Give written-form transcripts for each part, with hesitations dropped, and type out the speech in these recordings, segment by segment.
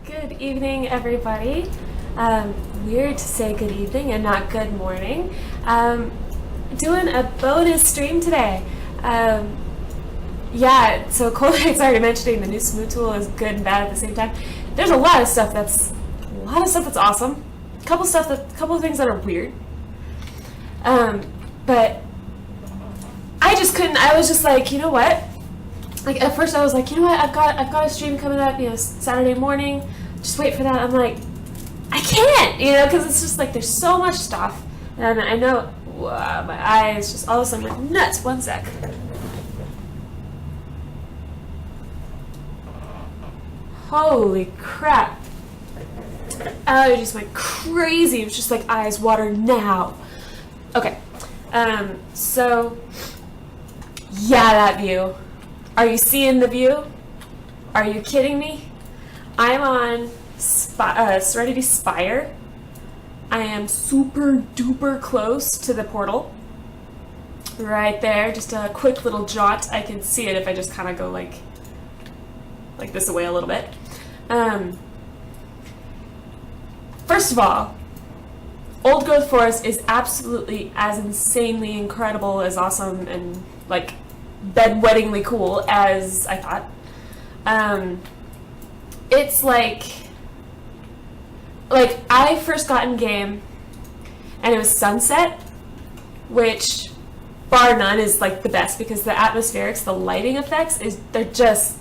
Good evening, everybody. Weird to say good evening and not good morning. Doing a bonus stream today. Yeah, so Cold Night's already mentioning the new smooth tool is good and bad at the same time. There's a lot of stuff that's awesome. A couple of things that are weird. But I just couldn't. I was just like, you know what? Like at first I was like, you know what? I've got a stream coming up, Saturday morning. Just wait for that. I'm like, I can't, because it's just like there's so much stuff, and I know my eyes just all of a sudden went nuts. One sec. Holy crap! I just went crazy. It was just like eyes water now. Okay, so yeah, that view. Are you seeing the view? Are you kidding me? I'm on Serenity Spire. I am super duper close to the portal. Right there, just a quick little jaunt. I can see it if I just kind of go like this away a little bit. First of all, Old Growth Forest is absolutely as insanely incredible, as awesome, and like bedwettingly cool as I thought. It's like I first got in game and it was sunset, which bar none is like the best because the atmospherics, the lighting effects they're just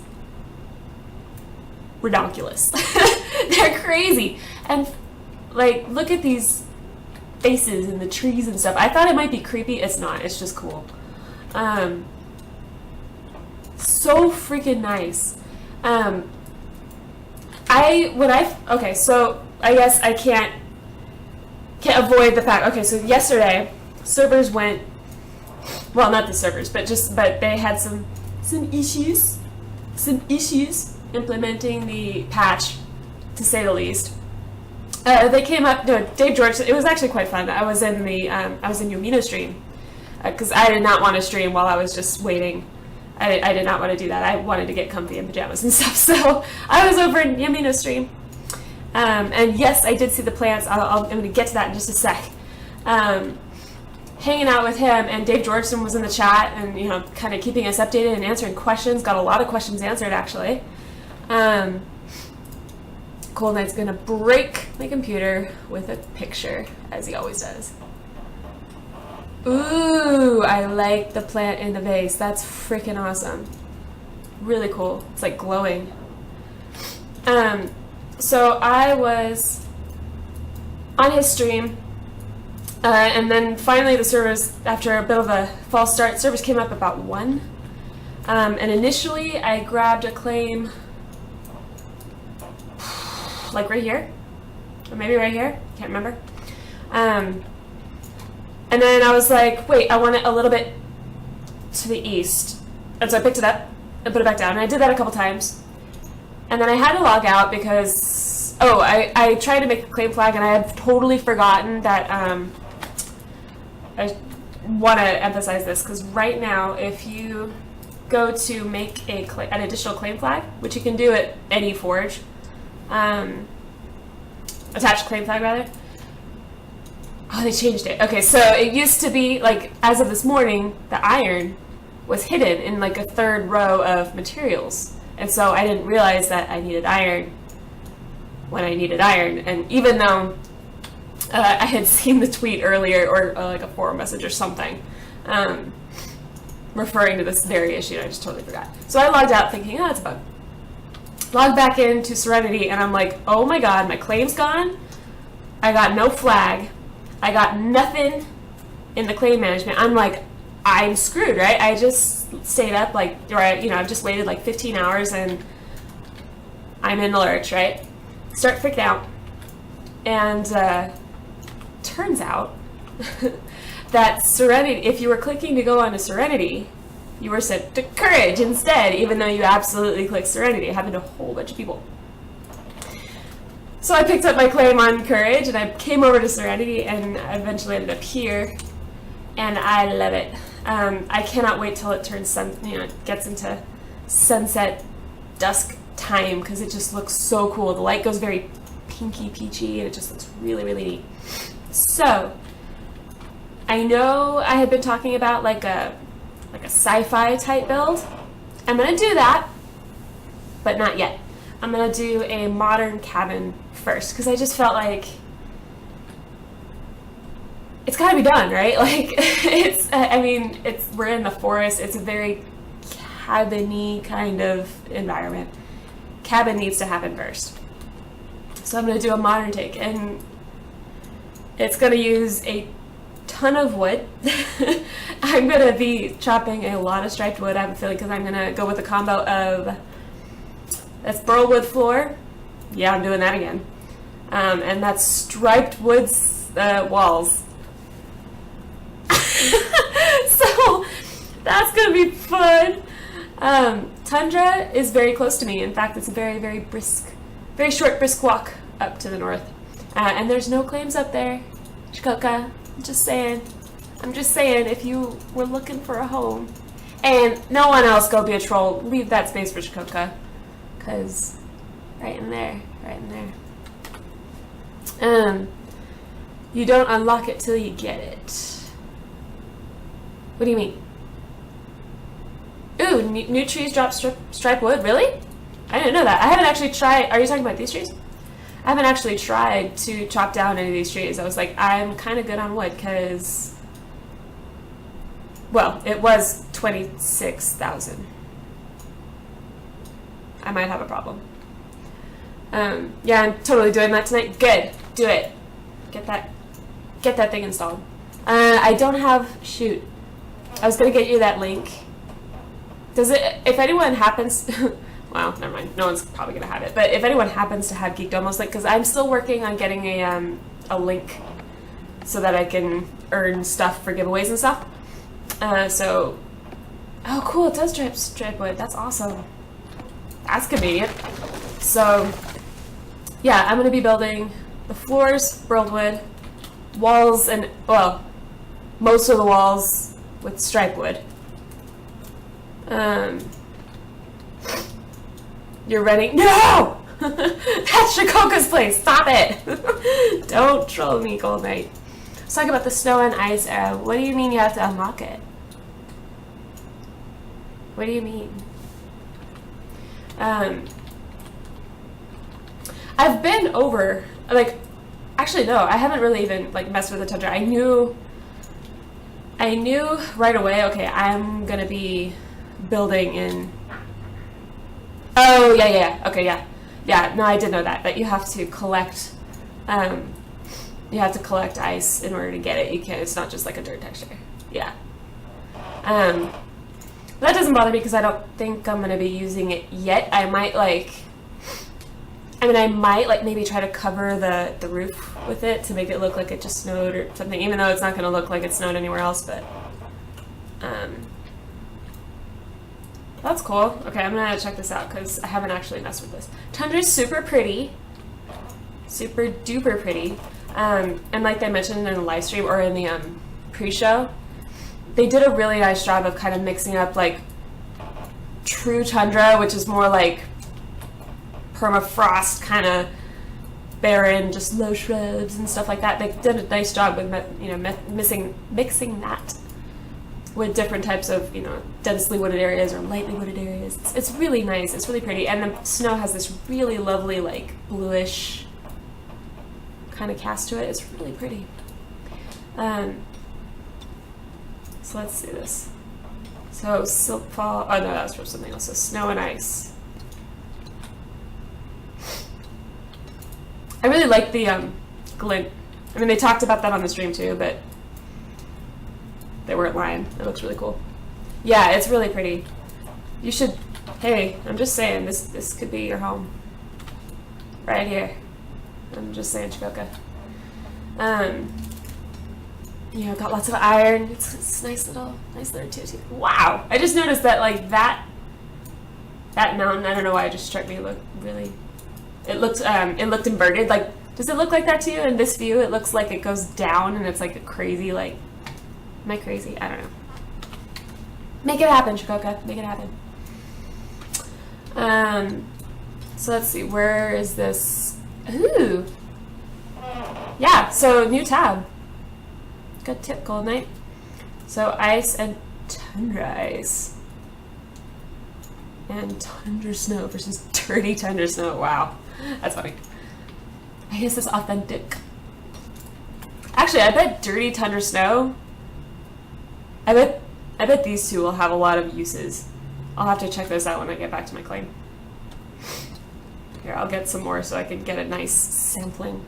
redonkulous. They're crazy. And like look at these faces and the trees and stuff. I thought it might be creepy. It's not. It's just cool. So freaking nice. Okay, so I guess I can't avoid the fact. Okay, so yesterday servers went, well, not the servers, but they had some issues implementing the patch, to say the least. They came up. No, Dave Georgeson. It was actually quite fun. I was in Yumino stream because I did not want to stream while I was just waiting. I did not want to do that. I wanted to get comfy in pajamas and stuff. So I was over in Yumino stream. And yes, I did see the plants. I'm going to get to that in just a sec. Hanging out with him, and Dave Georgeson was in the chat and, kind of keeping us updated and answering questions. Got a lot of questions answered, actually. Cold Night's going to break my computer with a picture, as he always does. Ooh, I like the plant in the vase. That's freaking awesome. Really cool. It's like glowing. So I was on his stream, and then finally the servers, after a bit of a false start, servers came up about 1. And initially I grabbed a claim like right here, or maybe right here, can't remember. And then I was like, wait, I want it a little bit to the east. And so I picked it up and put it back down. And I did that a couple times. And then I had to log out because, I tried to make a claim flag and I had totally forgotten that, I want to emphasize this because right now, if you go to make an additional claim flag, which you can do at any forge, attach claim flag rather. Oh, they changed it. Okay, so it used to be, like, as of this morning, the iron was hidden in, like, a third row of materials. And so I didn't realize that I needed iron when I needed iron. And even though I had seen the tweet earlier, or like a forum message or something, referring to this very issue, I just totally forgot. So I logged out thinking, it's a bug. Logged back into Serenity, and I'm like, oh my god, my claim's gone. I got no flag. I got nothing in the claim management. I'm like, I'm screwed, right? I just stayed up, I've just waited like 15 hours and I'm in the lurch, right? Start freaking out. And turns out that Serenity, if you were clicking to go on to Serenity, you were sent to Courage instead, even though you absolutely clicked Serenity. It happened to a whole bunch of people. So I picked up my claim on Courage, and I came over to Serenity, and I eventually ended up here, and I love it. I cannot wait till it turns gets into sunset dusk time. time because it just looks so cool. The light goes very pinky peachy and it just looks really, really neat. So I know I had been talking about like a sci-fi type build. I'm gonna do that, but not yet. I'm gonna do a modern cabin first because I just felt like it's gotta be done, right? Like we're in the forest. It's a very cabin-y kind of environment. Cabin needs to happen first. So I'm gonna do a modern take, and it's gonna use a ton of wood. I'm gonna be chopping a lot of striped wood, I have a feeling, because I'm gonna go with a combo of that's burl wood floor. Yeah, I'm doing that again. And that's striped wood walls. So that's gonna be fun. Tundra is very close to me. In fact, it's a very, very short, brisk walk up to the north. And there's no claims up there, Shikoka. I'm just saying, if you were looking for a home, and no one else go be a troll, leave that space for Shikoka, because right in there. You don't unlock it till you get it. What do you mean? Ooh, new trees drop stripe wood, really? I didn't know that. I haven't actually tried, are you talking about these trees? I haven't actually tried to chop down any of these trees. I was like, I'm kind of good on wood because, well, it was 26,000. I might have a problem. Yeah, I'm totally doing that tonight. Good, do it. Get that thing installed. I don't have, shoot. I was gonna get you that link. Does it, if anyone happens, well, never mind. No one's probably gonna have it. But if anyone happens to have Geekdomos link, because I'm still working on getting a link so that I can earn stuff for giveaways and stuff. So, oh cool, it does stripe wood. That's awesome. That's convenient. So, yeah, I'm gonna be building the floors, burled wood, walls, and well, most of the walls with stripe wood. You're ready? No! That's Shikoka's place. Stop it! Don't troll me, Gold Knight. Let's talk about the snow and ice era. What do you mean you have to unlock it? What do you mean? I've been over, like, actually no, I haven't really even like messed with the tundra. I knew right away, okay, I'm gonna be building in, oh yeah, okay, yeah, no, I did know that you have to collect ice in order to get it. You can't, it's not just like a dirt texture. Yeah. That doesn't bother me because I don't think I'm gonna be using it yet. I might maybe try to cover the roof with it to make it look like it just snowed or something, even though it's not gonna look like it snowed anywhere else, but that's cool. Okay, I'm gonna check this out because I haven't actually messed with this. Tundra's super pretty. Super duper pretty. And like I mentioned in the live stream or in the pre-show, they did a really nice job of kind of mixing up like true tundra, which is more like permafrost, kind of barren, just low shrubs and stuff like that. They did a nice job with mixing that with different types of densely wooded areas or lightly wooded areas. It's really nice. It's really pretty, and the snow has this really lovely like bluish kind of cast to it. It's really pretty. So let's see this. So silk fall. Oh no, that was from something else. So snow and ice. I really like the glint. I mean, they talked about that on the stream too, but they weren't lying. It looks really cool. Yeah, it's really pretty. You should. Hey, I'm just saying, this could be your home. Right here. I'm just saying, Shikoka. Got lots of iron. It's nice little too. Wow! I just noticed that like that mountain. I don't know why it just struck me. It looked inverted. Like, does it look like that to you in this view? It looks like it goes down and it's like a crazy like. Am I crazy? I don't know. Make it happen, Shikoka. Make it happen. So let's see, where is this? Ooh. Yeah, so new tab. Good tip, Gold Knight. So ice and tundra ice. And tundra snow versus dirty tundra snow. Wow, that's funny. I guess it's authentic. Actually, I bet dirty tundra snow, I bet these two will have a lot of uses. I'll have to check those out when I get back to my claim. Here, I'll get some more so I can get a nice sampling.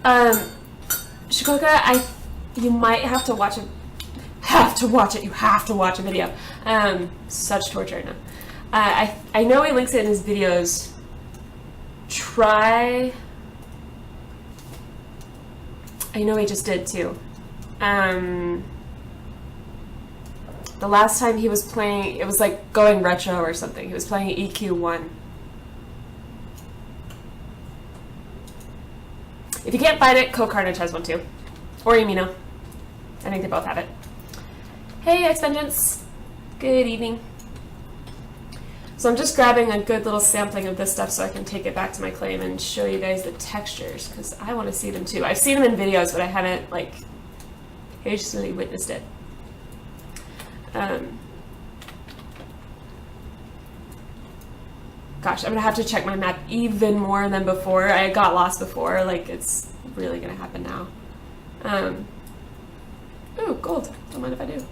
Shikoka, you might have to watch it. You have to watch a video. Such torture. No. I know he links it in his videos. I know he just did too. The last time he was playing, it was like going retro or something. He was playing EQN. If you can't find it, Coke Carnage has one too. Or Yamino. I think they both have it. Hey, X-Vengeance. Good evening. So I'm just grabbing a good little sampling of this stuff so I can take it back to my claim and show you guys the textures, because I want to see them too. I've seen them in videos, but I haven't, like, patiently witnessed it. Gosh, I'm gonna have to check my map even more than before. I got lost before, like, it's really gonna happen now. Ooh, gold. Don't mind if I do.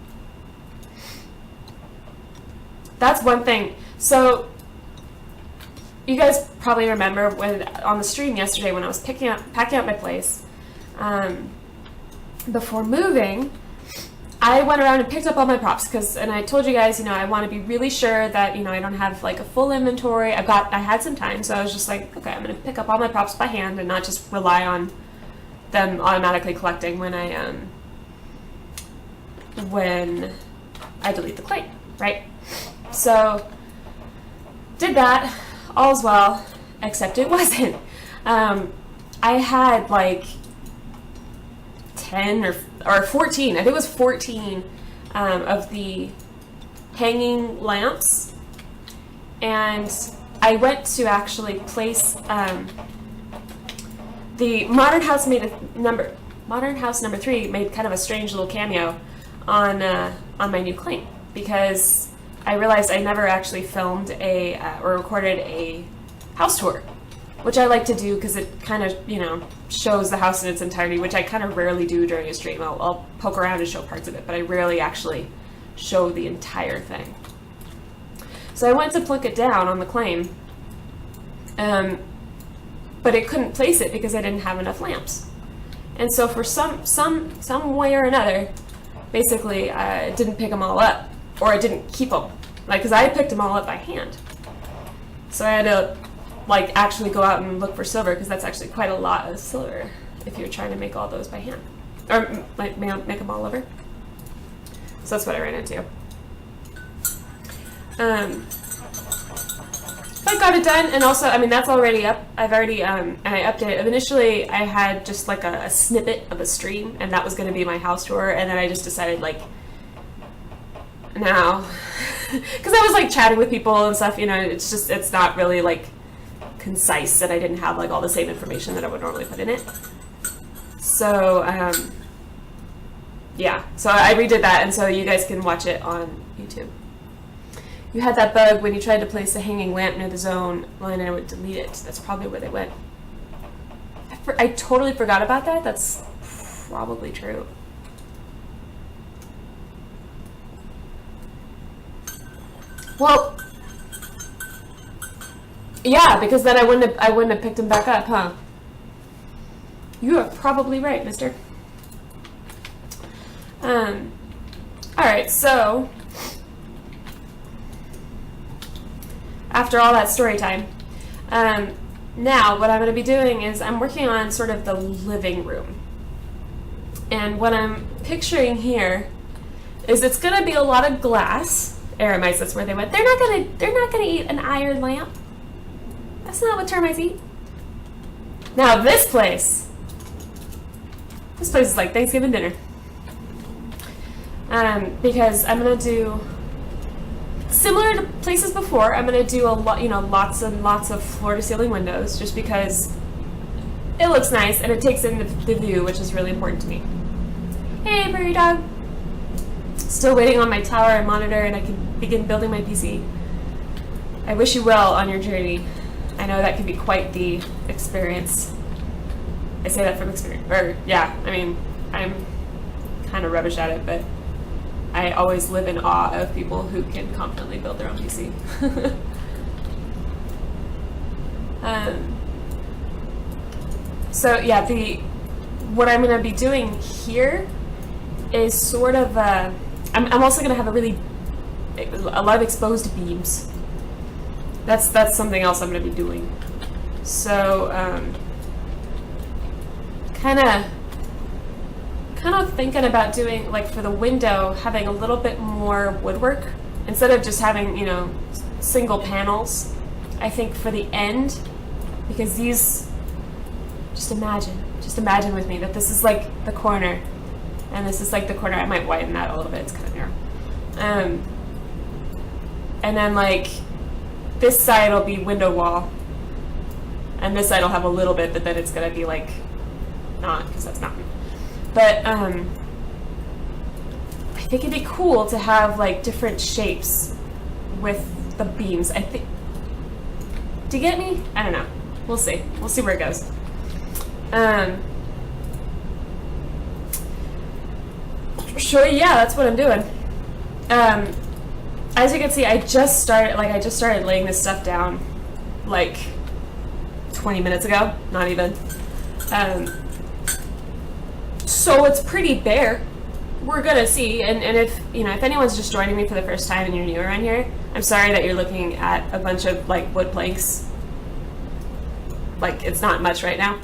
That's one thing. So, you guys probably remember when on the stream yesterday when I was packing up my place, before moving, I went around and picked up all my props and I told you guys, I want to be really sure that, I don't have like a full inventory. I had some time, so I was just like, okay, I'm going to pick up all my props by hand and not just rely on them automatically collecting when I delete the claim, right? So, did that, all's well, except it wasn't. I had like 10 or 14, I think it was 14 of the hanging lamps, and I went to actually place the Modern House number 3 made kind of a strange little cameo on my new claim, because I realized I never actually filmed or recorded a house tour, which I like to do because it kind of, shows the house in its entirety, which I kind of rarely do during a stream. I'll poke around and show parts of it, but I rarely actually show the entire thing. So I went to plunk it down on the claim, but it couldn't place it because I didn't have enough lamps. And so for some way or another, basically, I didn't pick them all up, or I didn't keep them, because I picked them all up by hand. So I had to actually go out and look for silver, because that's actually quite a lot of silver if you're trying to make all those by hand, or make them all over. So that's what I ran into. I got it done, and also, that's already up. I've already, and I updated it. Initially, I had just a snippet of a stream, and that was going to be my house tour, and then I just decided, now, because I was, chatting with people and stuff, it's not really, concise, and I didn't have, all the same information that I would normally put in it. So, yeah, so I redid that, and so you guys can watch it on YouTube. You had that bug when you tried to place a hanging lamp near the zone line and it would delete it. That's probably where they went. I totally forgot about that. That's probably true. Well, yeah, because then I wouldn't have picked him back up, huh? You are probably right, mister. Alright, so after all that story time, now what I'm going to be doing is I'm working on sort of the living room. And what I'm picturing here is it's going to be a lot of glass. Eremites, that's where they went. They're not going to eat an iron lamp. That's not what termites eat. Now this place is like Thanksgiving dinner. Because I'm going to do similar to places before, I'm going to do a lot, lots and lots of floor-to-ceiling windows, just because it looks nice and it takes in the view, which is really important to me. Hey, furry dog. Still waiting on my tower and monitor, and I can begin building my PC. I wish you well on your journey. I know that can be quite the experience. I say that from experience. I'm kind of rubbish at it, but I always live in awe of people who can confidently build their own PC. So yeah, what I'm going to be doing here is sort of I'm also going to have a lot of exposed beams. That's something else I'm going to be doing. So kind of thinking about doing, like, for the window, having a little bit more woodwork instead of just having, single panels. I think for the end, because these, just imagine with me that this is like the corner, and this is like the corner. I might widen that a little bit, it's kind of narrow. And then, like, this side will be window wall, and this side will have a little bit, but then it's gonna be like not, because that's not. But I think it'd be cool to have like different shapes with the beams. I think. Do you get me? I don't know. We'll see. We'll see where it goes. Sure. Yeah, that's what I'm doing. As you can see, I just started laying this stuff down like 20 minutes ago. Not even. So it's pretty bare. We're gonna see, and if anyone's just joining me for the first time and you're new around here, I'm sorry that you're looking at a bunch of like wood planks. Like, it's not much right now.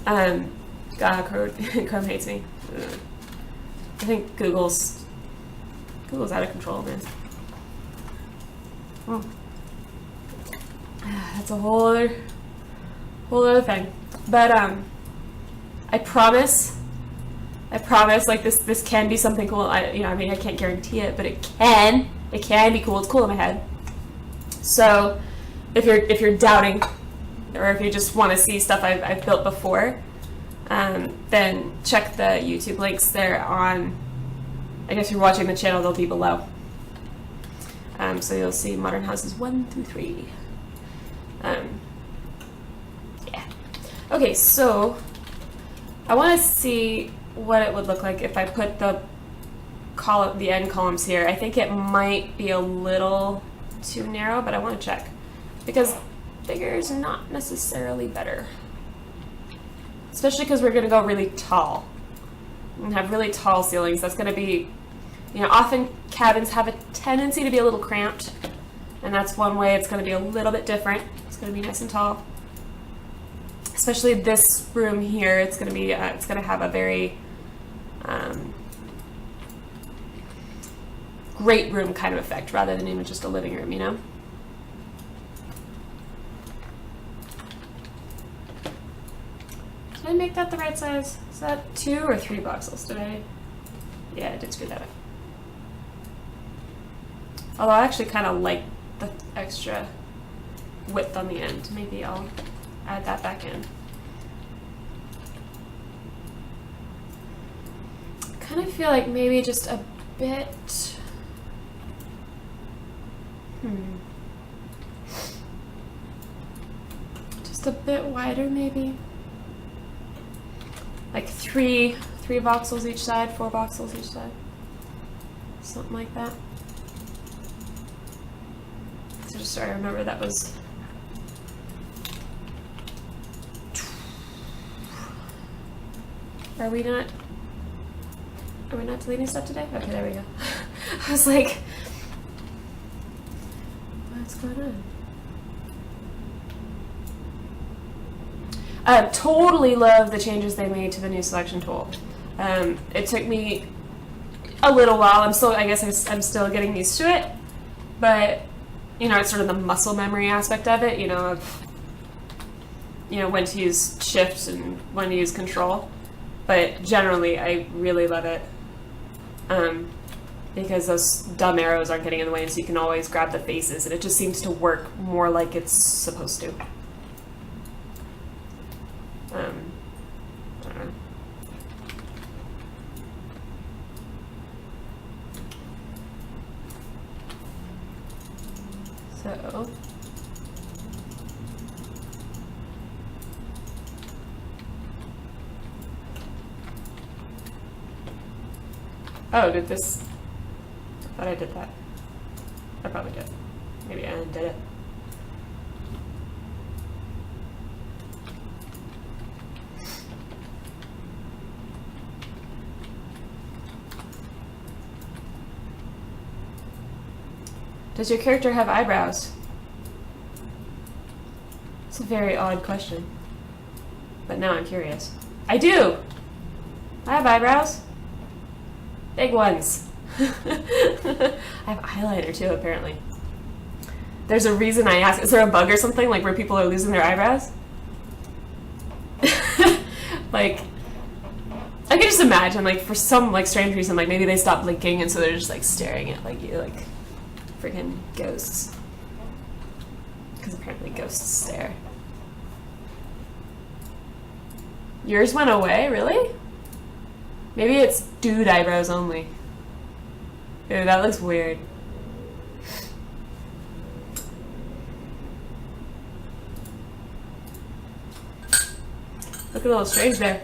God, Chrome hates me. I think Google's out of control, man. Oh. That's a whole other thing. But I promise, like, this can be something cool. I can't guarantee it, but it can be cool. It's cool in my head. So if you're doubting, or if you just want to see stuff I've built before, then check the YouTube links there on, I guess if you're watching the channel, they'll be below. So you'll see Modern Houses 1 through 3. Yeah. Okay, so I want to see what it would look like if I put the end columns here. I think it might be a little too narrow, but I want to check, because bigger is not necessarily better, especially because we're going to go really tall and have really tall ceilings. That's going to be, often cabins have a tendency to be a little cramped, and that's one way it's going to be a little bit different. It's going to be nice and tall. Especially this room here, it's going to have a very great room kind of effect, rather than even just a living room, Did I make that the right size? Is that 2 or 3 voxels today? Yeah, I did screw that up. Although I actually kind of like the extra width on the end. Maybe I'll add that back in. Kind of feel like maybe just a bit. Just a bit wider, maybe. Like 3 voxels each side, 4 voxels each side. Something like that. So just so I remember, that was. Are we not deleting stuff today? Okay, there we go. I was like, what's going on? Totally love the changes they made to the new selection tool. It took me a little while. I'm still getting used to it, but it's sort of the muscle memory aspect of it. Of when to use shift and when to use control. But generally, I really love it. because those dumb arrows aren't getting in the way, so you can always grab the faces, and it just seems to work more like it's supposed to. I don't know. So oh, did this? I thought I did that. I probably did. Maybe I did it. Does your character have eyebrows? It's a very odd question. But now I'm curious. I do! I have eyebrows. Big ones. I have eyeliner too, apparently. There's a reason I ask. Is there a bug or something, like where people are losing their eyebrows? Like, I can just imagine, like, for some, like, strange reason, like, maybe they stop blinking and so they're just, like, staring at, like, you, like, freaking ghosts. Because apparently ghosts stare. Yours went away? Really? Maybe it's dude eyebrows only. Ew, that looks weird. Look a little strange there.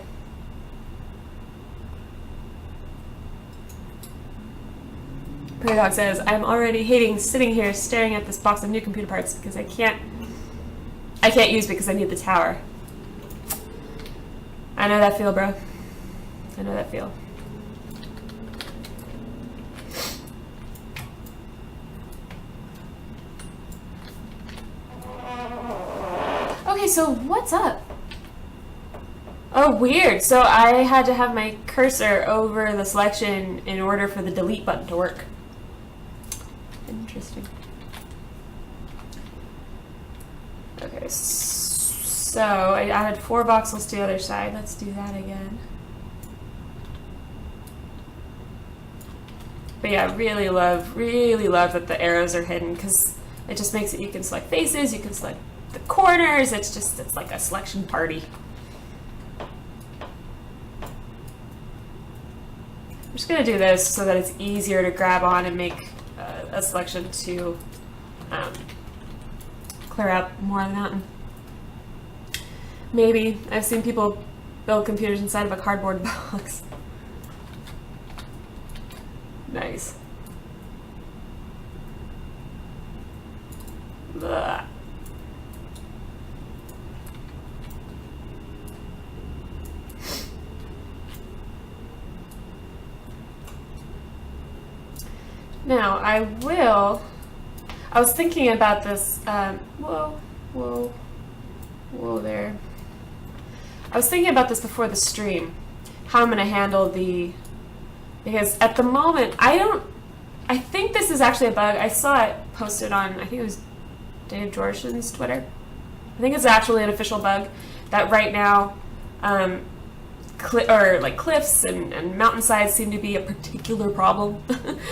Prairie Dog says, I'm already hating sitting here staring at this box of new computer parts because I can't use because I need the tower. I know that feel, bro. I know that feel. Okay, so what's up? Oh, weird. So I had to have my cursor over the selection in order for the delete button to work. Interesting. Okay, so I added 4 voxels to the other side. Let's do that again. But yeah, really love that the arrows are hidden because it just makes it, you can select faces, you can select the corners, it's like a selection party. I'm just gonna do this so that it's easier to grab on and make a selection to clear out more of the mountain. Maybe. I've seen people build computers inside of a cardboard box. Nice. Blah. Now, I was thinking about this, whoa there. I was thinking about this before the stream, how I'm going to handle because at the moment, I think this is actually a bug. I saw it posted on, I think it was Dave Georgeson's Twitter. I think it's actually an official bug that right now, cliffs and mountainsides seem to be a particular problem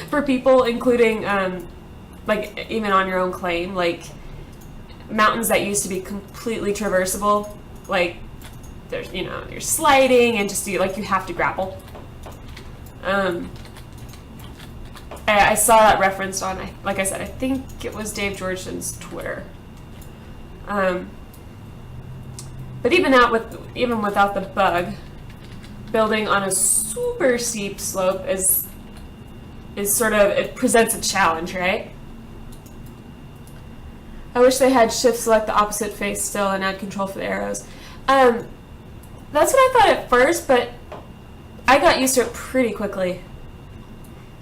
for people, including like even on your own claim, like mountains that used to be completely traversable, like there's, you know, you're sliding and just you have to grapple. I saw that referenced on, like I said, I think it was Dave Georgeson's Twitter. But even without the bug, building on a super steep slope is sort of, it presents a challenge, right? I wish they had shift select the opposite face still and add control for the arrows. That's what I thought at first, but I got used to it pretty quickly.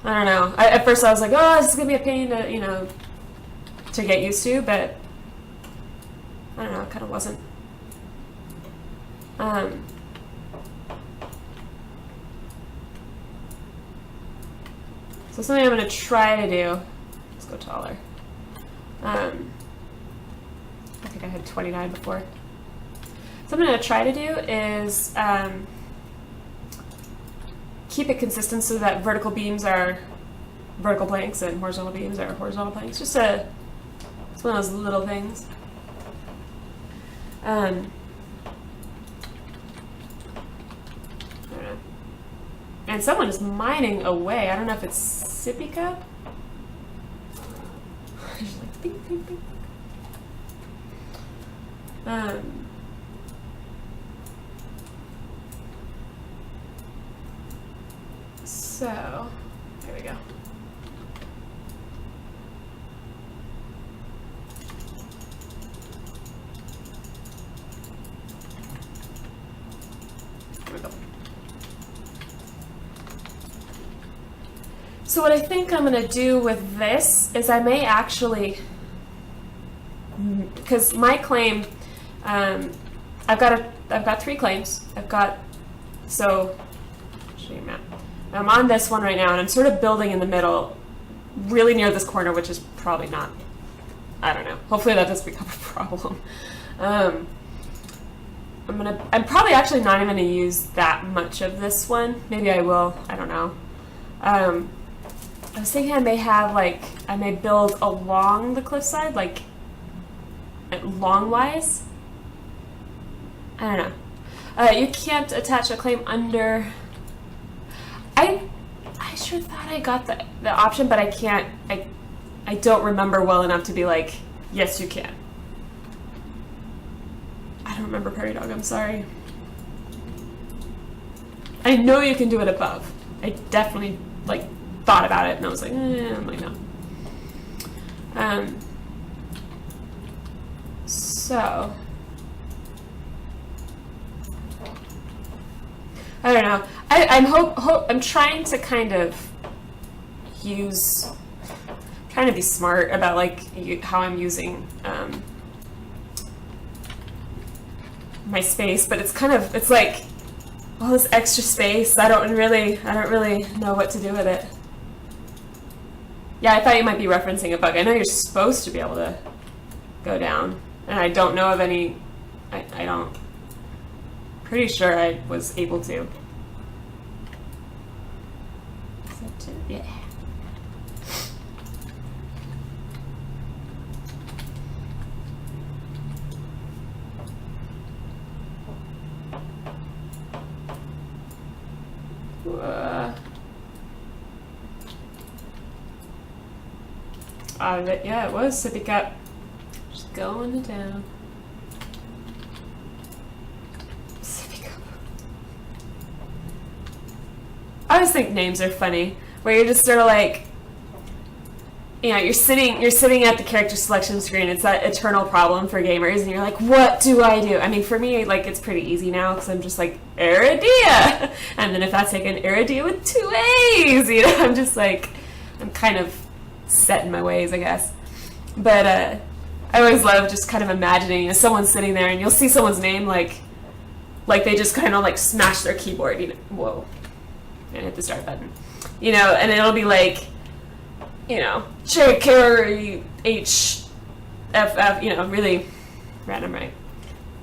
I don't know. At first I was like, oh, this is gonna be a pain to, you know, to get used to, but I don't know, it kind of wasn't. So something I'm going to try to do, let's go taller. I think I had 29 before. Something I'm going to try to do is keep it consistent so that vertical beams are vertical planks and horizontal beams or horizontal planks. It's one of those little things. I don't know. And someone is mining away. I don't know if it's sippy cup. Just like bing, bing, bing. So, here we go. Here we go. So what I think I'm going to do with this is I may actually, because my claim, I've got 3 claims. So, show you a map. I'm on this one right now, and I'm sort of building in the middle, really near this corner, which is probably not, I don't know. Hopefully that doesn't become a problem. I'm probably actually not even going to use that much of this one. Maybe I will, I don't know. I was thinking I may build along the cliffside, like, long-wise. I don't know. You can't attach a claim under... I sure thought I got the option, but I can't, I don't remember well enough to be like, yes, you can. I don't remember Prairie Dog, I'm sorry. I know you can do it above. I definitely, like, thought about it, and I was like, I'm like, no. So... I don't know. I'm trying to kind of trying to be smart about like how I'm using my space, but it's like all this extra space. I don't really know what to do with it. Yeah, I thought you might be referencing a bug. I know you're supposed to be able to go down, and I don't know of any. I don't. Pretty sure I was able to. Yeah. Yeah, it was sippy cup. Just going to town. I always think names are funny, where you're just sort of like, you know, you're sitting at the character selection screen. It's that eternal problem for gamers, and you're like, what do I do? I mean, for me, like, it's pretty easy now because I'm just like, Iridia! And then if that's like an Iridia with 2 A's, you know, I'm just like, I'm kind of set in my ways, I guess. But I always love just kind of imagining, you know, someone sitting there and you'll see someone's name like they just kind of like smash their keyboard, you know, whoa. And hit the start button, you know, and it'll be like, you know, JKRHFF, you know, really random, right?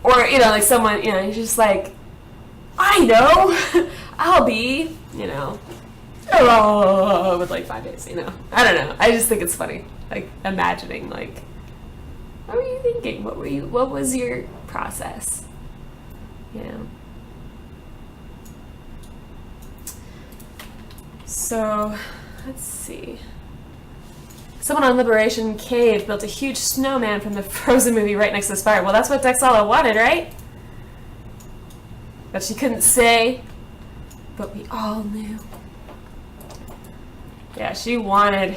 Or, you know, like someone, you know, you're just like, I know, I'll be, you know, with like 5 days, you know. I don't know. I just think it's funny, like imagining, like, what were you thinking? What was your process? You know. So, let's see. Someone on Liberation Cave built a huge snowman from the Frozen movie right next to this fire. Well, that's what Dexala wanted, right? But she couldn't say, but we all knew. Yeah, she wanted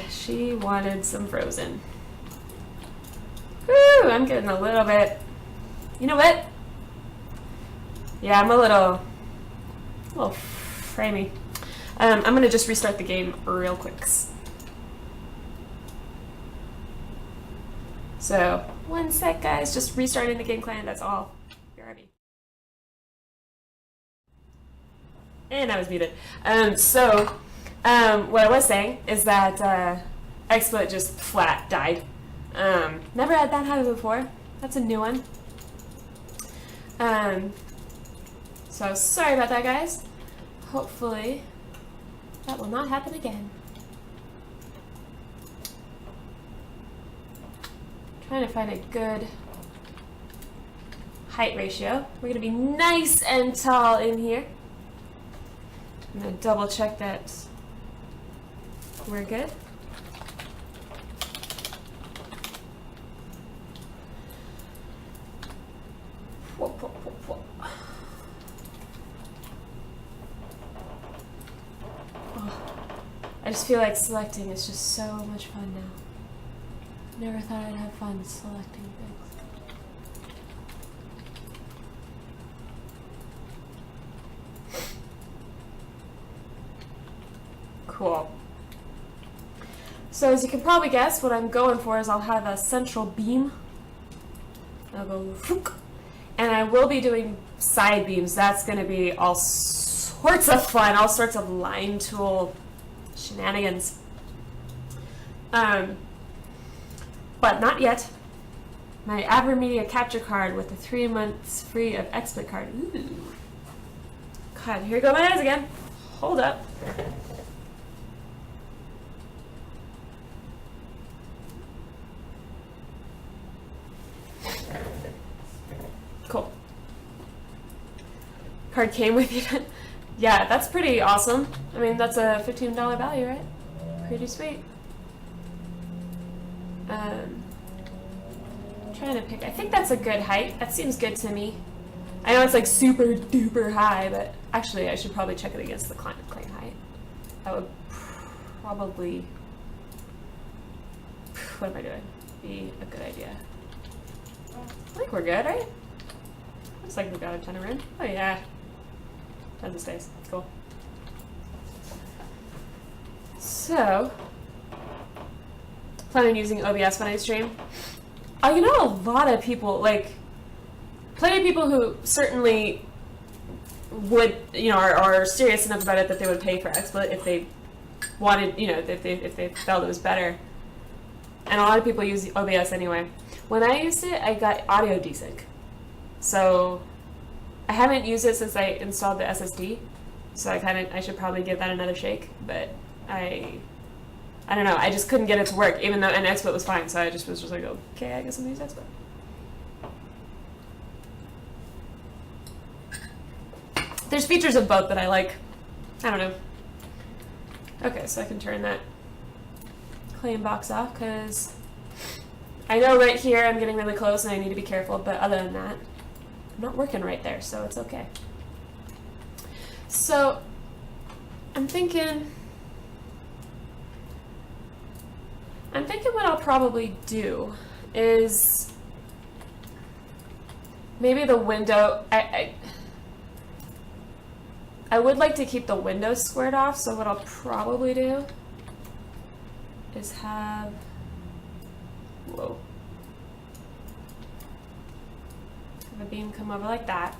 some Frozen. Woo, I'm getting a little bit, you know what? Yeah, I'm a little framey. I'm going to just restart the game real quick. So, 1 sec, guys. Just restarting the game client, that's all. Your RB. And I was muted. What I was saying is that XSplit just flat died. Never had that happen before. That's a new one. So, sorry about that, guys. Hopefully... that will not happen again. trying to find a good height ratio. We're gonna be nice and tall in here. I'm gonna double check that we're good. Whoa, whoa, whoa, whoa. Oh, I just feel like selecting is just so much fun now. Never thought I'd have fun selecting things. Cool. So as you can probably guess, what I'm going for is I'll have a central beam. I'll go whoop, and I will be doing side beams. That's going to be all sorts of fun, all sorts of line tool shenanigans. But not yet. My AverMedia capture card with the 3 months free of XSplit card. Ooh. God, here go my eyes again. Hold up. Cool. Card came with you. Yeah, that's pretty awesome. I mean, that's a $15 value, right? Pretty sweet. Trying to pick. I think that's a good height. That seems good to me. I know it's like super duper high, but actually I should probably check it against the climate claim height. That would probably, what am I doing? Be a good idea. I think we're good, right? Looks like we've got a ton of room. Oh yeah. Tons of space. Cool. So, plan on using OBS when I stream. You know, a lot of people, like, plenty of people who certainly would, you know, are serious enough about it that they would pay for XSplit if they wanted, you know, if they felt it was better. And a lot of people use OBS anyway. When I used it, I got audio desync. So I haven't used it since I installed the SSD. So I should probably give that another shake. But I don't know. I just couldn't get it to work, even though an XSplit was fine. So I just was like, okay, I guess I'm gonna use XSplit. There's features of both that I like. I don't know. Okay, so I can turn that claim box off because I know right here I'm getting really close and I need to be careful, but other than that, I'm not working right there, so it's okay. So I'm thinking what I'll probably do is maybe the window, I would like to keep the windows squared off, so what I'll probably do is have, whoa, have a beam come over like that.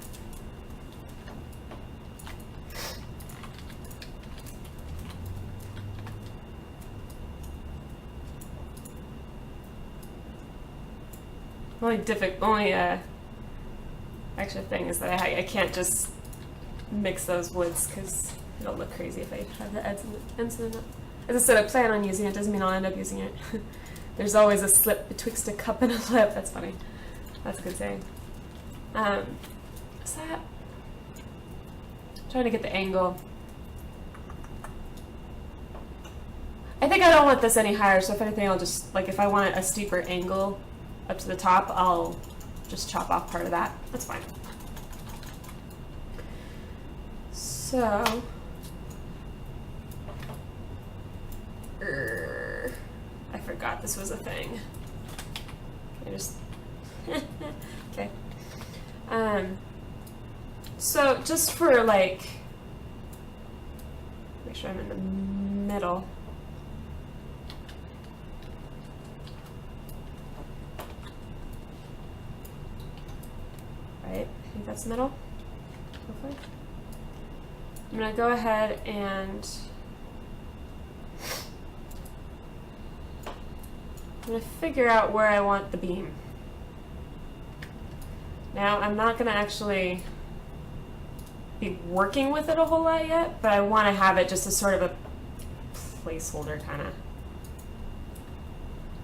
Only extra thing is that I can't just mix those woods because it'll look crazy if I have the ends in it. As I said, I plan on using it. Doesn't mean I'll end up using it. There's always a slip betwixt a cup and a lip. That's funny. That's a good saying. Is that? I'm trying to get the angle. I think I don't want this any higher, so if anything, I'll just, like, if I want a steeper angle up to the top, I'll just chop off part of that. That's fine. So, I forgot this was a thing. I just, okay. So just for like, make sure I'm in the middle. Right, I think that's the middle, hopefully. I'm gonna go ahead and I'm gonna figure out where I want the beam. Now, I'm not gonna actually be working with it a whole lot yet, but I want to have it just as sort of a placeholder kind of.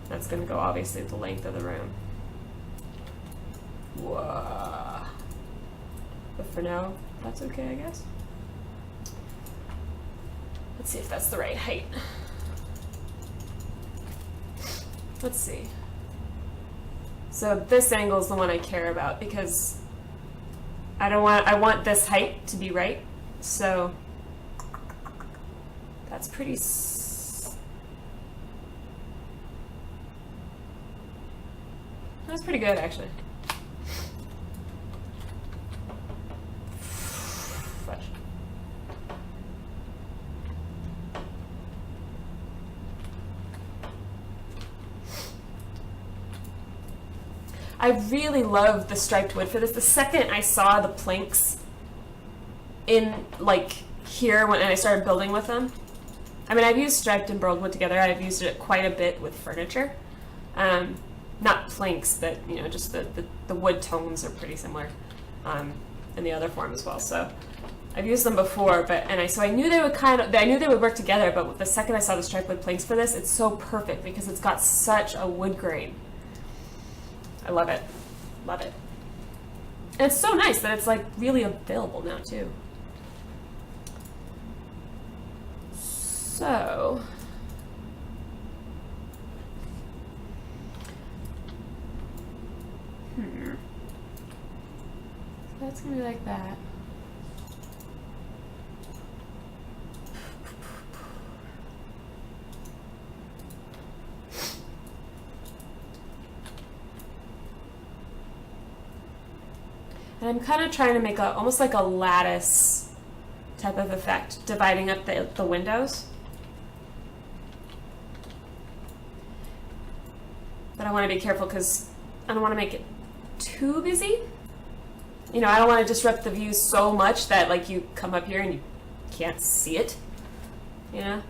That's going to go obviously the length of the room. Whoa. But for now, that's okay, I guess. Let's see if that's the right height. Let's see. So this angle is the one I care about because I want this height to be right. So that's pretty, that's pretty good actually. I really love the striped wood for this. The second I saw the planks in like here when I started building with them, I mean I've used striped and burled wood together. I've used it quite a bit with furniture. Not planks, but you know, just the wood tones are pretty similar in the other form as well. So I've used them before, but so I knew they would I knew they would work together. But the second I saw the striped wood planks for this, it's so perfect because it's got such a wood grain. I love it. Love it. And it's so nice that it's like really available now too. So that's gonna be like that. And I'm kind of trying to make almost like a lattice type of effect, dividing up the windows. But I want to be careful because I don't want to make it too busy. You know, I don't want to disrupt the view so much that like you come up here and you can't see it. You know?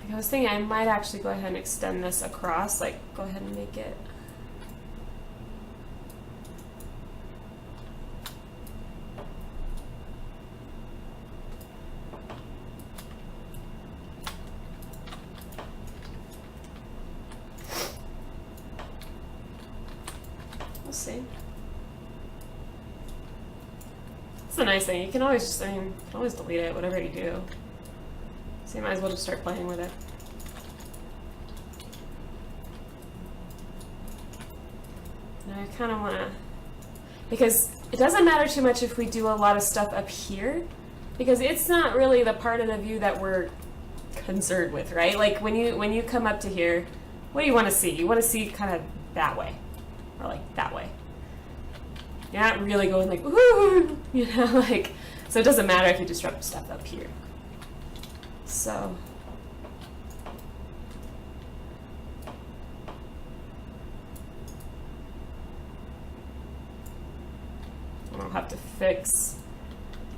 Like I was thinking I might actually go ahead and extend this across, like go ahead and make it. See, it's a nice thing. You can always just, I mean, you can always delete it, whatever you do. So you might as well just start playing with it. And I kind of want to, because it doesn't matter too much if we do a lot of stuff up here, because it's not really the part of the view that we're concerned with, right? Like when you come up to here, what do you want to see? You want to see kind of that way. Or like that way. You're not really going like, ooh, you know, like, so it doesn't matter if you disrupt stuff up here. So. I'll have to fix.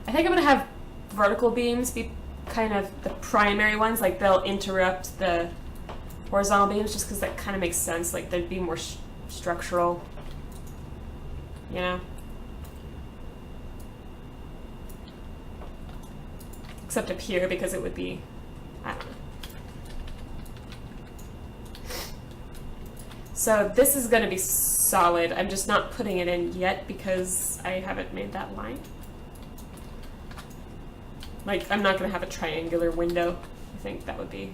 I think I'm going to have vertical beams be kind of the primary ones, like they'll interrupt the horizontal beams just because that kind of makes sense, like there'd be more structural, you know? Except up here because it would be, I don't know. So this is going to be solid. I'm just not putting it in yet because I haven't made that line. Like, I'm not going to have a triangular window. I think that would be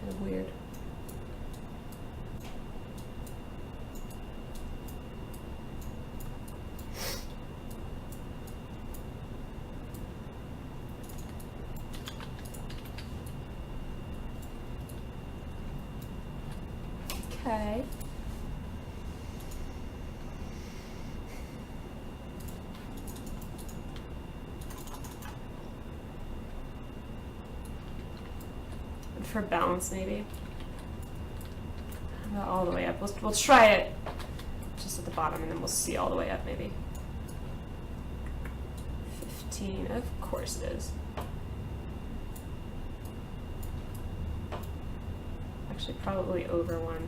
kind of weird. Okay. And for balance, maybe. Not all the way up. We'll try it just at the bottom, and then we'll see all the way up, maybe. 15. Of course it is. Actually, probably over one.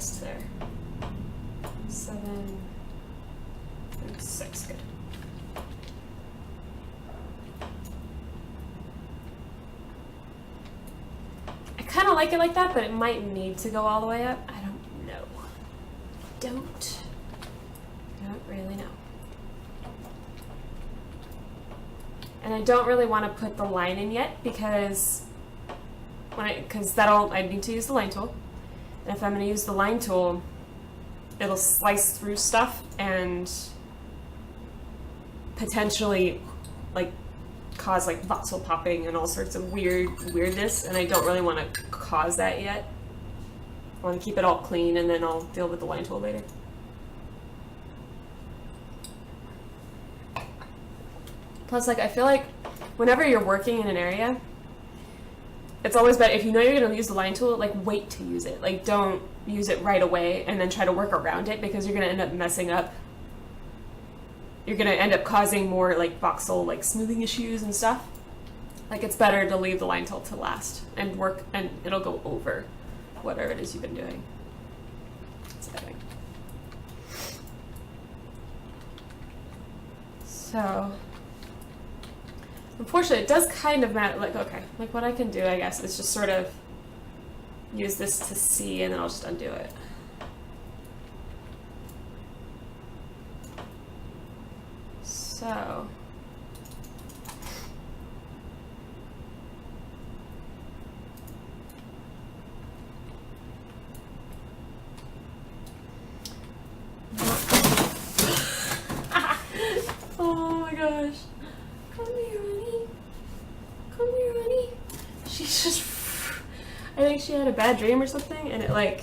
adjust there. 7 and 6, good. I kind of like it like that, but it might need to go all the way up. I don't know. Don't really know. And I don't really want to put the line in yet because I need to use the line tool. And if I'm going to use the line tool, it'll slice through stuff and potentially like cause like voxel popping and all sorts of weirdness, and I don't really want to cause that yet. I want to keep it all clean and then I'll deal with the line tool later. Plus, like, I feel like whenever you're working in an area, it's always better, if you know you're going to use the line tool, like, wait to use it. Like, don't use it right away and then try to work around it, because you're going to end up messing up. You're going to end up causing more, like, voxel, like, smoothing issues and stuff. Like, it's better to leave the line tool to last and work, and it'll go over whatever it is you've been doing. That's what I think. So, unfortunately, it does kind of matter. Like, okay, like what I can do, I guess, is just sort of use this to see, and then I'll just undo it. So, oh my gosh. Come here, honey. Come here, honey. She's just, I think she had a bad dream or something, and it like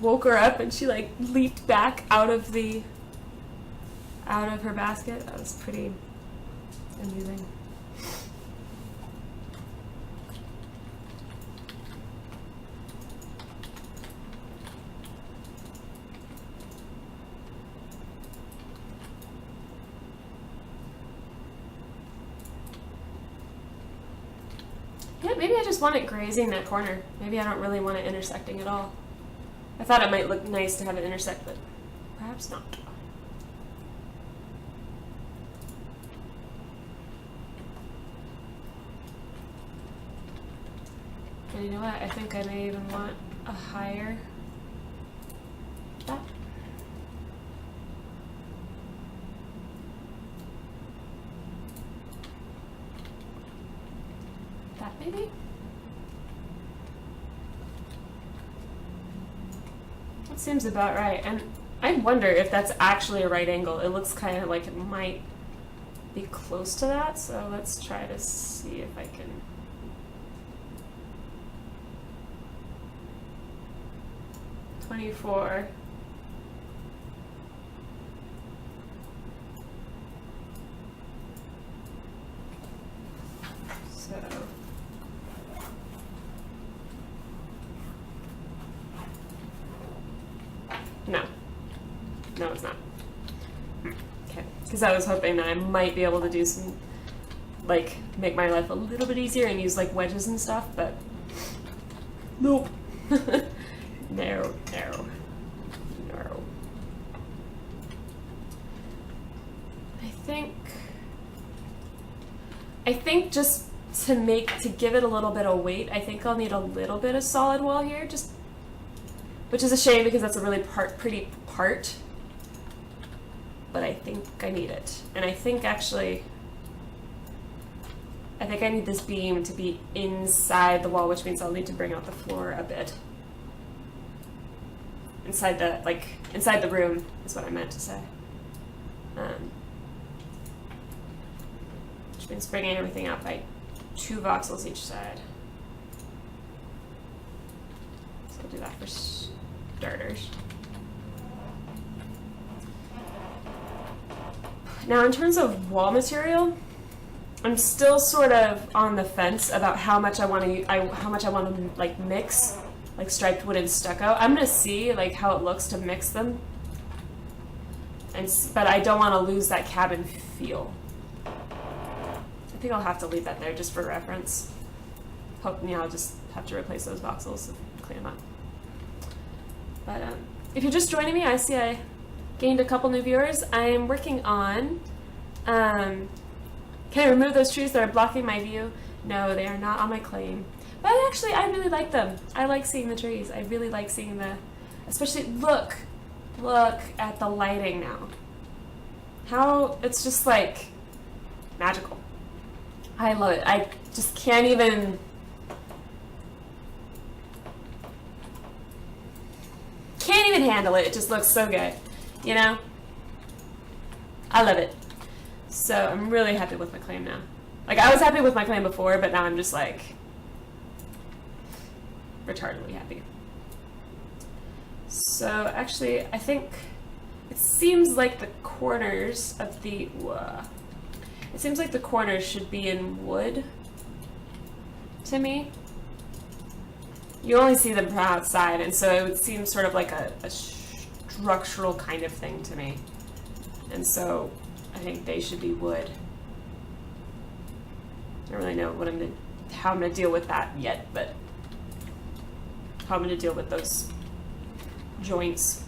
woke her up, and she like leaped back out of her basket. That was pretty amusing. Yeah, maybe I just want it grazing that corner. Maybe I don't really want it intersecting at all. I thought it might look nice to have it intersect, but perhaps not. And you know what? I think I may even want a higher that. That maybe? That seems about right. And I wonder if that's actually a right angle. It looks kind of like it might be close to that, so let's try to see if I can. $24. So no, it's not. Okay, because I was hoping that I might be able to do some, like, make my life a little bit easier and use like wedges and stuff, but nope. No. I think just to give it a little bit of weight, I think I'll need a little bit of solid wall here, just, which is a shame because that's a really pretty part, but I think I need it. And I think actually, I need this beam to be inside the wall, which means I'll need to bring out the floor a bit. Inside the room is what I meant to say. Which means bringing everything out by 2 voxels each side. So I'll do that for starters. Now in terms of wall material, I'm still sort of on the fence about how much I want to like mix like striped wood and stucco. I'm gonna see like how it looks to mix them, but I don't want to lose that cabin feel. I think I'll have to leave that there just for reference. I'll just have to replace those voxels and clean them up. But if you're just joining me, I see I gained a couple new viewers. I'm working on, can I remove those trees that are blocking my view? No, they are not on my claim. But actually, I really like them. I like seeing the trees. I really like seeing the, especially, look at the lighting now. How, it's just like magical. I love it. I just can't even handle it. It just looks so good, you know? I love it. So I'm really happy with my claim now. Like, I was happy with my claim before, but now I'm just like retardedly happy. So actually, I think it seems like the corners of the, it seems like the corners should be in wood to me. You only see them from outside, and so it would seem sort of like a structural kind of thing to me. And so I think they should be wood. I don't really know what how I'm gonna deal with that yet, but how I'm gonna deal with those joints.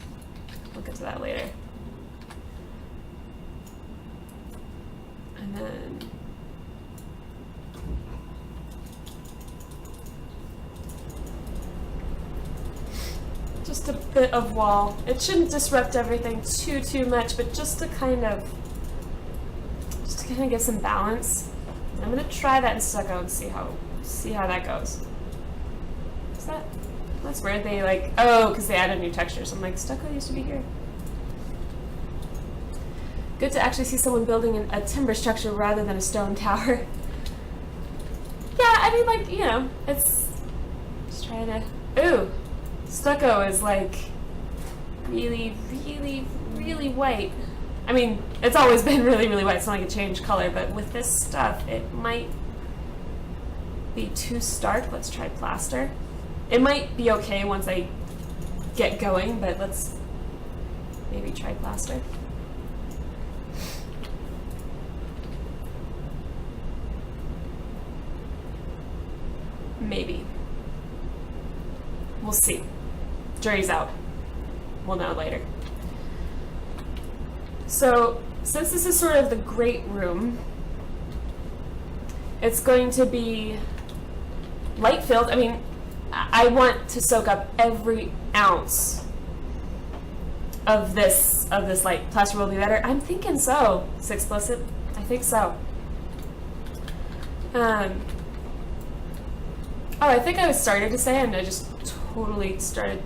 We'll get to that later. And then just a bit of wall. It shouldn't disrupt everything too much, but just to kind of give some balance. I'm gonna try that in stucco and see how that goes. That's weird. They like, oh, because they added new textures. I'm like, stucco used to be here. Good to actually see someone building a timber structure rather than a stone tower. Yeah, I mean, like, you know, it's just trying to. Ooh, stucco is like really white. I mean, it's always been really white. It's not like it changed color, but with this stuff, it might be too stark. Let's try plaster. It might be okay once I get going, but let's maybe try plaster. Maybe. We'll see. Jury's out. We'll know later. So, since this is sort of the great room, it's going to be light filled. I mean, I want to soak up every ounce of this light. Plaster will be better. I'm thinking so. 6+, I think so. Oh, I think I was started to say, and I just totally started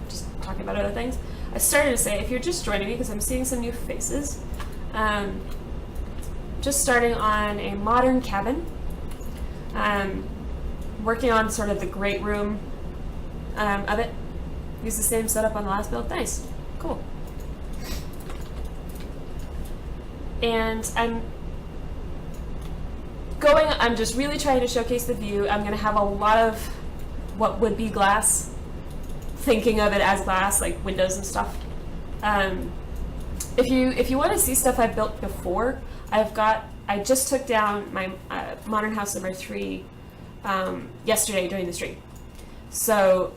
just talking about other things. I started to say, if you're just joining me, because I'm seeing some new faces, just starting on a modern cabin, working on sort of the great room of it. Use the same setup on the last build. Nice, cool. And I'm just really trying to showcase the view. I'm going to have a lot of what would be glass, thinking of it as glass, like windows and stuff. If you want to see stuff I've built before, I just took down my modern house number 3 yesterday during the stream. So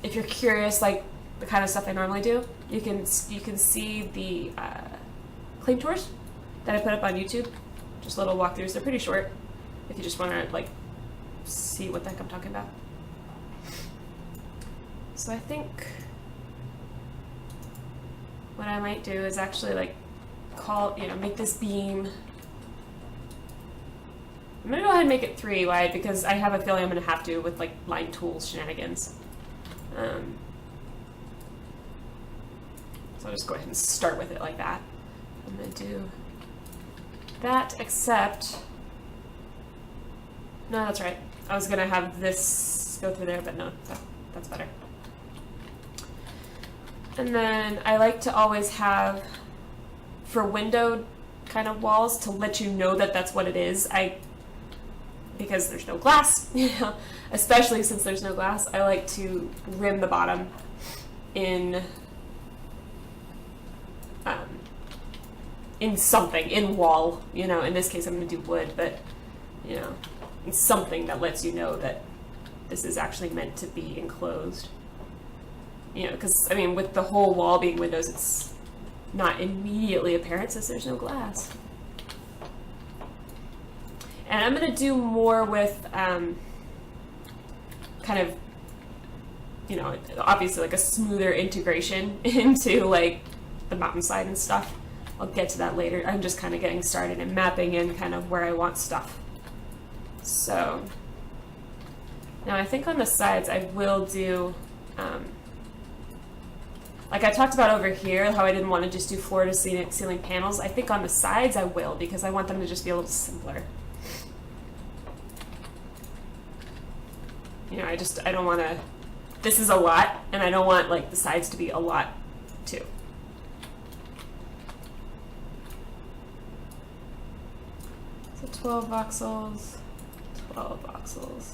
if you're curious, like the kind of stuff I normally do, you can see the claim tours that I put up on YouTube. Just little walkthroughs. They're pretty short if you just want to like see what the heck I'm talking about. So I think what I might do is actually like make this beam. I'm gonna go ahead and make it 3 wide because I have a feeling I'm gonna have to with like line tools shenanigans. So I'll just go ahead and start with it like that. I'm gonna do that, except no, that's right. I was gonna have this go through there, but no, that's better. And then I like to always have, for windowed kind of walls, to let you know that that's what it is. Because there's no glass, you know, especially since there's no glass, I like to rim the bottom in something, in wall, you know. In this case, I'm going to do wood, but, you know, in something that lets you know that this is actually meant to be enclosed you know, because I mean, with the whole wall being windows, it's not immediately apparent since there's no glass. And I'm going to do more with kind of, you know, obviously like a smoother integration into like the mountainside and stuff. I'll get to that later. I'm just kind of getting started and mapping in kind of where I want stuff. So now I think on the sides I will do, like I talked about over here, how I didn't want to just do floor to ceiling panels. I think on the sides I will, because I want them to just be a little simpler. You know, I don't want to, this is a lot, and I don't want like the sides to be a lot too. So 12 voxels, 12 voxels.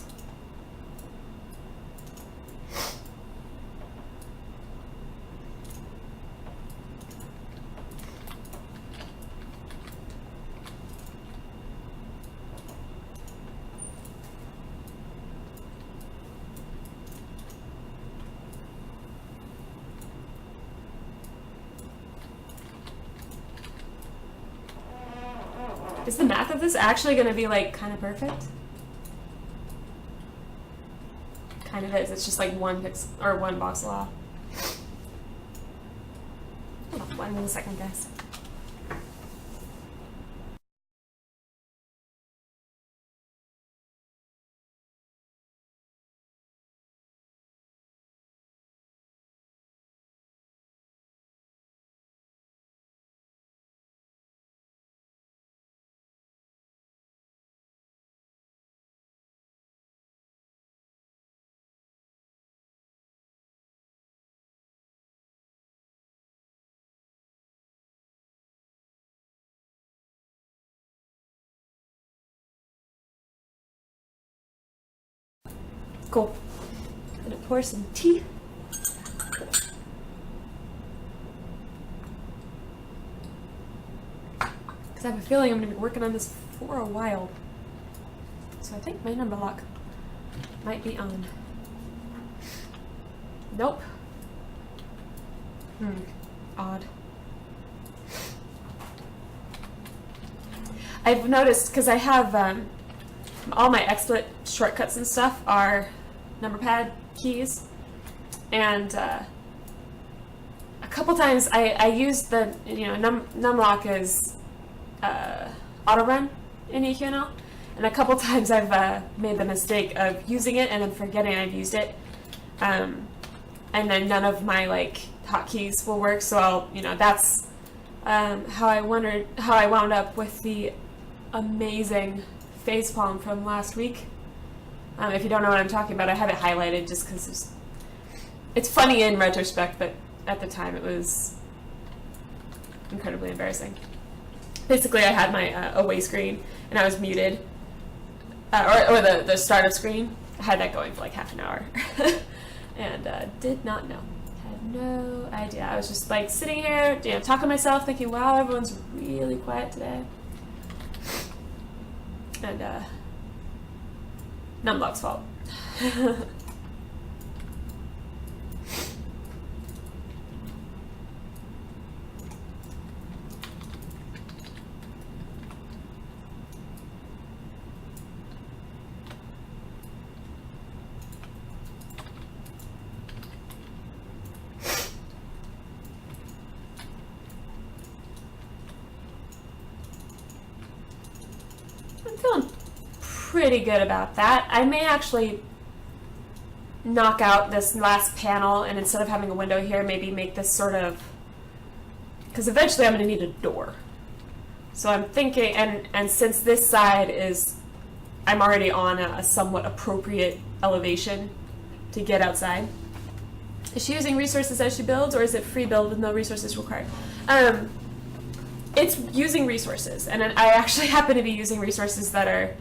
Is the math of this actually going to be like kind of perfect? Kind of is. It's just like one pixel or one voxel off. Hold on 1 second, guys. Cool. I'm gonna pour some tea. Because I have a feeling I'm gonna be working on this for a while. So I think my number lock might be on. Nope. Odd. I've noticed, because I have all my XSplit shortcuts and stuff are number pad keys, and a couple times I used the, you know, numlock is auto run in EQN, and a couple times I've made the mistake of using it and then forgetting I've used it, and then none of my like hotkeys will work. So I'll, you know, that's how I wound up with the amazing facepalm from last week. If you don't know what I'm talking about, I have it highlighted just because it's funny in retrospect, but at the time it was incredibly embarrassing. Basically, I had my away screen and I was muted, or the startup screen. I had that going for like half an hour and did not know. Had no idea. I was just like sitting here, you know, talking to myself, thinking, wow, everyone's really quiet today. And numlock's fault. I'm feeling pretty good about that. I may actually knock out this last panel, and instead of having a window here, maybe make this sort of, because eventually I'm going to need a door. So I'm thinking, and since this side is, I'm already on a somewhat appropriate elevation to get outside. Is she using resources as she builds, or is it free build with no resources required? It's using resources, and I actually happen to be using resources that are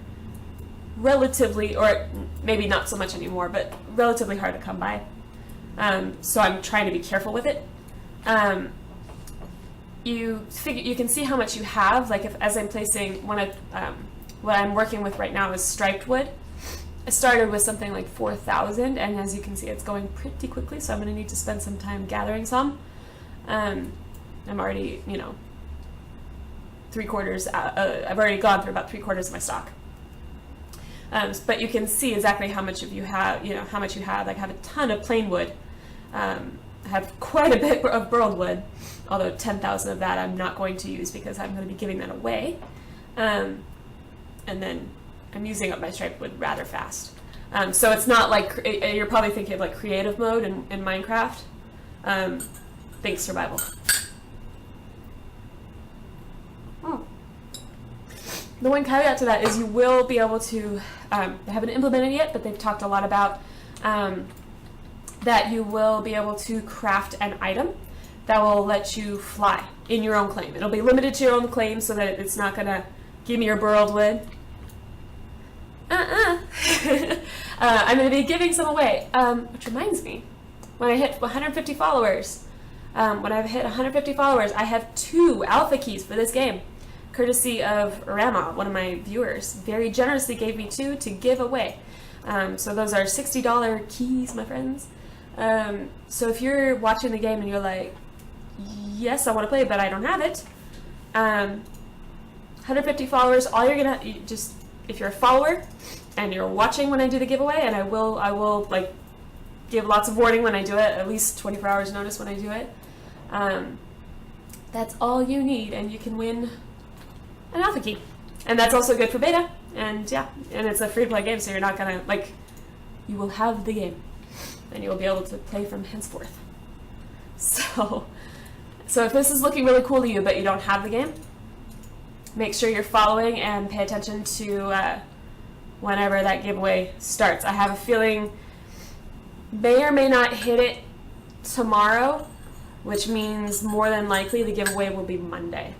relatively, or maybe not so much anymore, but relatively hard to come by. So I'm trying to be careful with it. You can see how much you have. Like as I'm placing one of what I'm working with right now is striped wood, I started with something like 4,000, and as you can see, it's going pretty quickly, so I'm going to need to spend some time gathering some. I'm already, you know, I've already gone through about 3/4 of my stock. But you can see exactly how much of you have, you know, how much you have. Like, I have a ton of plain wood. I have quite a bit of burled wood, although 10,000 of that I'm not going to use because I'm going to be giving that away. And then I'm using up my striped wood rather fast. So it's not like, you're probably thinking of like creative mode in Minecraft. Think survival. The one caveat to that is you will be able to, they haven't implemented yet, but they've talked a lot about that you will be able to craft an item that will let you fly in your own claim. It'll be limited to your own claim so that it's not going to give me your burled wood. I'm going to be giving some away, which reminds me, when I hit 150 followers, I have 2 alpha keys for this game. Courtesy of Rama, one of my viewers, very generously gave me 2 to give away. So those are $60 keys, my friends. So if you're watching the game and you're like, yes, I want to play, but I don't have it, 150 followers, all you're gonna, if you're a follower and you're watching when I do the giveaway, and I will like give lots of warning when I do it, at least 24 hours notice when I do it. That's all you need, and you can win an alpha key. And that's also good for beta, and yeah, and it's a free-to-play game, so you're not gonna, like, you will have the game, and you will be able to play from henceforth. So if this is looking really cool to you, but you don't have the game, make sure you're following and pay attention to whenever that giveaway starts. I have a feeling may or may not hit it tomorrow, which means more than likely the giveaway will be Monday,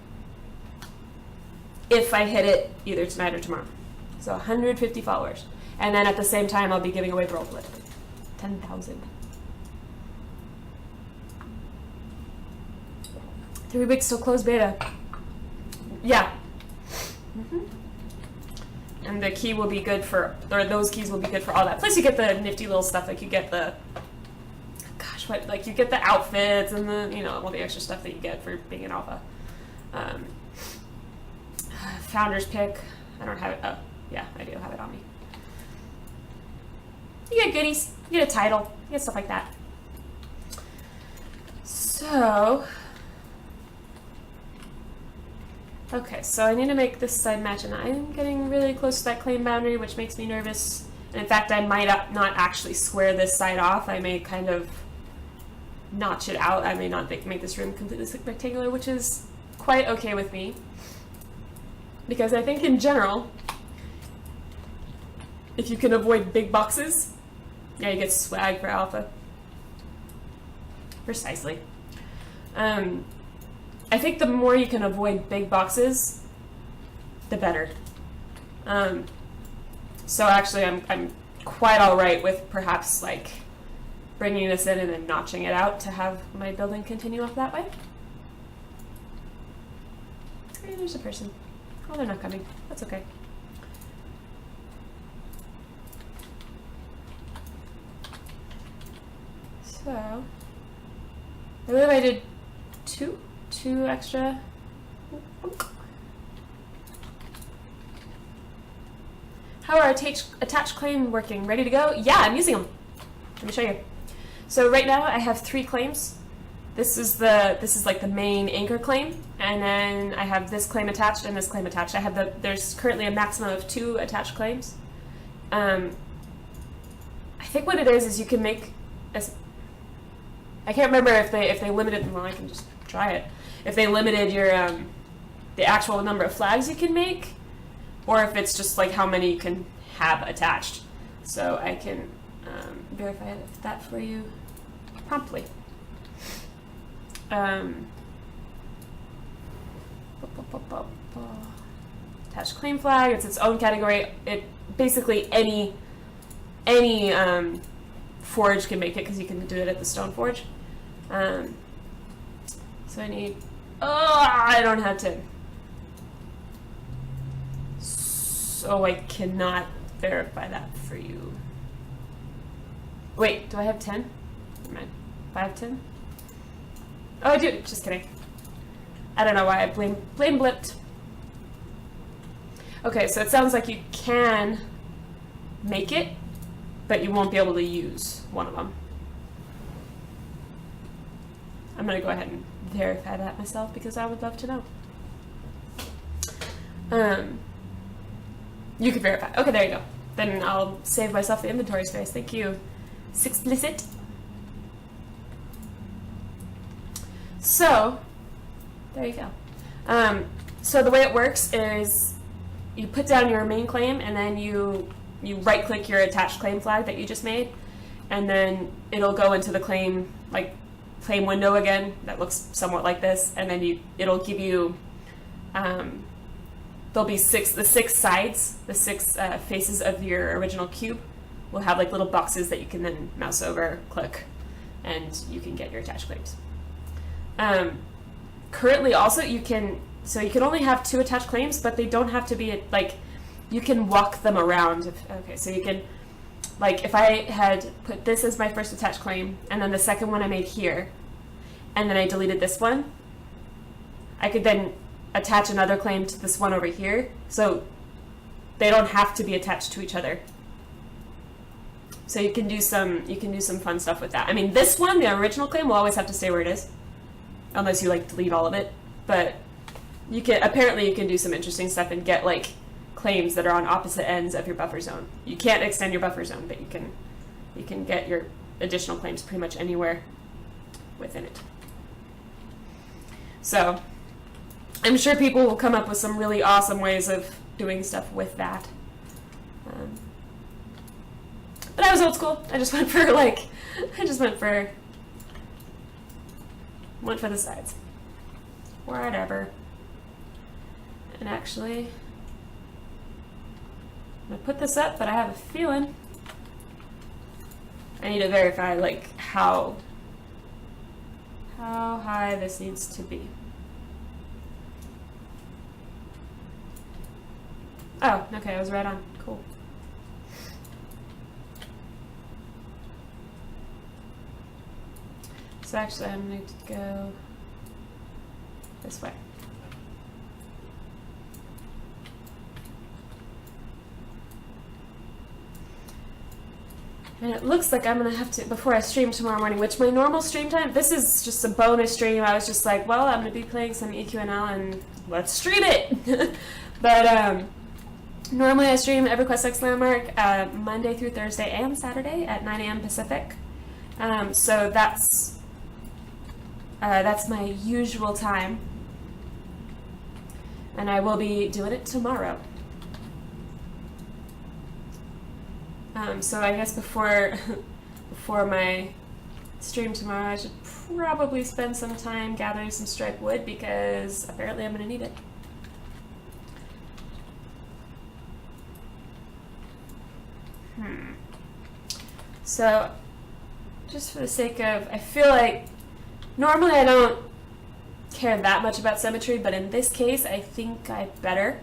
if I hit it either tonight or tomorrow. So 150 followers. And then at the same time, I'll be giving away burled wood. 10,000. 3 weeks till close beta. Yeah. And the key will be good for, or those keys will be good for all that. Plus you get the nifty little stuff, like you get the, gosh, what, like you get the outfits and the, you know, all the extra stuff that you get for being an alpha. Founder's pick. I don't have it. Oh, yeah, I do have it on me. You get goodies. You get a title. You get stuff like that. So, okay, so I need to make this side match, and I'm getting really close to that claim boundary, which makes me nervous. And in fact, I might not actually square this side off. I may kind of notch it out. I may not make this room completely rectangular, which is quite okay with me. Because I think in general, if you can avoid big boxes, yeah, you get swag for alpha. Precisely. I think the more you can avoid big boxes, the better. So actually, I'm quite all right with perhaps like bringing this in and then notching it out to have my building continue up that way. Hey, there's a person. Oh, they're not coming. That's okay. So, I believe I did two extra. How are attached claim working? Ready to go? Yeah, I'm using them. Let me show you. So right now I have 3 claims. This is like the main anchor claim, and then I have this claim attached and this claim attached. There's currently a maximum of 2 attached claims. I think what it is you can make I can't remember if they limited, well, I can just try it. If they limited your the actual number of flags you can make, or if it's just like how many you can have attached. So I can verify that for you promptly. Attached claim flag, it's its own category. It basically any forge can make it, because you can do it at the stone forge. So I need, I don't have 10. So I cannot verify that for you. Wait, do I have 10? Never mind. Do I have 10? Oh, I do. Just kidding. I don't know why I blame blipped. Okay, so it sounds like you can make it, but you won't be able to use one of them. I'm going to go ahead and verify that myself because I would love to know. You can verify. Okay, there you go. Then I'll save myself the inventory space. Thank you. Explicit. So, there you go. So the way it works is you put down your main claim and then you right-click your attached claim flag that you just made, and then it'll go into the claim window again that looks somewhat like this, and then it'll give you there'll be the six sides, the six faces of your original cube will have like little boxes that you can then mouse over, click, and you can get your attached claims. Currently also you can only have 2 attached claims, but they don't have to be like, you can walk them around. So you can, like, if I had put this as my first attached claim and then the second one I made here and then I deleted this one, I could then attach another claim to this one over here, so they don't have to be attached to each other. So you can do some fun stuff with that. I mean, this one, the original claim, will always have to stay where it is, unless you like delete all of it. But you can do some interesting stuff and get like claims that are on opposite ends of your buffer zone. You can't extend your buffer zone, but you can get your additional claims pretty much anywhere within it. So I'm sure people will come up with some really awesome ways of doing stuff with that. But I was old school. I just went for the sides. Whatever. And actually, I'm gonna put this up, but I have a feeling I need to verify like how high this needs to be. Oh, okay, I was right on. Cool. So actually, I'm going to go this way. And it looks like I'm going to have to, before I stream tomorrow morning, which my normal stream time, this is just a bonus stream. I was just like, well, I'm going to be playing some EQNL and let's stream it. But, normally I stream EverQuest X Landmark Monday through Thursday and Saturday at 9 a.m. Pacific. So that's my usual time. And I will be doing it tomorrow. So I guess before my stream tomorrow, I should probably spend some time gathering some stripe wood because apparently I'm going to need it. So, just for the sake of, I feel like normally I don't care that much about symmetry, but in this case, I think I better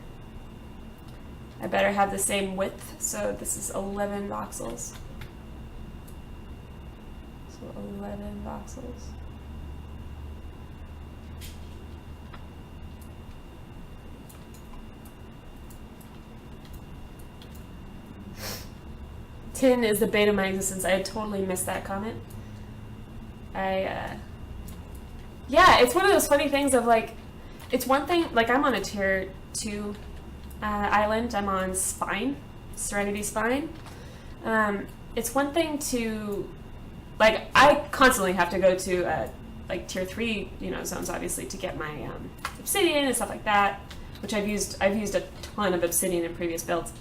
have the same width. So this is 11 voxels. So 11 voxels. Tin is the bane of my existence. I had totally missed that comment. Yeah, it's one of those funny things of like, it's one thing, like I'm on a tier 2 island. I'm on Spine, Serenity Spine. It's one thing to, like, I constantly have to go to like tier 3, zones obviously to get my obsidian and stuff like that, which I've used a ton of obsidian in previous builds.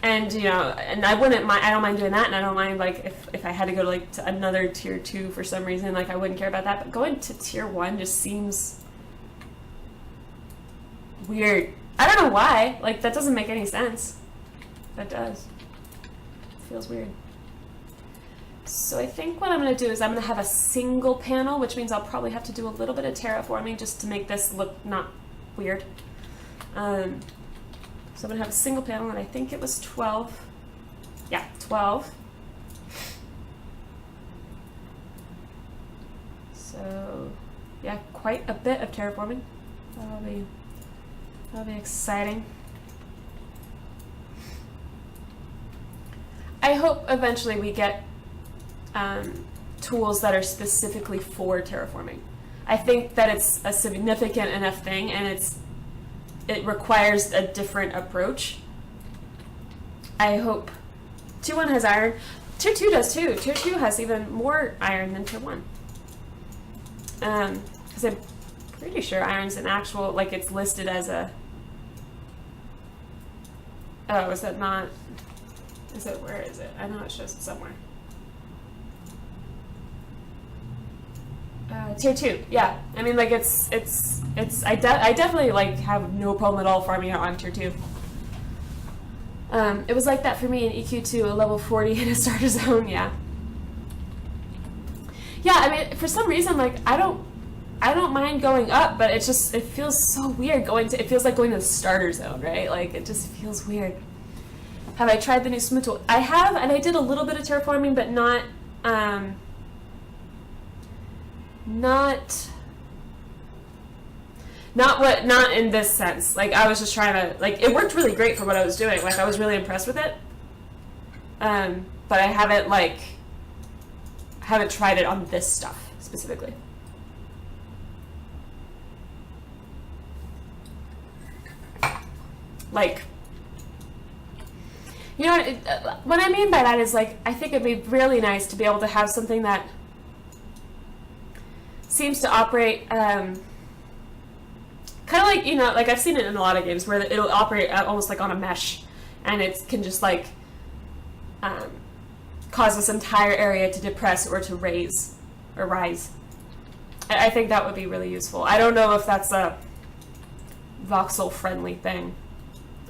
And and I don't mind doing that, and I don't mind like if I had to go to another tier 2 for some reason, like I wouldn't care about that. But going to tier 1 just seems weird. I don't know why. Like that doesn't make any sense. That does. It feels weird. So I think what I'm going to do is I'm going to have a single panel, which means I'll probably have to do a little bit of terraforming just to make this look not weird. So I'm gonna have a single panel, and I think it was 12. Yeah, 12. So yeah, quite a bit of terraforming. That'll be exciting. I hope eventually we get tools that are specifically for terraforming. I think that it's a significant enough thing, and it requires a different approach. I hope Tier 1 has iron. Tier 2 does too. Tier 2 has even more iron than Tier 1. Because I'm pretty sure iron's an actual, like it's listed as a... Oh, is that not... Is it, where is it? I know it shows it somewhere. Tier 2, yeah. I mean, like I definitely like have no problem at all farming out on Tier 2. It was like that for me in EQ2, a level 40 in a starter zone, yeah. Yeah, I mean, for some reason, like, I don't mind going up, but it feels so weird it feels like going to the starter zone, right? Like, it just feels weird. Have I tried the new smooth tool? I have, and I did a little bit of terraforming, but not in this sense. Like, I was just trying to, like, it worked really great for what I was doing. Like, I was really impressed with it. But I haven't tried it on this stuff specifically. Like, you know what I mean by that is, like, I think it'd be really nice to be able to have something that seems to operate kind of like, you know, like I've seen it in a lot of games where it'll operate almost like on a mesh, and it can just like cause this entire area to depress or to raise or rise. I think that would be really useful. I don't know if that's a voxel friendly thing,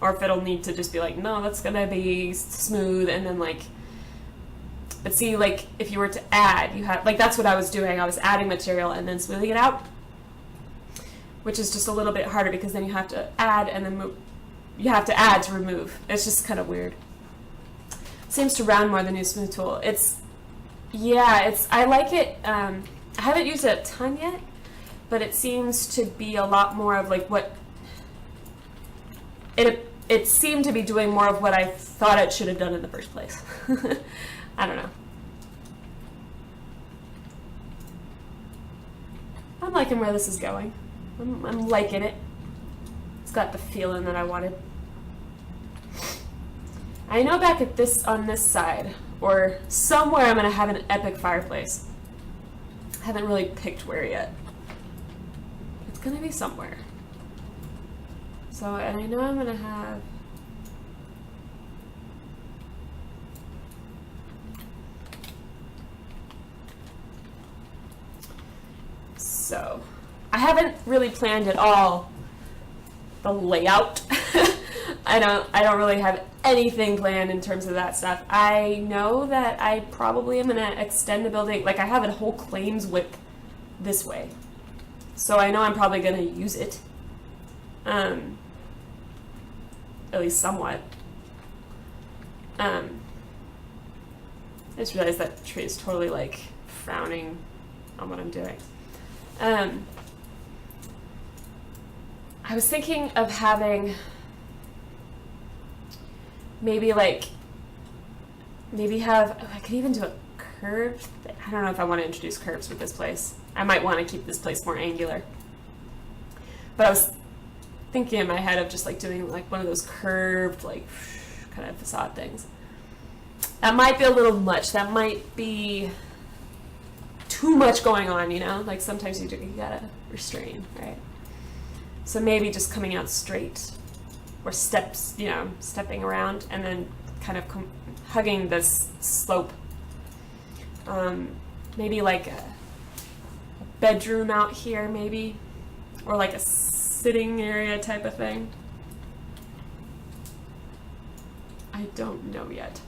or if it'll need to just be like, no, that's gonna be smooth, and then like, but see, like, if you were to add, you have, like, that's what I was doing. I was adding material and then smoothing it out, which is just a little bit harder because then you have to add and then move. You have to add to remove. It's just kind of weird. Seems to round more the new smooth tool. I like it. I haven't used it a ton yet, but it seems to be a lot more of like what it seemed to be doing more of what I thought it should have done in the first place. I don't know. I'm liking where this is going. I'm liking it. It's got the feeling that I wanted. I know back at on this side, or somewhere, I'm gonna have an epic fireplace. I haven't really picked where yet. It's gonna be somewhere. So, and I know I'm gonna have... So, I haven't really planned at all the layout. I don't really have anything planned in terms of that stuff. I know that I probably am gonna extend the building, like I have a whole claims width this way. So I know I'm probably gonna use it. At least somewhat. I just realized that tree is totally like frowning on what I'm doing. I was thinking of having maybe I could even do a curve. I don't know if I want to introduce curves with this place. I might want to keep this place more angular. But I was thinking in my head of just like doing like one of those curved like kind of facade things. That might be a little much. That might be too much going on, you know? Like sometimes you gotta restrain, right? So maybe just coming out straight, or steps, you know, stepping around and then kind of hugging this slope. Maybe like a bedroom out here, maybe, or like a sitting area type of thing. I don't know yet.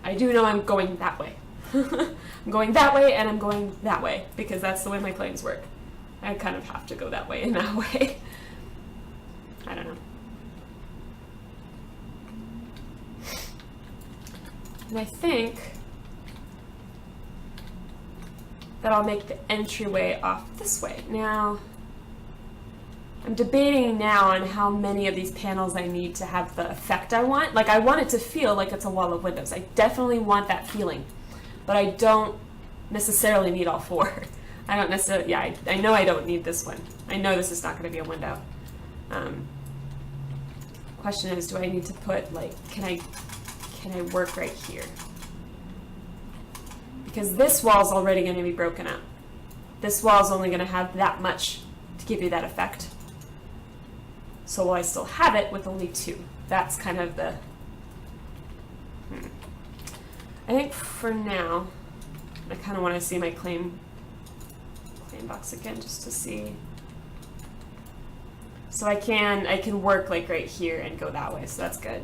I do know I'm going that way. I'm going that way and I'm going that way because that's the way my claims work. I kind of have to go that way and that way. I don't know. And I think that I'll make the entryway off this way. Now, I'm debating now on how many of these panels I need to have the effect I want. Like, I want it to feel like it's a wall of windows. I definitely want that feeling, but I don't necessarily need all four. I don't necessarily, yeah, I know I don't need this one. I know this is not going to be a window. Question is, do I need to put, like, can I work right here? Because this wall's already going to be broken up. This wall's only going to have that much to give you that effect. So will I still have it with only two? That's kind of the... I think for now, I kind of want to see my claim box again just to see. So I can work like right here and go that way, so that's good,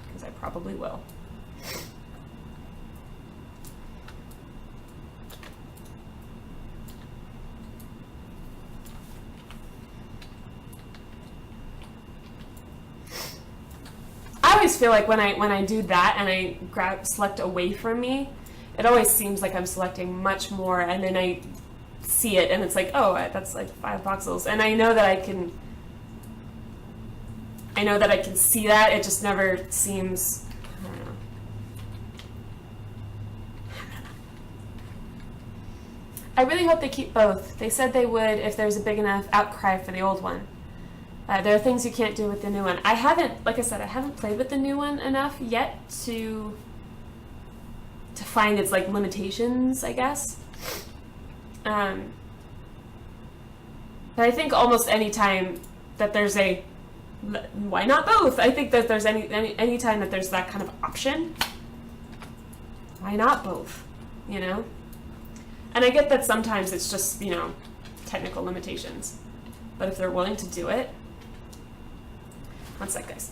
because I probably will. I always feel like when I do that and I select away from me, it always seems like I'm selecting much more, and then I see it and it's like, oh, that's like 5 voxels, and I know that I can see that. It just never seems, I don't know. I really hope they keep both. They said they would if there's a big enough outcry for the old one. There are things you can't do with the new one. I haven't, like I said, I haven't played with the new one enough yet to find its like limitations, I guess. But I think almost any time that there's a, why not both? I think that there's any time that there's that kind of option, why not both, you know? And I get that sometimes it's just, you know, technical limitations. But if they're willing to do it, one sec, guys.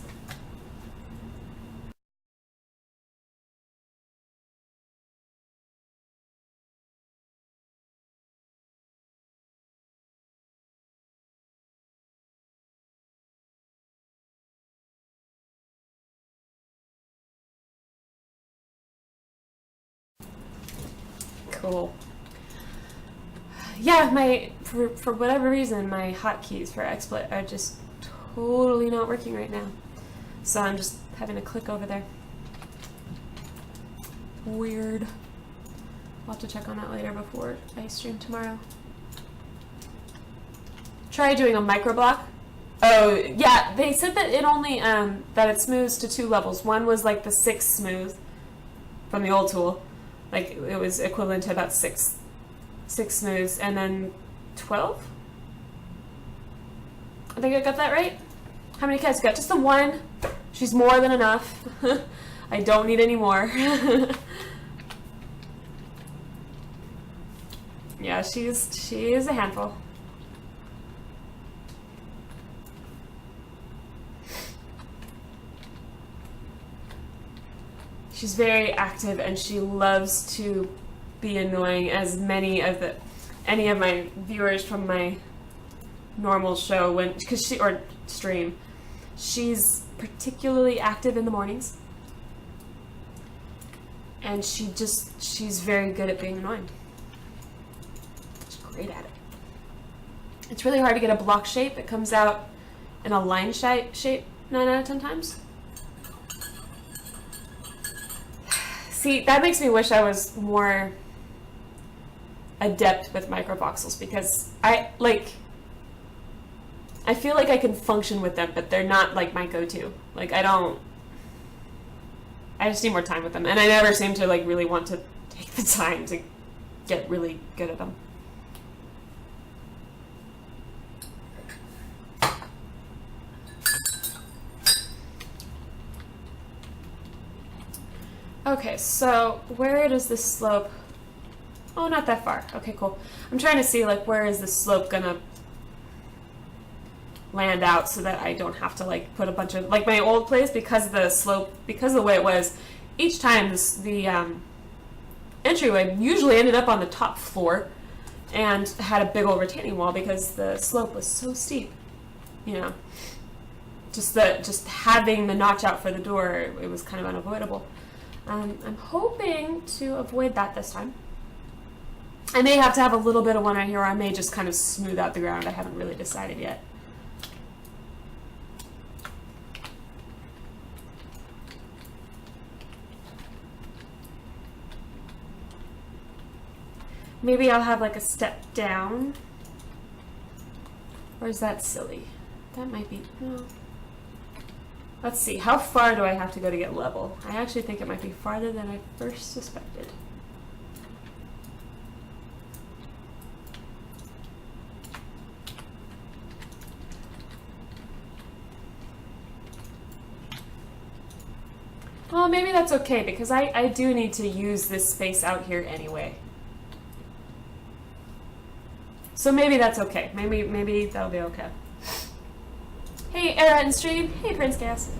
Cool. Yeah, for whatever reason, my hotkeys for XSplit are just totally not working right now. So I'm just having to click over there. Weird. I'll have to check on that later before I stream tomorrow. Try doing a microblock. Oh, yeah, they said that it only, that it smooths to 2 levels. One was like the 6 smooth from the old tool. Like, it was equivalent to about 6 smooths, and then 12? I think I got that right. How many cats you got? Just the one. She's more than enough. I don't need any more. Yeah, she is a handful. She's very active and she loves to be annoying, as any of my viewers from my normal show or stream. She's particularly active in the mornings, and she's very good at being annoying. She's great at it. It's really hard to get a block shape that comes out in a line shape 9 out of 10 times. See, that makes me wish I was more adept with microvoxels, because I feel like I can function with them, but they're not like my go-to. Like, I just need more time with them, and I never seem to like really want to take the time to get really good at them. Okay, so where does this slope? Oh, not that far. Okay, cool. I'm trying to see like where is this slope gonna land out so that I don't have to like put a bunch of, like my old place, because of the slope, because of the way it was, each time the entryway usually ended up on the top floor and had a big old retaining wall because the slope was so steep, you know. Just having the notch out for the door, it was kind of unavoidable. I'm hoping to avoid that this time. I may have to have a little bit of one right here, or I may just kind of smooth out the ground. I haven't really decided yet. Maybe I'll have like a step down. Or is that silly? That might be, no. Let's see, how far do I have to go to get level? I actually think it might be farther than I first suspected. Well, maybe that's okay, because I do need to use this space out here anyway. So maybe that's okay. Maybe that'll be okay. Hey, Era and Stream. Hey, Prince Gas.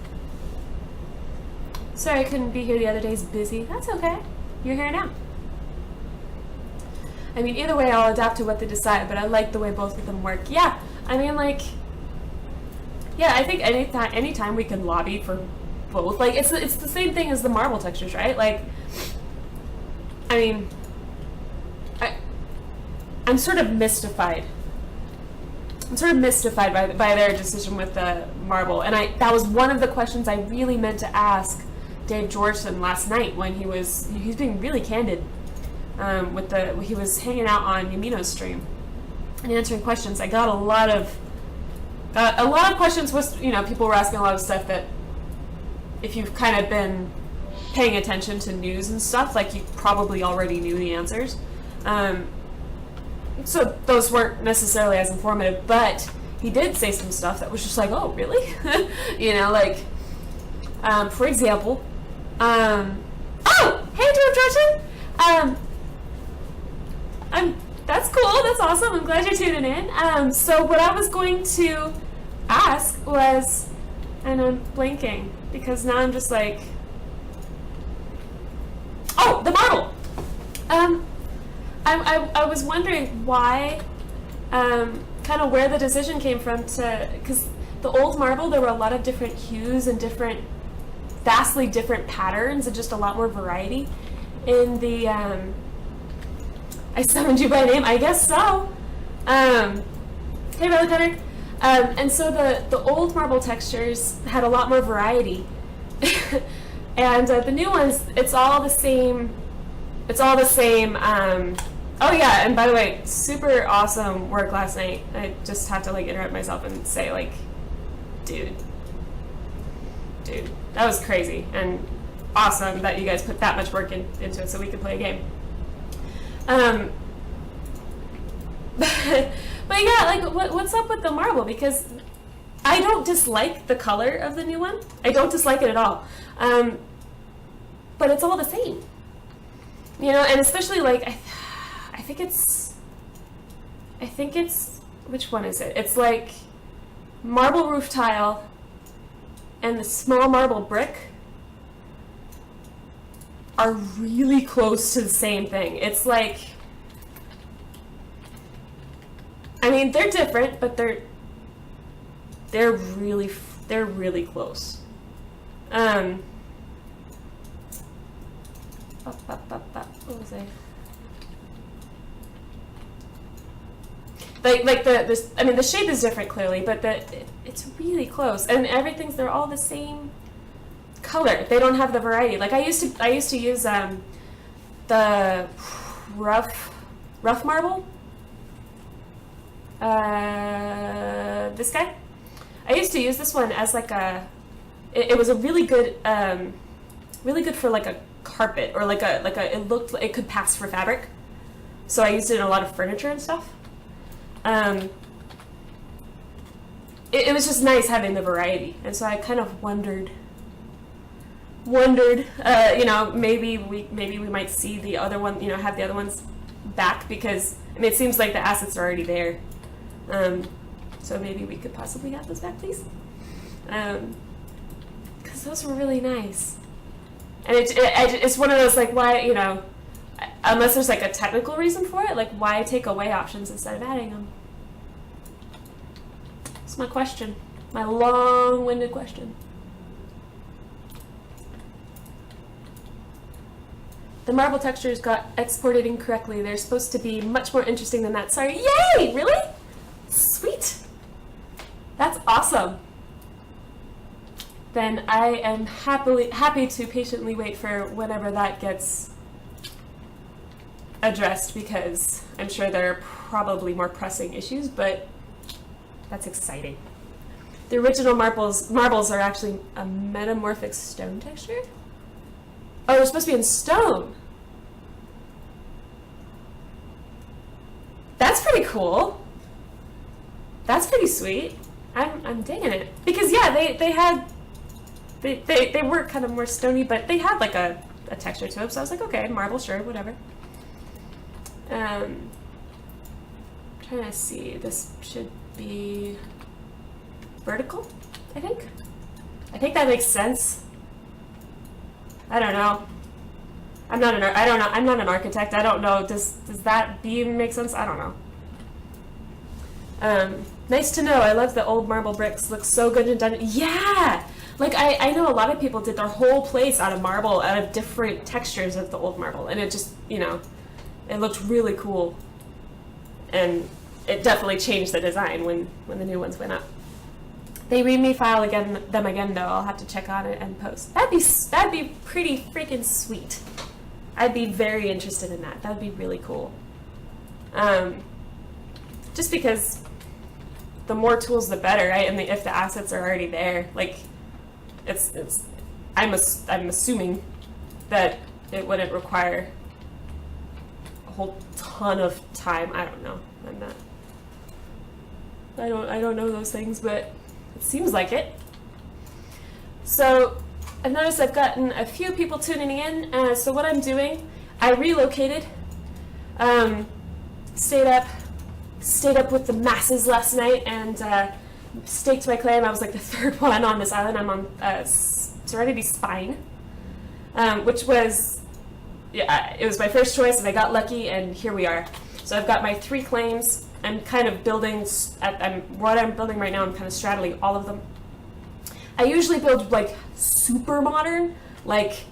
Sorry I couldn't be here the other days. Busy. That's okay. You're here now. I mean, either way, I'll adapt to what they decide, but I like the way both of them work. Yeah, I mean, like, yeah, I think anytime we can lobby for both, like, it's the same thing as the marble textures, right? Like, I mean, I'm sort of mystified. I'm sort of mystified by their decision with the marble, and that was one of the questions I really meant to ask Dave Georgeson last night when he's being really candid he was hanging out on Yumino's stream and answering questions. I got a lot of questions. People were asking a lot of stuff that, if you've kind of been paying attention to news and stuff, like, you probably already knew the answers. So those weren't necessarily as informative, but he did say some stuff that was just like, oh, really? For example, oh, hey, Dave Georgeson! That's cool, that's awesome, I'm glad you're tuning in. So what I was going to ask was, and I'm blanking, because now I'm just like, oh, the marble! I was wondering why, kind of where the decision came from because the old marble, there were a lot of different hues and vastly different patterns and just a lot more variety in the, I summoned you by name, I guess so. Hey, Relic Hunter. And so the old marble textures had a lot more variety. And the new ones, it's all the same, oh yeah, and by the way, super awesome work last night. I just have to like interrupt myself and say, like, dude, that was crazy and awesome that you guys put that much work into it so we could play a game. But yeah, like, what's up with the marble? Because I don't dislike the color of the new one. I don't dislike it at all. But it's all the same. And especially, like, I think it's, which one is it? It's like marble roof tile and the small marble brick are really close to the same thing. It's like, I mean, they're different, but they're really close. What was I? Like the shape is different clearly, but it's really close, and they're all the same color. They don't have the variety. Like I used to use the rough marble. This guy. I used to use this one as like it was a really good for like a carpet, or it could pass for fabric. So I used it in a lot of furniture and stuff. It was just nice having the variety, and so I kind of wondered, maybe we might see the other one, have the other ones back, because I mean it seems like the assets are already there. So maybe we could possibly have those back, please, because those were really nice. And it's one of those, like, why, unless there's like a technical reason for it, like, why take away options instead of adding them? That's my question, my long-winded question. The marble textures got exported incorrectly. They're supposed to be much more interesting than that. Sorry. Yay! Really? Sweet. That's awesome. Then I am happy to patiently wait for whenever that gets addressed, because I'm sure there are probably more pressing issues, but that's exciting. The original marbles are actually a metamorphic stone texture? Oh, they're supposed to be in stone. That's pretty cool. That's pretty sweet. I'm digging it. Because yeah, they were kind of more stony, but they had like a texture to it, so I was like, okay, marble, sure, whatever. Trying to see, this should be vertical, I think. I think that makes sense. I don't know. I'm not an architect. I don't know. Does that beam make sense? I don't know. Nice to know. I love the old marble bricks. Looks so good and done. Yeah! Like, I know a lot of people did their whole place out of marble, out of different textures of the old marble. And it just, you know, it looked really cool. And it definitely changed the design when the new ones went up. They read me file them again though. I'll have to check on it and post. That'd be pretty freaking sweet. I'd be very interested in that. That'd be really cool. Just because the more tools, the better, right? And if the assets are already there, like I'm assuming that it wouldn't require a whole ton of time. I don't know. I don't know those things, but it seems like it. So I've noticed I've gotten a few people tuning in. So what I'm doing, I relocated, stayed up with the masses last night and staked my claim. I was like the third one on this island. I'm on Serenity Spine, which was, yeah, it was my first choice and I got lucky and here we are. So I've got my 3 claims. I'm kind of building, what I'm building right now, I'm kind of straddling all of them. I usually build like super modern, like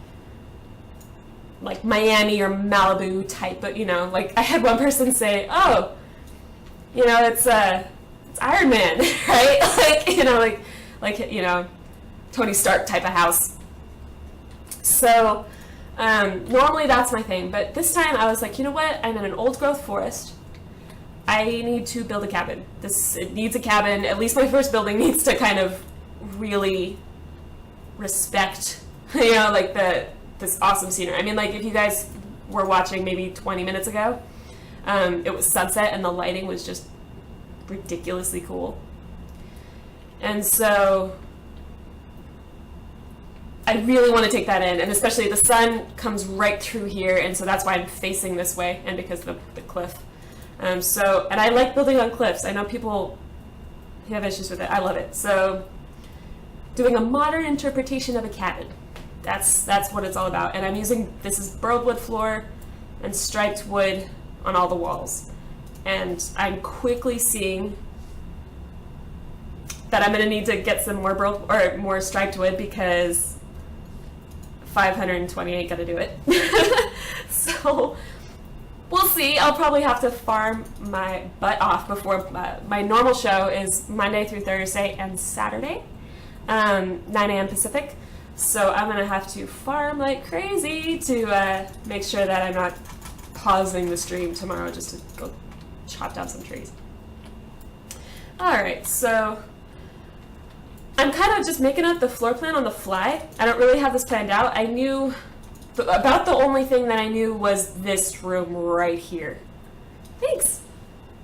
Miami or Malibu type, but you know, like I had one person say, oh, you know, it's Iron Man, right? like, you know, Tony Stark type of house. So normally that's my thing, but this time I was like, you know what? I'm in an old growth forest. I need to build a cabin. It needs a cabin. At least my first building needs to kind of really respect, you know, like this awesome scenery. I mean, like if you guys were watching maybe 20 minutes ago, it was sunset and the lighting was just ridiculously cool. And so I really want to take that in, and especially the sun comes right through here, and so that's why I'm facing this way, and because of the cliff. And I like building on cliffs. I know people have issues with it. I love it. So doing a modern interpretation of a cabin. That's what it's all about. And I'm using, this is burled wood floor and striped wood on all the walls. And I'm quickly seeing that I'm going to need to get some more more striped wood because 520 ain't going to do it. So we'll see. I'll probably have to farm my butt off before my normal show is Monday through Thursday and Saturday, 9 a.m. Pacific. So I'm going to have to farm like crazy to make sure that I'm not pausing the stream tomorrow just to go chop down some trees. Alright, so I'm kind of just making up the floor plan on the fly. I don't really have this planned out. I knew about the only thing that I knew was this room right here. Thanks,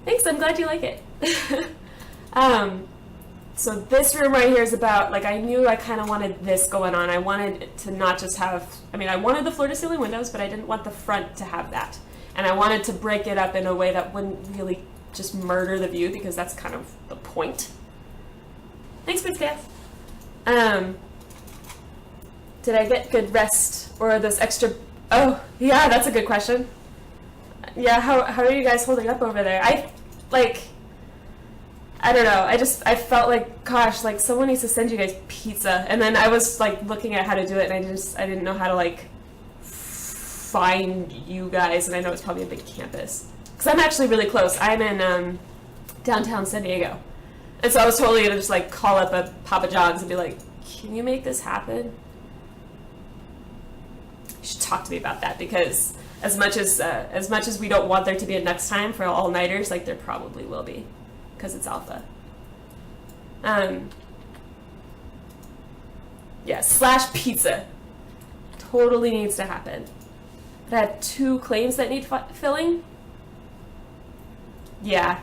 I'm glad you like it. So this room right here is about, like, I knew I kind of wanted this going on. I wanted it to not just have, I mean, I wanted the floor-to-ceiling windows, but I didn't want the front to have that. And I wanted to break it up in a way that wouldn't really just murder the view, because that's kind of the point. Thanks, Miss Cass. Did I get good rest, or this extra, oh, yeah, that's a good question. Yeah, how are you guys holding up over there? I don't know, I felt like, gosh, like, someone needs to send you guys pizza, and then I was, like, looking at how to do it, and I didn't know how to, like, find you guys, and I know it's probably a big campus. Because I'm actually really close. I'm in downtown San Diego. And so I was totally going to just like call up a Papa John's and be like, can you make this happen? You should talk to me about that, because as much as we don't want there to be a next time for all-nighters, like there probably will be, because it's alpha. Yeah, / pizza. Totally needs to happen. But I have 2 claims that need filling. Yeah.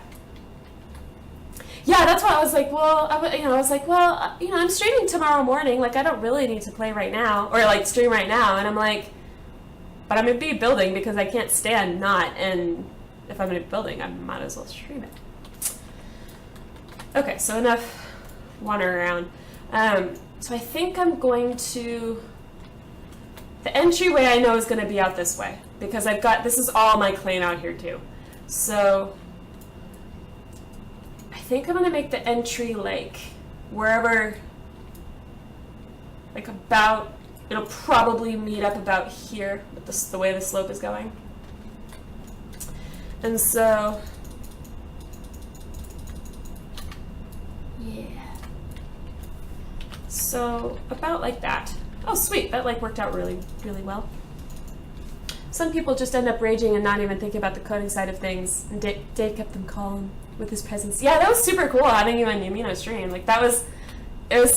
Yeah, that's why I was like, well, I'm streaming tomorrow morning. Like, I don't really need to play right now, or like stream right now. And I'm like, but I'm gonna be building because I can't stand not. And if I'm gonna be building, I might as well stream it. Okay, so enough wandering around. So I think I'm going to. The entryway I know is going to be out this way, because I've got, this is all my claim out here too. So I think I'm going to make the entry like wherever, like about, it'll probably meet up about here with the way the slope is going. And so, yeah. So about like that. Oh, sweet. That like worked out really, really well. Some people just end up raging and not even thinking about the coding side of things. And Dave kept them calm with his presence. Yeah, that was super cool having you on Yumino stream. Like it was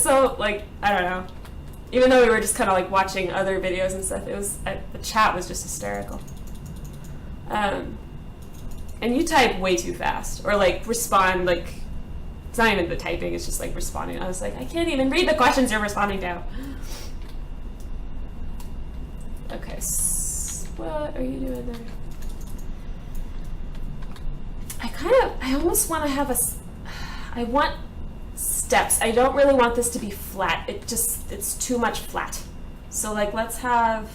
so like, I don't know. Even though we were just kind of like watching other videos and stuff, the chat was just hysterical. And you type way too fast, or like respond like, it's not even the typing, it's just like responding. I was like, I can't even read the questions you're responding to. Okay, what are you doing there? I almost want to have I want steps. I don't really want this to be flat. It's too much flat. So like, let's have,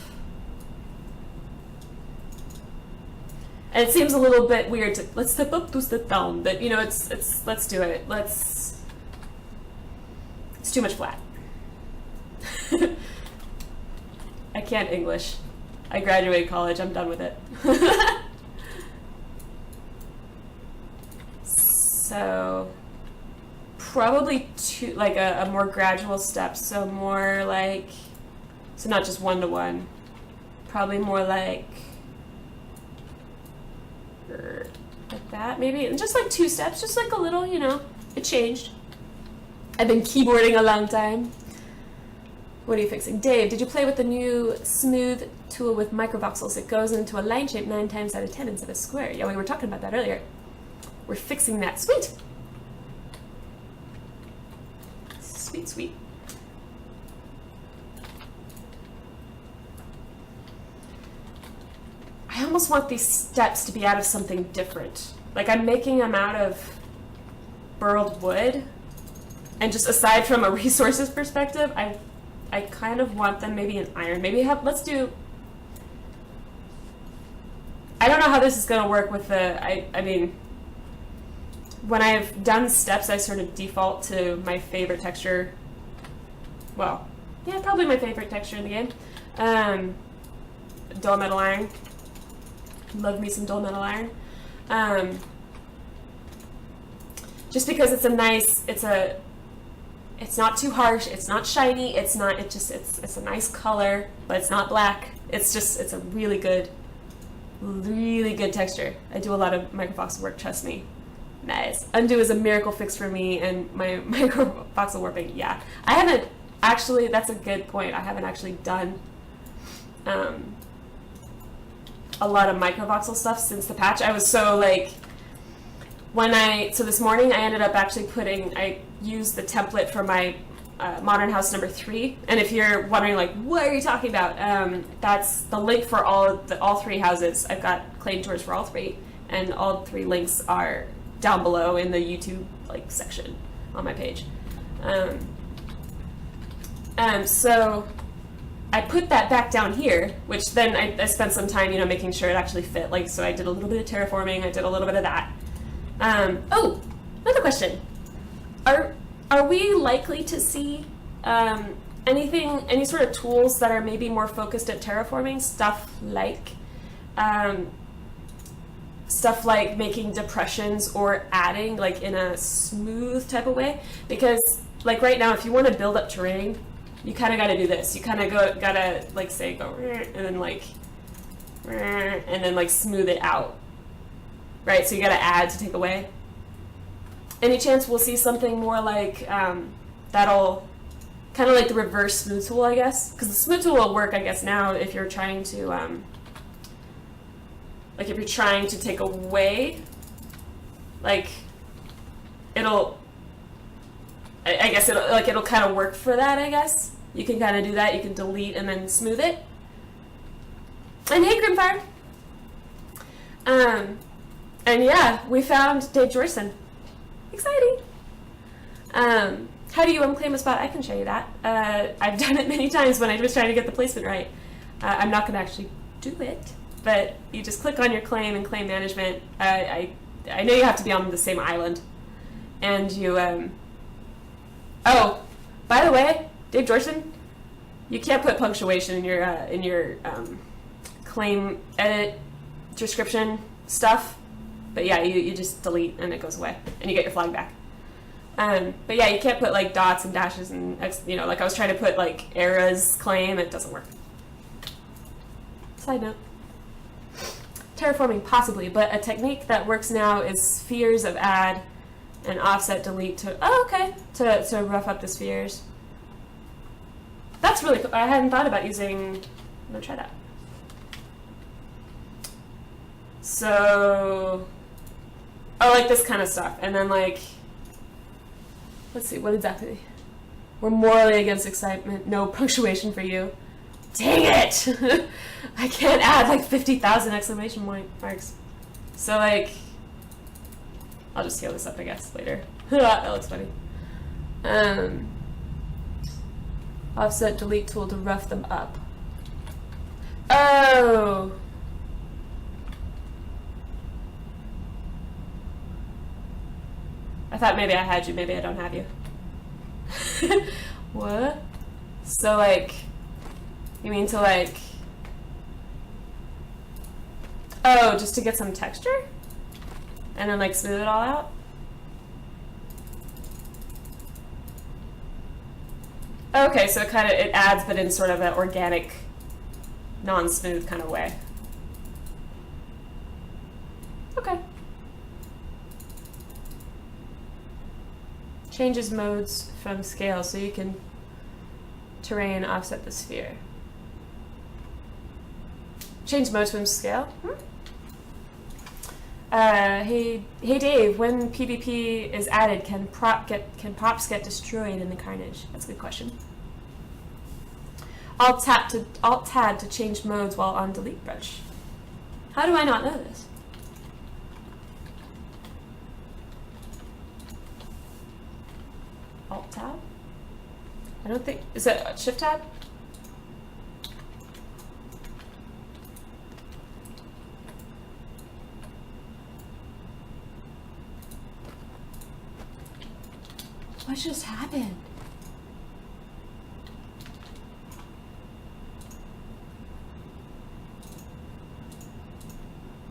and it seems a little bit weird to, let's step up to step down, but you know, let's do it. It's too much flat. I can't English. I graduated college. I'm done with it. So probably like a more gradual step. So more like, so not just 1-to-1. Probably more like that maybe. And just like 2 steps. Just like a little, you know, it changed. I've been keyboarding a long time. What are you fixing? Dave, did you play with the new smooth tool with microvoxels? It goes into a line shape 9 times out of 10 instead of square. Yeah, we were talking about that earlier. We're fixing that. Sweet. Sweet, sweet. I almost want these steps to be out of something different. Like I'm making them out of burled wood. And just aside from a resources perspective, I kind of want them maybe in iron. Maybe let's do, I don't know how this is going to work with the, I mean, when I've done steps, I sort of default to my favorite texture. Well, yeah, probably my favorite texture in the game. Dull metal iron. Love me some dull metal iron. Just because it's a nice, it's not too harsh, it's not shiny, it's a nice color, but it's not black. It's a really good texture. I do a lot of microvoxel work, trust me. Nice. Undo is a miracle fix for me and my microvoxel warping. Yeah. I haven't actually, that's a good point. I haven't actually done a lot of microvoxel stuff since the patch. I was so like, so this morning I ended up actually I used the template for my Modern House number 3. And if you're wondering like, what are you talking about? That's the link for all 3 houses. I've got claim tours for all 3, and all 3 links are down below in the YouTube like section on my page. So I put that back down here, which then I spent some time, you know, making sure it actually fit. Like, so I did a little bit of terraforming, I did a little bit of that. Oh, another question. Are we likely to see any sort of tools that are maybe more focused at terraforming, stuff like making depressions or adding like in a smooth type of way. Because like right now, if you want to build up terrain, you kind of got to do this. You kind of gotta like say go and then like smooth it out, right? So you got to add to take away. Any chance we'll see something more like that'll kind of like the reverse smooth tool, I guess? Because the smooth tool will work, I guess, now if you're trying to like if you're trying to take away, like it'll, I guess it'll kind of work for that, I guess. You can kind of do that. You can delete and then smooth it. And hey, Grimfire. And yeah, we found Dave Georgeson. Exciting. How do you unclaim a spot? I can show you that. I've done it many times when I was trying to get the placement right. I'm not going to actually do it, but you just click on your claim and claim management. I know you have to be on the same island, and you. Oh, by the way, Dave Georgeson, you can't put punctuation in your claim edit description stuff. But yeah, you just delete and it goes away, and you get your flag back. But yeah, you can't put like dots and dashes and like I was trying to put like eras claim, it doesn't work. Side note. Terraforming possibly, but a technique that works now is spheres of add and offset delete to to rough up the spheres. That's really cool. I hadn't thought about using. I'm gonna try that. So, like this kind of stuff, and then like. Let's see, what exactly? We're morally against excitement. No punctuation for you. Dang it! I can't add like 50,000 exclamation marks. So like, I'll just scale this up, I guess, later. That looks funny. Offset delete tool to rough them up. Oh! I thought maybe I had you, maybe I don't have you. What? So like, you mean to like, just to get some texture? And then like smooth it all out? Okay, so it adds, but in sort of an organic, non-smooth kind of way. Okay. Changes modes from scale, so you can terrain offset the sphere. Change modes from scale? Hey Dave, when PvP is added, can props get destroyed in the carnage? That's a good question. Alt tab to change modes while on delete brush. How do I not know this? Alt tab? I don't think, is that shift tab? What just happened?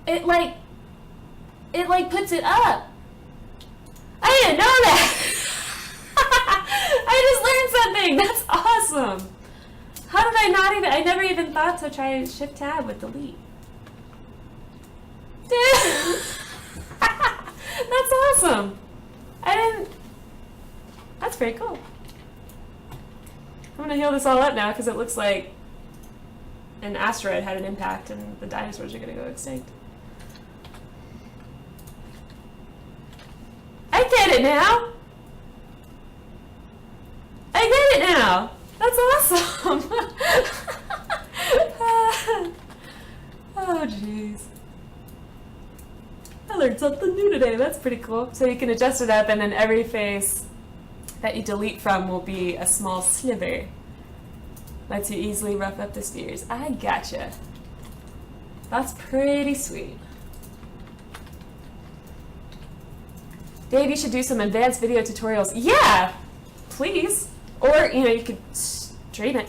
It like puts it up. I didn't know that. I just learned something. That's awesome. How did I never even thought to try shift tab with delete. That's awesome. That's very cool. I'm gonna heal this all up now because it looks like an asteroid had an impact and the dinosaurs are gonna go extinct. I get it now. I get it now. That's awesome. Oh jeez. I learned something new today. That's pretty cool. So you can adjust it up, and then every face that you delete from will be a small sliver. Lets you easily rough up the spheres. I gotcha. That's pretty sweet. Dave, you should do some advanced video tutorials. Yeah, please. Or, you could Dream it.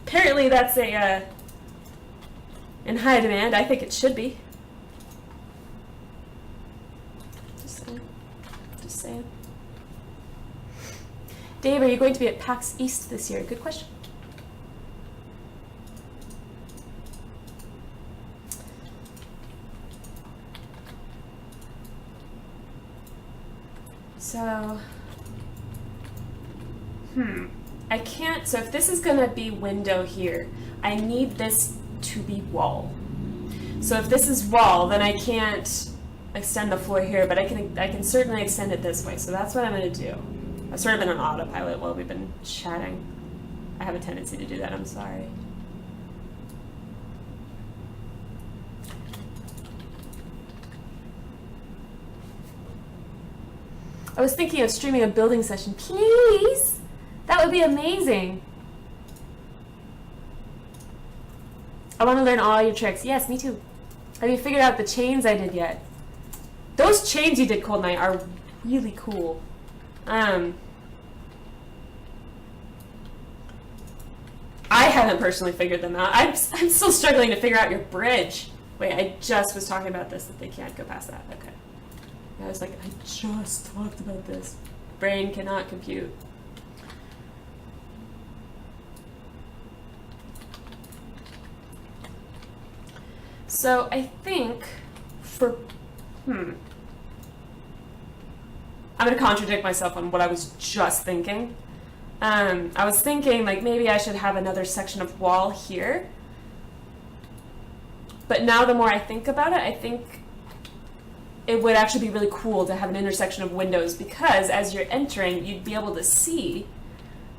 Apparently that's in high demand. I think it should be. Just saying. Dave, are you going to be at PAX East this year? Good question. So, I can't, so if this is gonna be window here, I need this to be wall. So if this is wall, then I can't extend the floor here, but I can certainly extend it this way. So that's what I'm gonna do. I've sort of been on autopilot while we've been chatting. I have a tendency to do that, I'm sorry. I was thinking of streaming a building session. Please? That would be amazing. I want to learn all your tricks. Yes, me too. Have you figured out the chains I did yet? Those chains you did, Cold Night, are really cool. I haven't personally figured them out. I'm still struggling to figure out your bridge. Wait, I just was talking about this, that they can't go past that. Okay. I was like, I just talked about this. Brain cannot compute. So I think for, I'm going to contradict myself on what I was just thinking. I was thinking like maybe I should have another section of wall here. But now the more I think about it, I think it would actually be really cool to have an intersection of windows, because as you're entering, you'd be able to see,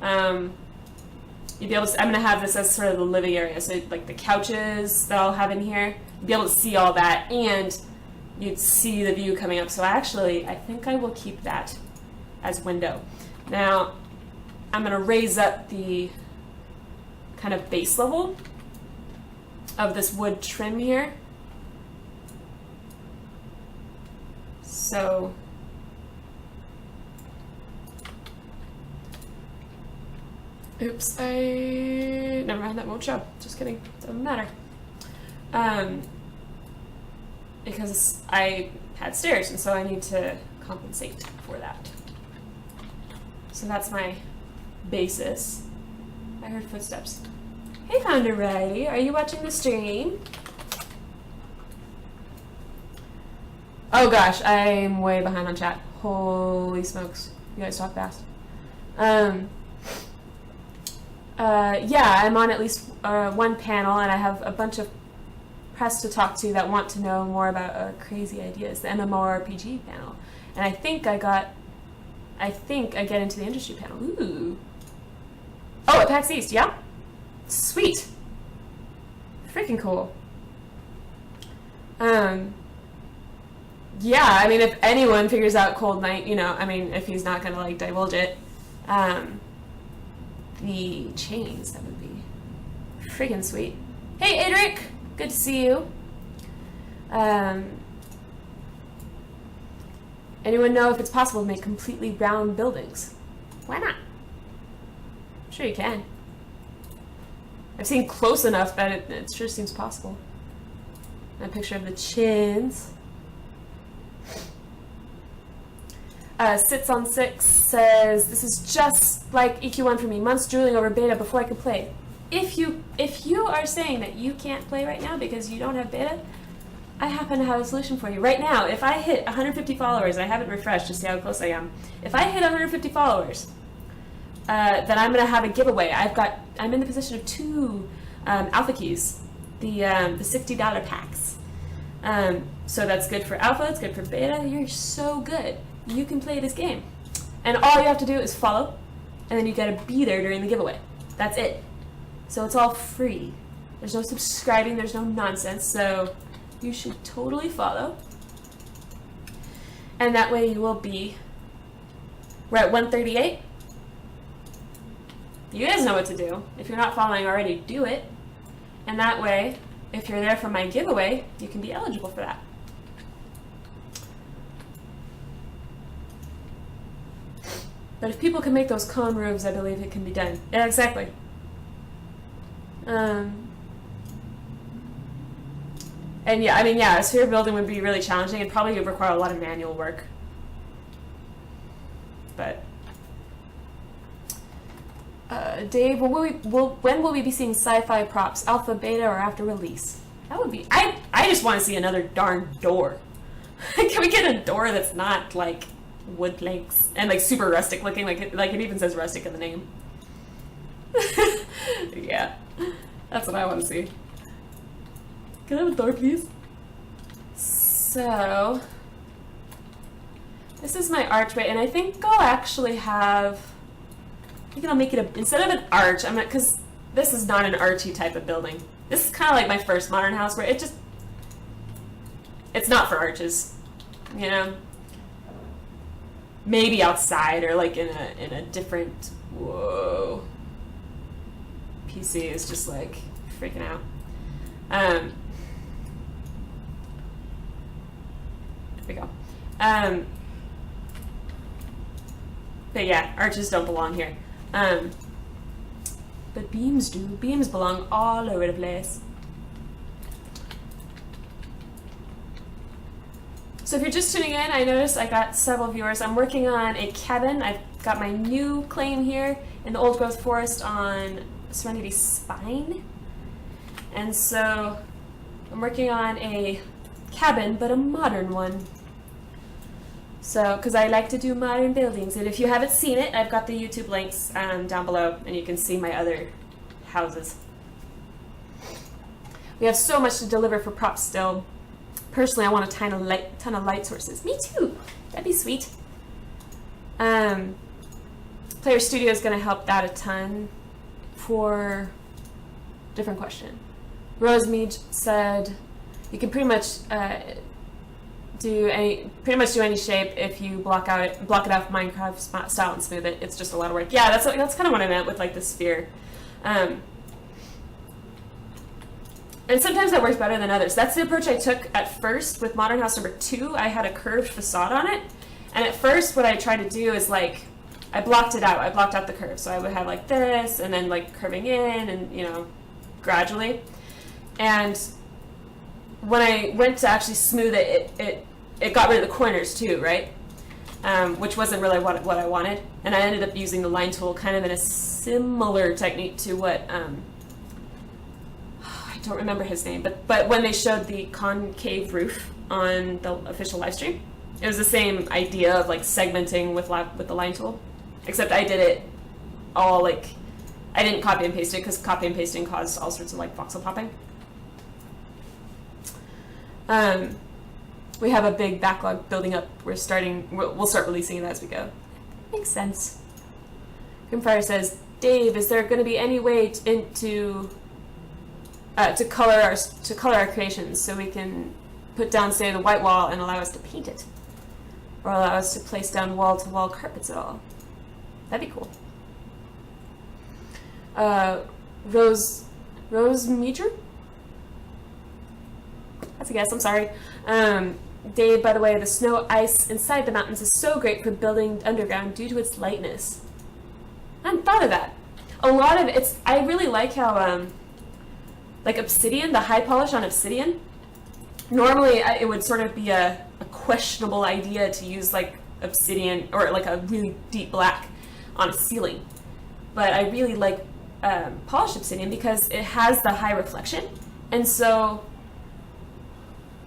I'm going to have this as sort of the living area. So like the couches that I'll have in here, you'd be able to see all that, and you'd see the view coming up. So actually, I think I will keep that as window. Now, I'm going to raise up the kind of base level of this wood trim here. So oops, never mind, that won't show. Just kidding, doesn't matter. Because I had stairs, and so I need to compensate for that. So that's my basis. I heard footsteps. Hey, Founder Riley, are you watching the stream? Oh gosh, I'm way behind on chat. Holy smokes, you guys talk fast. Yeah, I'm on at least one panel, and I have a bunch of press to talk to that want to know more about our crazy ideas, the MMORPG panel. And I think I get into the industry panel. Ooh. Oh, at PAX East, yeah? Sweet. Freaking cool. Yeah, I mean, if anyone figures out Cold Night, you know, I mean, if he's not gonna like divulge it, the chains, that would be freaking sweet. Hey, Adric, good to see you. Anyone know if it's possible to make completely round buildings? Why not? I'm sure you can. I've seen close enough that it sure seems possible. A picture of the chins. Sits on 6 says, this is just like EQ1 for me. Months drooling over beta before I could play. If you are saying that you can't play right now because you don't have beta, I happen to have a solution for you. Right now, if I hit 150 followers, I haven't refreshed to see how close I am. If I hit 150 followers, then I'm going to have a giveaway. I'm in the position of 2 alpha keys, the $60 packs. So that's good for alpha, it's good for beta. You're so good. You can play this game. And all you have to do is follow, and then you gotta be there during the giveaway. That's it. So it's all free. There's no subscribing, there's no nonsense, so you should totally follow. And that way you will be, we're at 138. You guys know what to do. If you're not following already, do it. And that way, if you're there for my giveaway, you can be eligible for that. But if people can make those cone roofs, I believe it can be done. Yeah, exactly. And yeah, I mean, yeah, a sphere building would be really challenging. It'd probably require a lot of manual work. But Dave, when will we be seeing sci-fi props? Alpha, beta, or after release? That would be. I just want to see another darn door. Can we get a door that's not like wood planks and like super rustic looking? Like it even says rustic in the name. Yeah, that's what I want to see. Can I have a door, please? So this is my archway, and I think I'll actually have. I think I'll make it instead of an arch. I'm not, because this is not an archy type of building. This is kind of like my first modern house, where it's not for arches, you know. Maybe outside or like in a different. Whoa. PC is just like freaking out. There we go. But yeah, arches don't belong here. But beams do. Beams belong all over the place. So if you're just tuning in, I noticed I got several viewers. I'm working on a cabin. I've got my new claim here in the old growth forest on Serenity Spine. And so I'm working on a cabin, but a modern one. So, because I like to do modern buildings, and if you haven't seen it, I've got the YouTube links down below, and you can see my other houses. We have so much to deliver for props still. Personally, I want a ton of light sources. Me too. That'd be sweet. Player Studio is going to help that a ton. For different question, Rosemead said you can pretty much do any shape if you block it off Minecraft style and smooth it. It's just a lot of work. Yeah, that's kind of what I meant with like the sphere. And sometimes that works better than others. That's the approach I took at first with Modern House number 2. I had a curved facade on it, and at first what I tried to do is like I blocked it out. I blocked out the curve, so I would have like this and then like curving in and gradually. And when I went to actually smooth it, it got rid of the corners too, right? Which wasn't really what I wanted. And I ended up using the line tool kind of in a similar technique to what, I don't remember his name, but when they showed the concave roof on the official live stream, it was the same idea of like segmenting with the line tool, except I did it all like, I didn't copy and paste it because copy and pasting caused all sorts of like voxel popping. We have a big backlog building up. We'll start releasing it as we go. Makes sense. Grimfire says, Dave, is there going to be any way to color our creations so we can put down, say, the white wall and allow us to paint it, or allow us to place down wall-to-wall carpets at all? That'd be cool. Rose Meacher? That's a guess. I'm sorry. Dave, by the way, the snow ice inside the mountains is so great for building underground due to its lightness. I hadn't thought of that. A lot of it's, I really like how, like obsidian, the high polish on obsidian, normally it would sort of be a questionable idea to use like obsidian or like a really deep black on a ceiling. But I really like polished obsidian because it has the high reflection, and so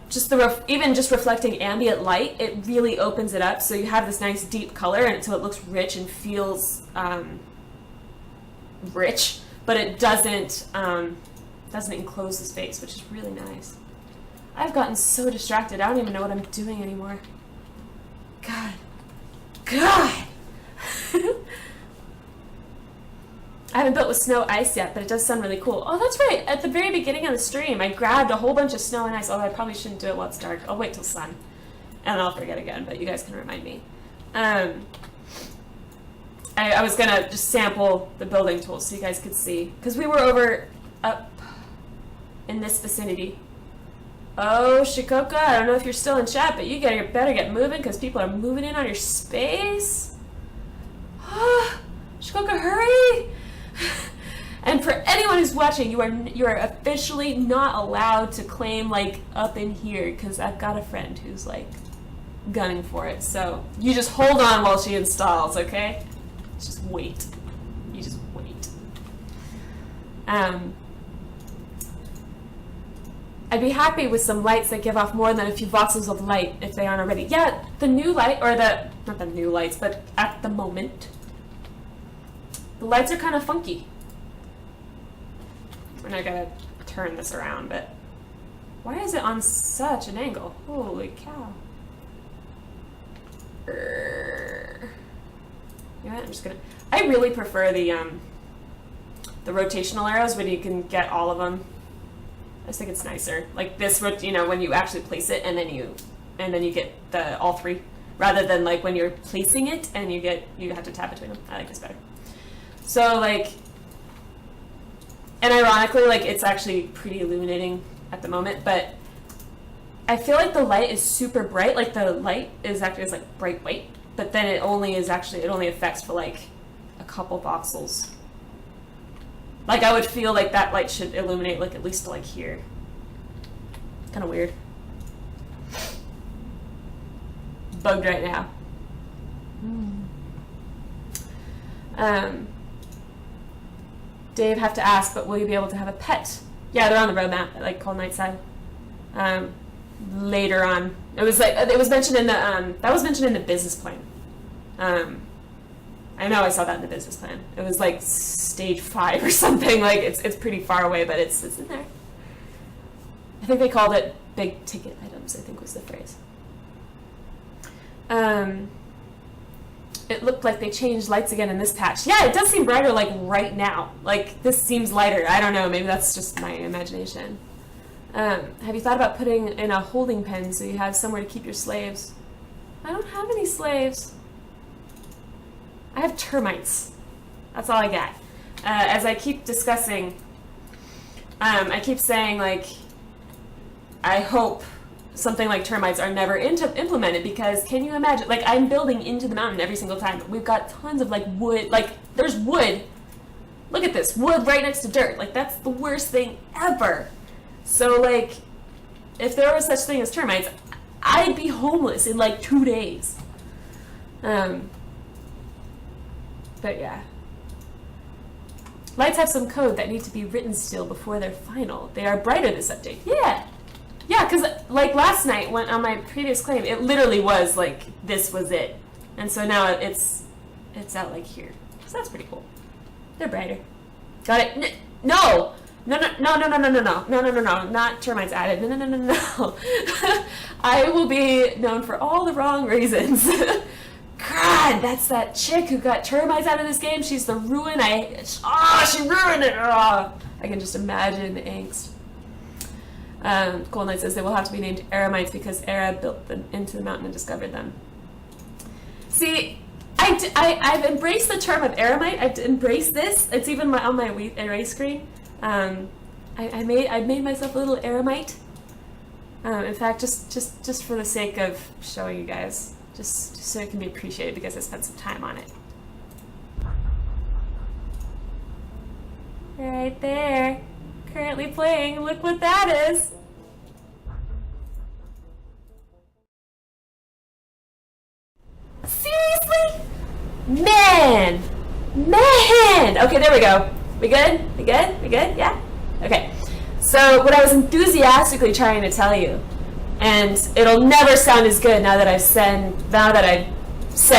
just even just reflecting ambient light, it really opens it up, so you have this nice deep color, and so it looks rich and feels rich, but it doesn't enclose the space, which is really nice. I've gotten so distracted, I don't even know what I'm doing anymore. God. I haven't built with snow ice yet, but it does sound really cool. Oh, that's right. At the very beginning of the stream, I grabbed a whole bunch of snow and ice, although I probably shouldn't do it while it's dark. I'll wait till sun, and then I'll forget again, but you guys can remind me. I was going to just sample the building tools so you guys could see, because we were up in this vicinity. Oh, Shikoka, I don't know if you're still in chat, but you better get moving, because people are moving in on your space. Shikoka, hurry! And for anyone who's watching, you are officially not allowed to claim like up in here, because I've got a friend who's like gunning for it. So you just hold on while she installs, okay? Just wait. You just wait. I'd be happy with some lights that give off more than a few voxels of light if they aren't already. Yeah, the new light, or not the new lights, but at the moment, the lights are kind of funky. We're not gonna turn this around, but why is it on such an angle? Holy cow. You know what, I'm just gonna, I really prefer the rotational arrows when you can get all of them. I just think it's nicer. Like this, you know, when you actually place it and then you get all three, rather than like when you're placing it and you have to tap between them. I like this better. So like, and ironically, like it's actually pretty illuminating at the moment, but I feel like the light is super bright. Like the light is like bright white, but then it only affects for like a couple voxels. Like I would feel like that light should illuminate like at least to like here. Kind of weird. Bugged right now. Dave, have to ask, but will you be able to have a pet? Yeah, they're on the roadmap, like called Nightside. Later on, it was mentioned in the that was mentioned in the business plan. I know I saw that in the business plan. It was like stage 5 or something. Like it's pretty far away, but it's in there. I think they called it big ticket items, I think was the phrase. It looked like they changed lights again in this patch. Yeah, it does seem brighter like right now. Like this seems lighter. I don't know, maybe that's just my imagination. Have you thought about putting in a holding pen so you have somewhere to keep your slaves? I don't have any slaves. I have termites. That's all I got. As I keep discussing, I keep saying, like, I hope something like termites are never implemented, because can you imagine, like, I'm building into the mountain every single time. We've got tons of, like, wood. Like, there's wood. Look at this. Wood right next to dirt. Like, that's the worst thing ever. So, like, if there was such thing as termites, I'd be homeless in, like, 2 days. But yeah. Lights have some code that need to be written still before they're final. They are brighter this update. Yeah. Yeah, because like last night when on my previous claim, it literally was like this was it. And so now it's out like here. So that's pretty cool. They're brighter. Got it? No! No. Not termites added. No. I will be known for all the wrong reasons. God, that's that chick who got termites out of this game. She's the ruin. She ruined it. I can just imagine the angst. Cold Knight says they will have to be named Eremites because Era built them into the mountain and discovered them. See, I've embraced the term of Eremite. I've embraced this. It's even on my array screen. I made myself a little Eremite. In fact, just for the sake of showing you guys. Just so it can be appreciated because I spent some time on it. Right there. Currently playing. Look what that is. Seriously? Man! Okay, there we go. We good? Yeah? Okay. So, what I was enthusiastically trying to tell you, and it'll never sound as good now that I've said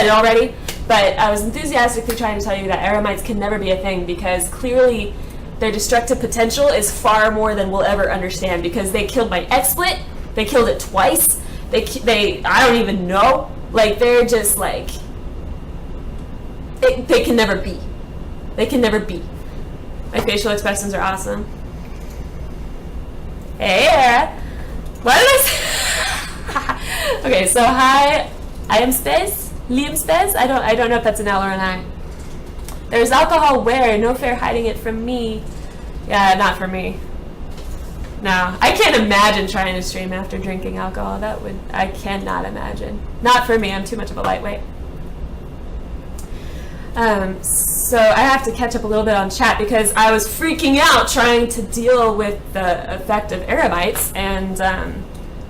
it already, but I was enthusiastically trying to tell you that Eremites can never be a thing because clearly their destructive potential is far more than we'll ever understand, because they killed my XSplit, they killed it twice, I don't even know, like they're just like, they can never be. They can never be. My facial expressions are awesome. Hey, Era. What did I say? Okay, so hi, I am Spez, Liam Spez. I don't know if that's an L or an I. There's alcohol where? No fair hiding it from me. Yeah, not for me. No, I can't imagine trying to stream after drinking alcohol. I cannot imagine. Not for me, I'm too much of a lightweight. So I have to catch up a little bit on chat because I was freaking out trying to deal with the effect of eremites and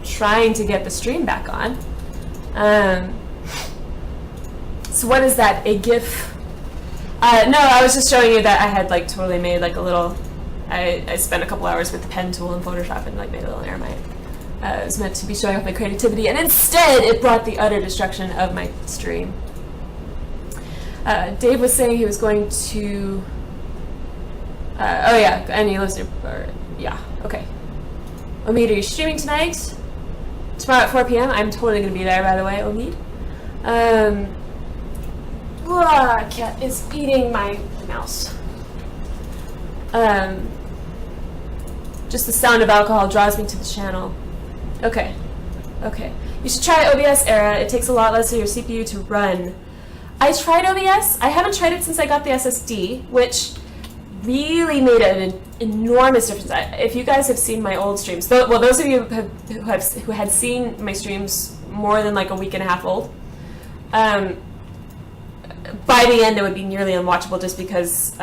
trying to get the stream back on. So what is that, a GIF? No, I was just showing you that I had like totally made like a little, I spent a couple hours with the pen tool in Photoshop and like made a little eremite. It was meant to be showing off my creativity, and instead it brought the utter destruction of my stream. Dave was saying he was going to, oh yeah, and he lives near, yeah, okay. Omid, are you streaming tonight? Tomorrow at 4 p.m.? I'm totally going to be there, by the way, Omid. Cat is eating my mouse. Just the sound of alcohol draws me to the channel. Okay, okay. You should try OBS Era. It takes a lot less of your CPU to run. I tried OBS. I haven't tried it since I got the SSD, which really made an enormous difference. If you guys have seen my old streams, well, those of you who had seen my streams more than like a week and a half old, by the end it would be nearly unwatchable just because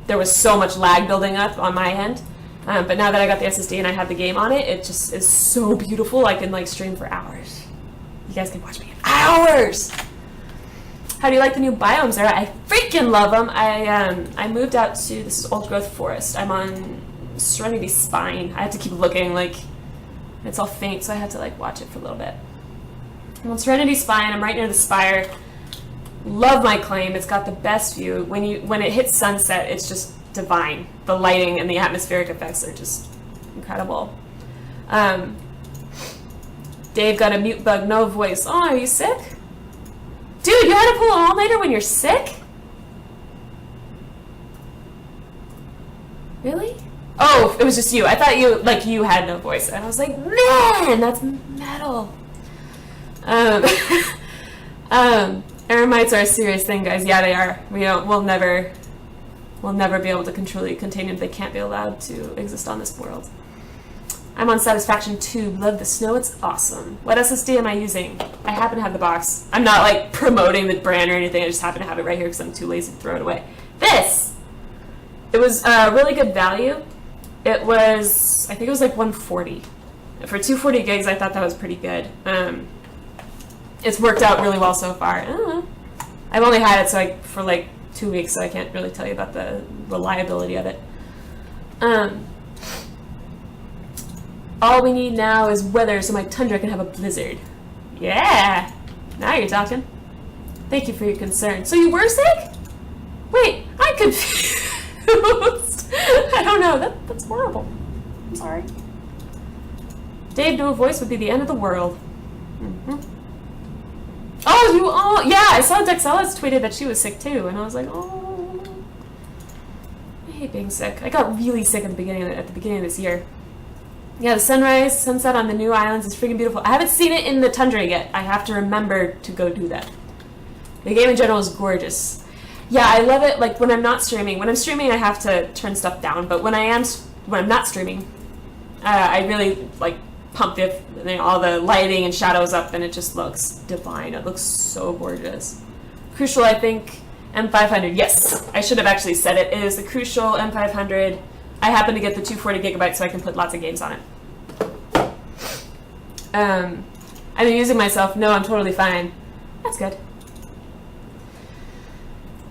there was so much lag building up on my end. But now that I got the SSD and I have the game on it, it just is so beautiful. I can like stream for hours. You guys can watch me hours. How do you like the new biomes era? I freaking love them. I moved out to, this is old growth forest. I'm on Serenity Spine. I have to keep looking, like it's all faint, so I had to like watch it for a little bit. I'm on Serenity Spine. I'm right near the spire. Love my claim. It's got the best view. When it hits sunset, it's just divine. The lighting and the atmospheric effects are just incredible. Dave got a mute bug, no voice. Oh, are you sick? Dude, you had to pull an all-nighter when you're sick? Really? Oh, it was just you. I thought you had no voice. And I was like, man, that's metal. Eremites are a serious thing, guys. Yeah, they are. We'll never be able to truly contain them. They can't be allowed to exist on this world. I'm on Satisfaction 2. Love the snow. It's awesome. What SSD am I using? I happen to have the box. I'm not like promoting the brand or anything. I just happen to have it right here because I'm too lazy to throw it away. It was really good value. It was, I think it was like 140. For 240 gigs, I thought that was pretty good. It's worked out really well so far. I don't know. I've only had it for like 2 weeks, so I can't really tell you about the reliability of it. All we need now is weather so my tundra can have a blizzard. Yeah! Now you're talking. Thank you for your concern. So you were sick? Wait, I'm confused. I don't know. That's horrible. I'm sorry. Dave, no voice would be the end of the world. Mm-hmm. Oh, yeah, I saw Dexella's tweeted that she was sick too, and I was like, oh. I hate being sick. I got really sick at the beginning of this year. Yeah, the sunrise, sunset on the new islands is freaking beautiful. I haven't seen it in the tundra yet. I have to remember to go do that. The game in general is gorgeous. Yeah, I love it. Like when I'm not streaming. When I'm streaming, I have to turn stuff down. But when I'm not streaming, I really like pump all the lighting and shadows up, and it just looks divine. It looks so gorgeous. Crucial, I think, M500. Yes, I should have actually said it. It is the Crucial M500. I happen to get the 240 gigabytes so I can put lots of games on it. I'm amusing myself. No, I'm totally fine. That's good.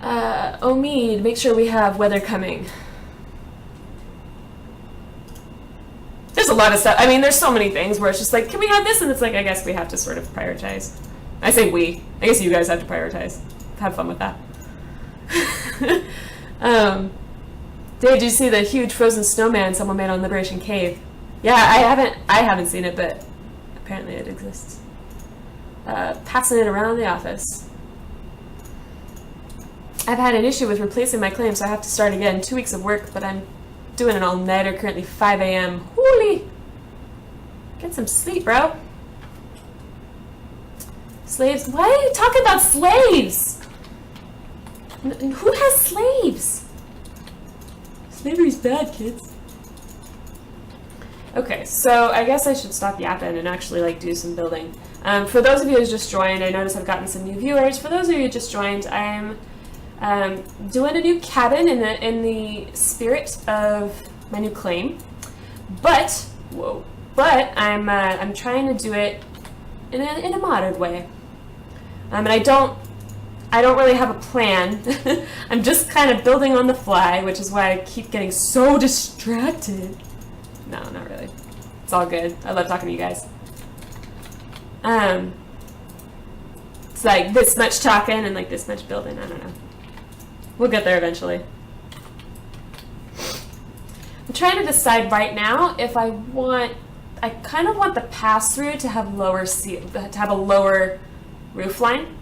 Omid, make sure we have weather coming. There's a lot of stuff. I mean, there's so many things where it's just like, can we have this? And it's like, I guess we have to sort of prioritize. I say we. I guess you guys have to prioritize. Have fun with that. Dave, did you see the huge frozen snowman someone made on Liberation Cave? Yeah, I haven't seen it, but apparently it exists. Passing it around the office. I've had an issue with replacing my claim, so I have to start again. 2 weeks of work, but I'm doing an all-nighter, currently 5 a.m. Holy! Get some sleep, bro. Slaves? Why are you talking about slaves? Who has slaves? Slavery's bad, kids. Okay, so I guess I should stop yapping and actually like do some building. For those of you who just joined, I notice I've gotten some new viewers. For those of you who just joined, I'm Doing a new cabin in the spirit of my new claim, but I'm trying to do it in a modern way, and I don't really have a plan. I'm just kind of building on the fly, which is why I keep getting so distracted. No, not really. It's all good. I love talking to you guys. It's like this much talking and like this much building. I don't know. We'll get there eventually. I'm trying to decide right now if I kind of want the pass-through to have a lower roof line.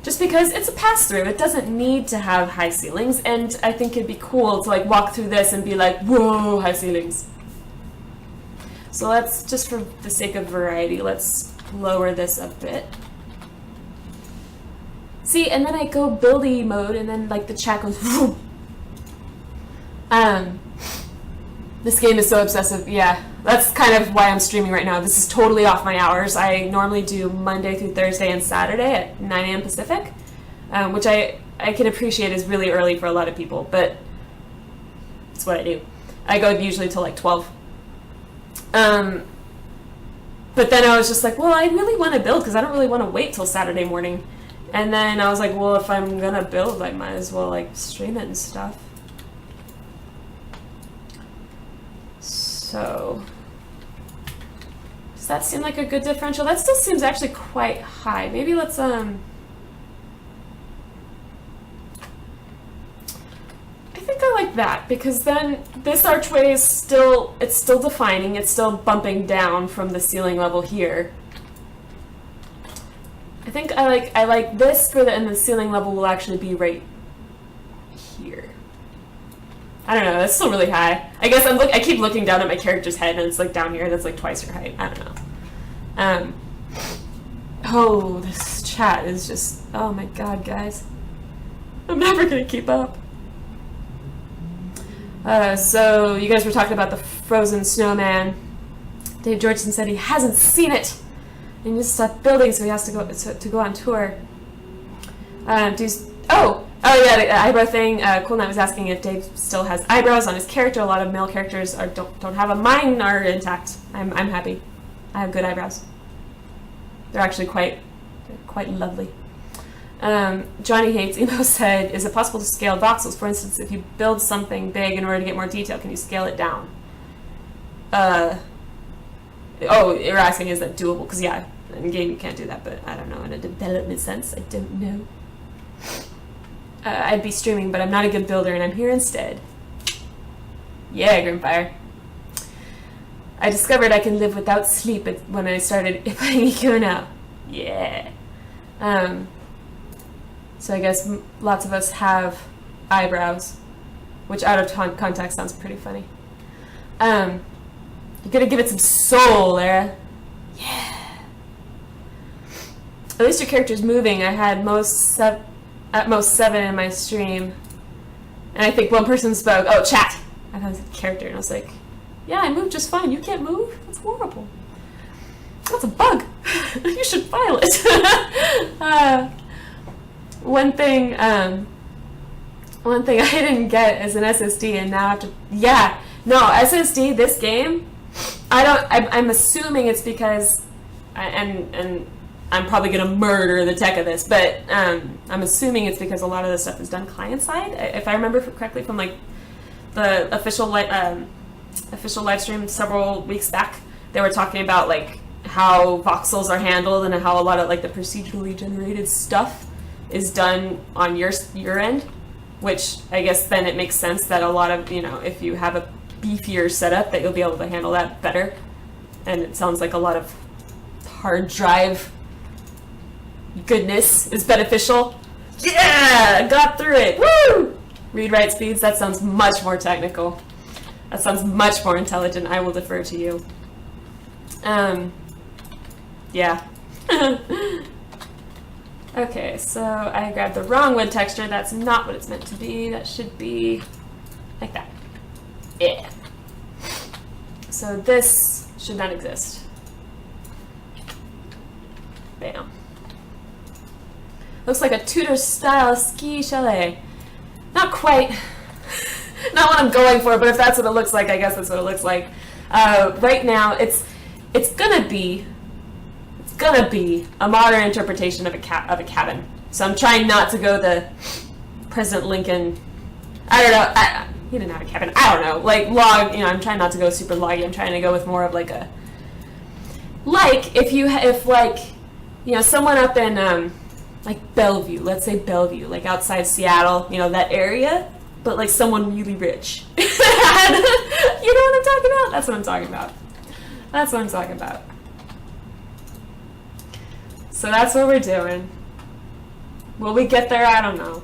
Just because it's a pass-through, it doesn't need to have high ceilings, and I think it'd be cool to like walk through this and be like, whoa, high ceilings. So let's, just for the sake of variety, let's lower this a bit. See, and then I go buildy mode, and then like the chat goes, whoop. This game is so obsessive. Yeah, that's kind of why I'm streaming right now. This is totally off my hours. I normally do Monday through Thursday and Saturday at 9 a.m. Pacific, which I can appreciate is really early for a lot of people, but it's what I do. I go usually till like 12. But then I was just like, well, I really want to build because I don't really want to wait till Saturday morning. And then I was like, well, if I'm going to build, I might as well like stream it and stuff. So, does that seem like a good differential? That still seems actually quite high. Maybe let's, I think I like that, because then this archway is still, it's still defining, it's still bumping down from the ceiling level here. I think I like this for and the ceiling level will actually be right here. I don't know, that's still really high. I guess I keep looking down at my character's head and it's like down here, that's like twice your height. I don't know. Oh, this chat is just, oh my god, guys. I'm never gonna keep up. So you guys were talking about the frozen snowman. Dave Georgeson said he hasn't seen it. And he just stopped building, so he has to go on tour. Oh yeah, the eyebrow thing. Cool Knight was asking if Dave still has eyebrows on his character. A lot of male characters don't have them. Mine are intact. I'm happy. I have good eyebrows. They're actually quite lovely. Johnny Hates Emo said, is it possible to scale voxels? For instance, if you build something big in order to get more detail, can you scale it down? Oh, you're asking, is that doable? Because yeah, in game you can't do that, but I don't know, in a development sense, I don't know. I'd be streaming, but I'm not a good builder, and I'm here instead. Yeah, Grimfire. I discovered I can live without sleep when I started playing EQN now. Yeah. So I guess lots of us have eyebrows, which out of context sounds pretty funny. You gotta give it some soul, Lara. Yeah. At least your character's moving. I had at most 7 in my stream. And I think one person spoke. Oh, chat. I thought it was a character, and I was like, yeah, I moved just fine. You can't move? That's horrible. That's a bug. You should file it. One thing I didn't get is an SSD, and now I have to. Yeah, no SSD. This game, I'm assuming it's because, and I'm probably gonna murder the tech of this, but I'm assuming it's because a lot of this stuff is done client side. If I remember correctly from like the official live stream several weeks back, they were talking about like how voxels are handled and how a lot of like the procedurally generated stuff is done on your end, which I guess then it makes sense that a lot of, if you have a beefier setup, that you'll be able to handle that better. And it sounds like a lot of hard drive goodness is beneficial. Yeah, got through it. Woo! Read-write speeds, that sounds much more technical. That sounds much more intelligent. I will defer to you. Yeah. Okay, so I grabbed the wrong wood texture. That's not what it's meant to be. That should be like that. Yeah. So this should not exist. Bam. Looks like a Tudor-style ski chalet. Not quite. Not what I'm going for, but if that's what it looks like, I guess that's what it looks like. Right now, it's gonna be a modern interpretation of a cabin. So I'm trying not to go the President Lincoln. I don't know. He didn't have a cabin. I don't know. Like log. I'm trying not to go super loggy. I'm trying to go with more of like a if someone up in like Bellevue. Let's say Bellevue, like outside Seattle. That area. But like someone really rich. You know what I'm talking about? That's what I'm talking about. That's what I'm talking about. So that's what we're doing. Will we get there? I don't know.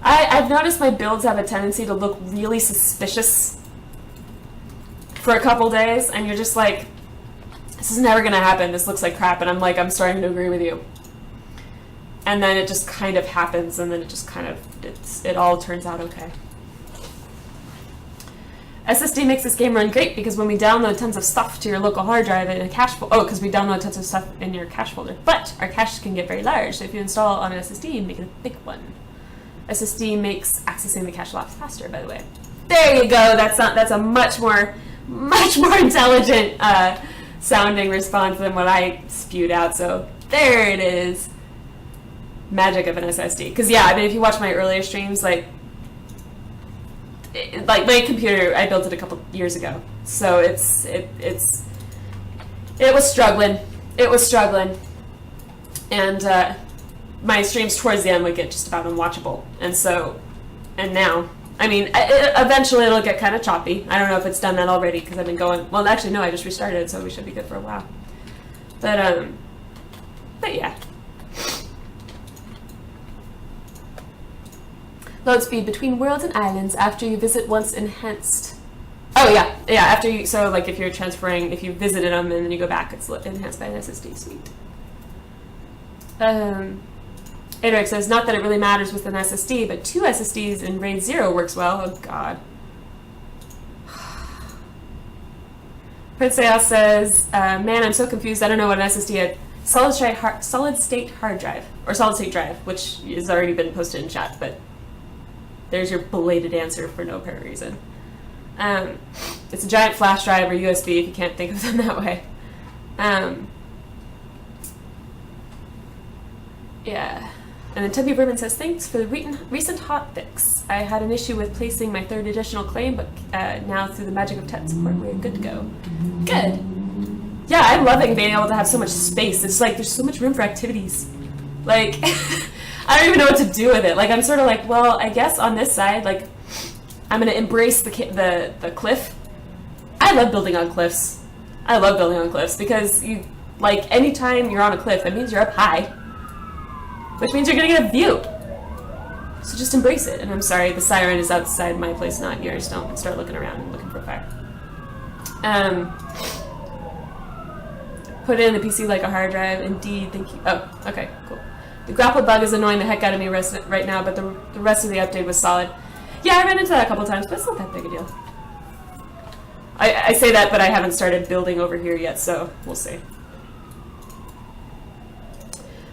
I've noticed my builds have a tendency to look really suspicious for a couple days, and you're just like, this is never gonna happen. This looks like crap, and I'm starting to agree with you. And then it just kind of happens, and then it just kind of, it all turns out okay. SSD makes this game run great because when we download tons of stuff to your local hard drive in a cache folder, because we download tons of stuff in your cache folder, but our caches can get very large, so if you install it on an SSD, make it a big one. SSD makes accessing the cache a lot faster, by the way. There you go, that's a much more intelligent sounding response than what I spewed out, so there it is. Magic of an SSD. Because if you watch my earlier streams, like my computer, I built it a couple years ago, so it was struggling. It was struggling, and my streams towards the end would get just about unwatchable. And now, eventually it'll get kind of choppy. I don't know if it's done that already because I've been going. Well, actually, no, I just restarted it, so we should be good for a while. But yeah. Load speed between worlds and islands after you visit once enhanced. Oh yeah, after you, so like if you're transferring, if you visited them and then you go back, it's enhanced by an SSD, sweet. Adric says, not that it really matters with an SSD, but 2 SSDs in RAID 0 works well. Oh god. Prince Ayal says, man, I'm so confused, I don't know what an SSD is. Solid state hard drive, or solid state drive, which has already been posted in chat, but there's your belated answer for no apparent reason. It's a giant flash drive or USB if you can't think of them that way. Yeah. And then Tubby Berman says, thanks for the recent hotfix. I had an issue with placing my 3rd additional claim, but now through the magic of TET support, we're good to go. Good. Yeah, I'm loving being able to have so much space. It's like there's so much room for activities. Like, I don't even know what to do with it. Like, I'm sort of like, well, I guess on this side, like, I'm going to embrace the cliff. I love building on cliffs. I love building on cliffs because anytime you're on a cliff, that means you're up high, which means you're going to get a view. So just embrace it. And I'm sorry, the siren is outside my place, not yours. Don't start looking around and looking for a fire. Put it in the PC like a hard drive. Indeed, thank you. Oh, okay, cool. The grapple bug is annoying the heck out of me right now, but the rest of the update was solid. Yeah, I ran into that a couple times, but it's not that big a deal. I say that, but I haven't started building over here yet, so we'll see.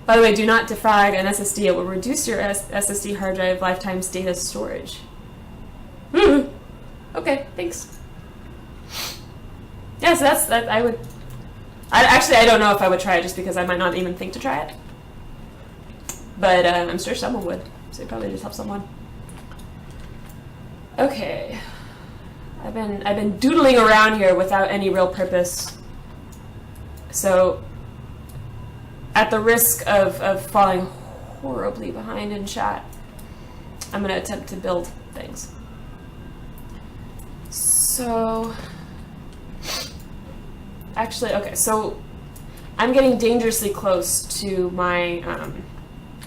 By the way, do not defrag an SSD. It will reduce your SSD hard drive lifetime's data storage. Okay, thanks. Yeah, so that's that. I don't know if I would try it just because I might not even think to try it. But I'm sure someone would, so you probably just help someone. Okay, I've been doodling around here without any real purpose. So, at the risk of falling horribly behind in chat, I'm gonna attempt to build things. So, actually, okay, so I'm getting dangerously close to my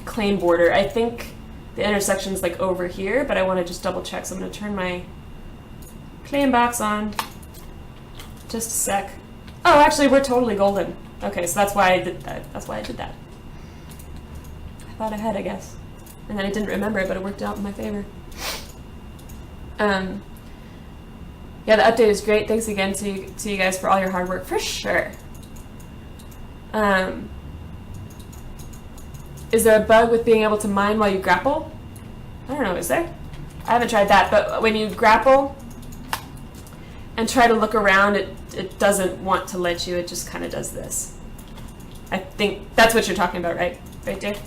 claim border. I think the intersection's like over here, but I want to just double check, so I'm going to turn my claim box on. Just a sec. Oh, actually, we're totally golden. Okay, so that's why I did that. That's why I did that. I thought ahead, I guess. And then I didn't remember it, but it worked out in my favor. Yeah, the update is great. Thanks again to you guys for all your hard work, for sure. is there a bug with being able to mine while you grapple? I don't know, is there? I haven't tried that, but when you grapple and try to look around, it doesn't want to let you, it just kind of does this. I think that's what you're talking about, right? Right, Dave?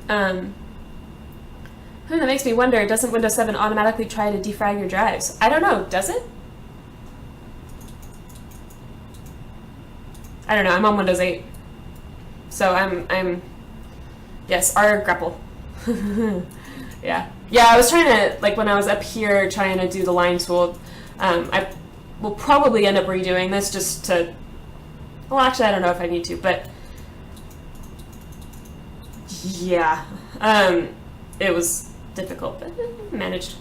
That makes me wonder, doesn't Windows 7 automatically try to defrag your drives? I don't know, does it? I don't know, I'm on Windows 8. So I'm yes, R grapple. Yeah. Yeah, I was trying to, like when I was up here trying to do the line tool, I will probably end up redoing this just to, well actually I don't know if I need to, but yeah. It was difficult, but managed.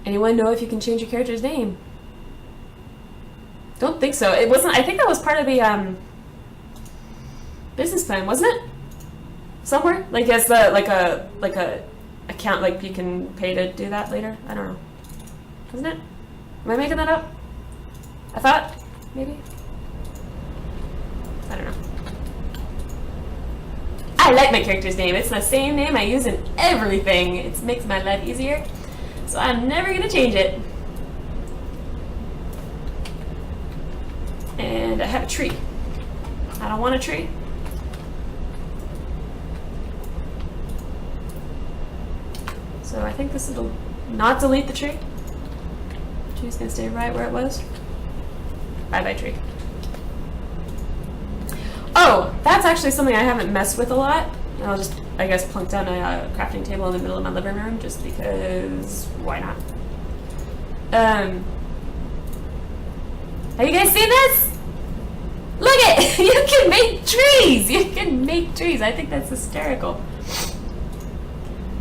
Anyone know if you can change your character's name? Don't think so. It wasn't. I think that was part of the business plan, wasn't it? Somewhere, like as the like a account, like you can pay to do that later. I don't know. Wasn't it? Am I making that up? I thought maybe. I don't know. I like my character's name. It's the same name I use in everything. It makes my life easier. So I'm never going to change it. And I have a tree. I don't want a tree. So I think this will not delete the tree. The tree's going to stay right where it was. Bye-bye tree. Oh, that's actually something I haven't messed with a lot. And I'll just, I guess, plunk down a crafting table in the middle of my living room just because, why not? Have you guys seen this? Look it! You can make trees! You can make trees. I think that's hysterical.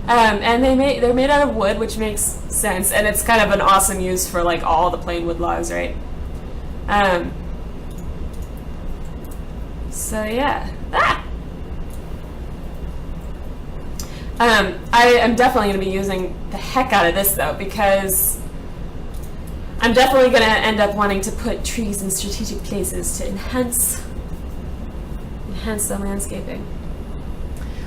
And they're made out of wood, which makes sense, and it's kind of an awesome use for like all the plain wood logs, right? So yeah. I am definitely going to be using the heck out of this though, because I'm definitely going to end up wanting to put trees in strategic places to enhance the landscaping.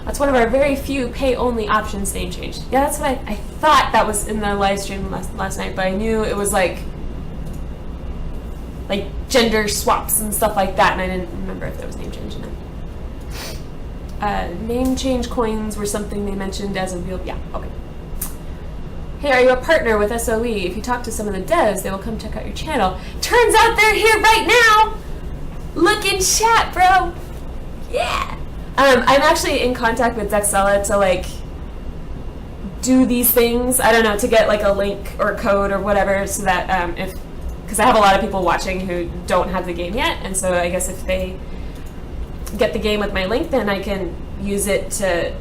That's one of our very few pay-only options name change. Yeah, that's what I thought that was in the live stream last night, but I knew it was like gender swaps and stuff like that, and I didn't remember if there was name change in it. Name change coins were something they mentioned as a real, yeah, okay. Hey, are you a partner with SOE? If you talk to some of the devs, they will come check out your channel. Turns out they're here right now! Look in chat, bro! Yeah! I'm actually in contact with Dexella to like do these things, I don't know, to get like a link or code or whatever, so that because I have a lot of people watching who don't have the game yet, and so I guess if they get the game with my link, then I can use it to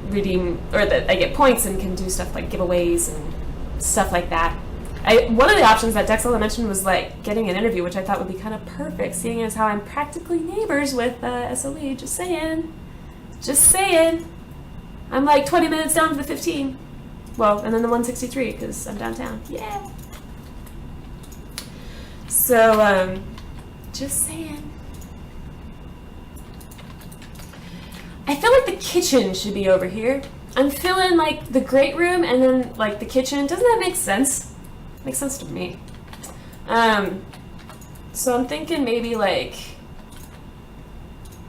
redeem, or that I get points and can do stuff like giveaways and stuff like that. One of the options that Dexella mentioned was like getting an interview, which I thought would be kind of perfect, seeing as how I'm practically neighbors with SOE. Just saying. I'm like 20 minutes down to the 15. Well, and then the 163 because I'm downtown. Yeah. So, just saying. I feel like the kitchen should be over here. I'm feeling like the great room and then like the kitchen. Doesn't that make sense? Makes sense to me. So I'm thinking maybe like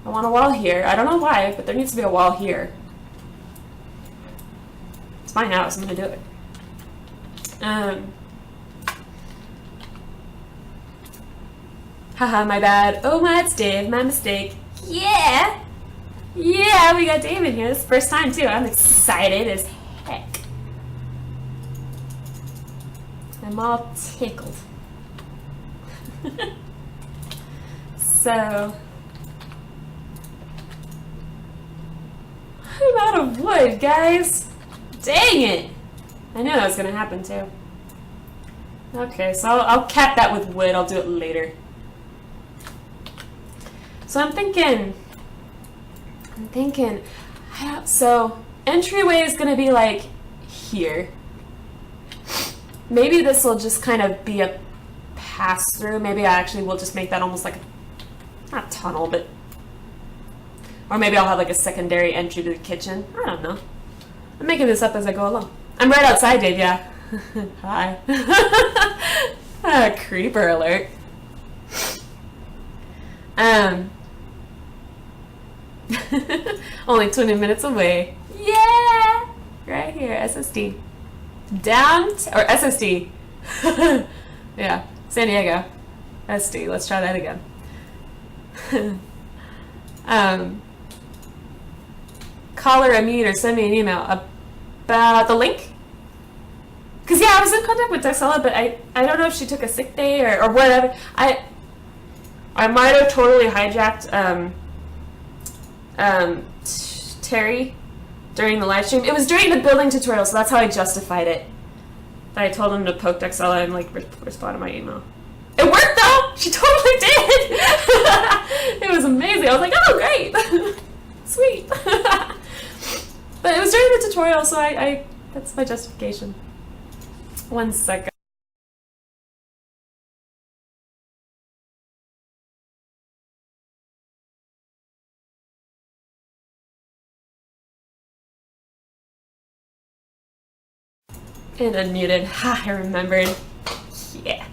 I want a wall here. I don't know why, but there needs to be a wall here. It's my house. I'm gonna do it. Haha, my bad. Oh my, it's Dave. My mistake. Yeah. Yeah, we got Dave in here. This is the first time too. I'm excited as heck. I'm all tickled. So, I'm out of wood, guys. Dang it! I knew that was gonna happen too. Okay, so I'll cap that with wood. I'll do it later. So I'm thinking, so entryway is gonna be like here. Maybe this will just kind of be a pass through. Maybe I actually will just make that almost like not a tunnel, but or maybe I'll have like a secondary entry to the kitchen. I don't know. I'm making this up as I go along. I'm right outside, Dave. Yeah. Hi. Creeper alert. Only 20 minutes away. Yeah! Right here, SSD. Or SSD. Yeah, San Diego. SD. Let's try that again. Call or unmute or send me an email about the link. Because, yeah, I was in contact with Dexella, but I don't know if she took a sick day or whatever. I might have totally hijacked Terry during the live stream. It was during the building tutorial, so that's how I justified it. I told him to poke Dexella and like respond to my email. It worked though! She totally did! It was amazing. I was like, oh great! Sweet. But it was during the tutorial, so I that's my justification. 1 second. And unmuted. Ha, I remembered. Yeah.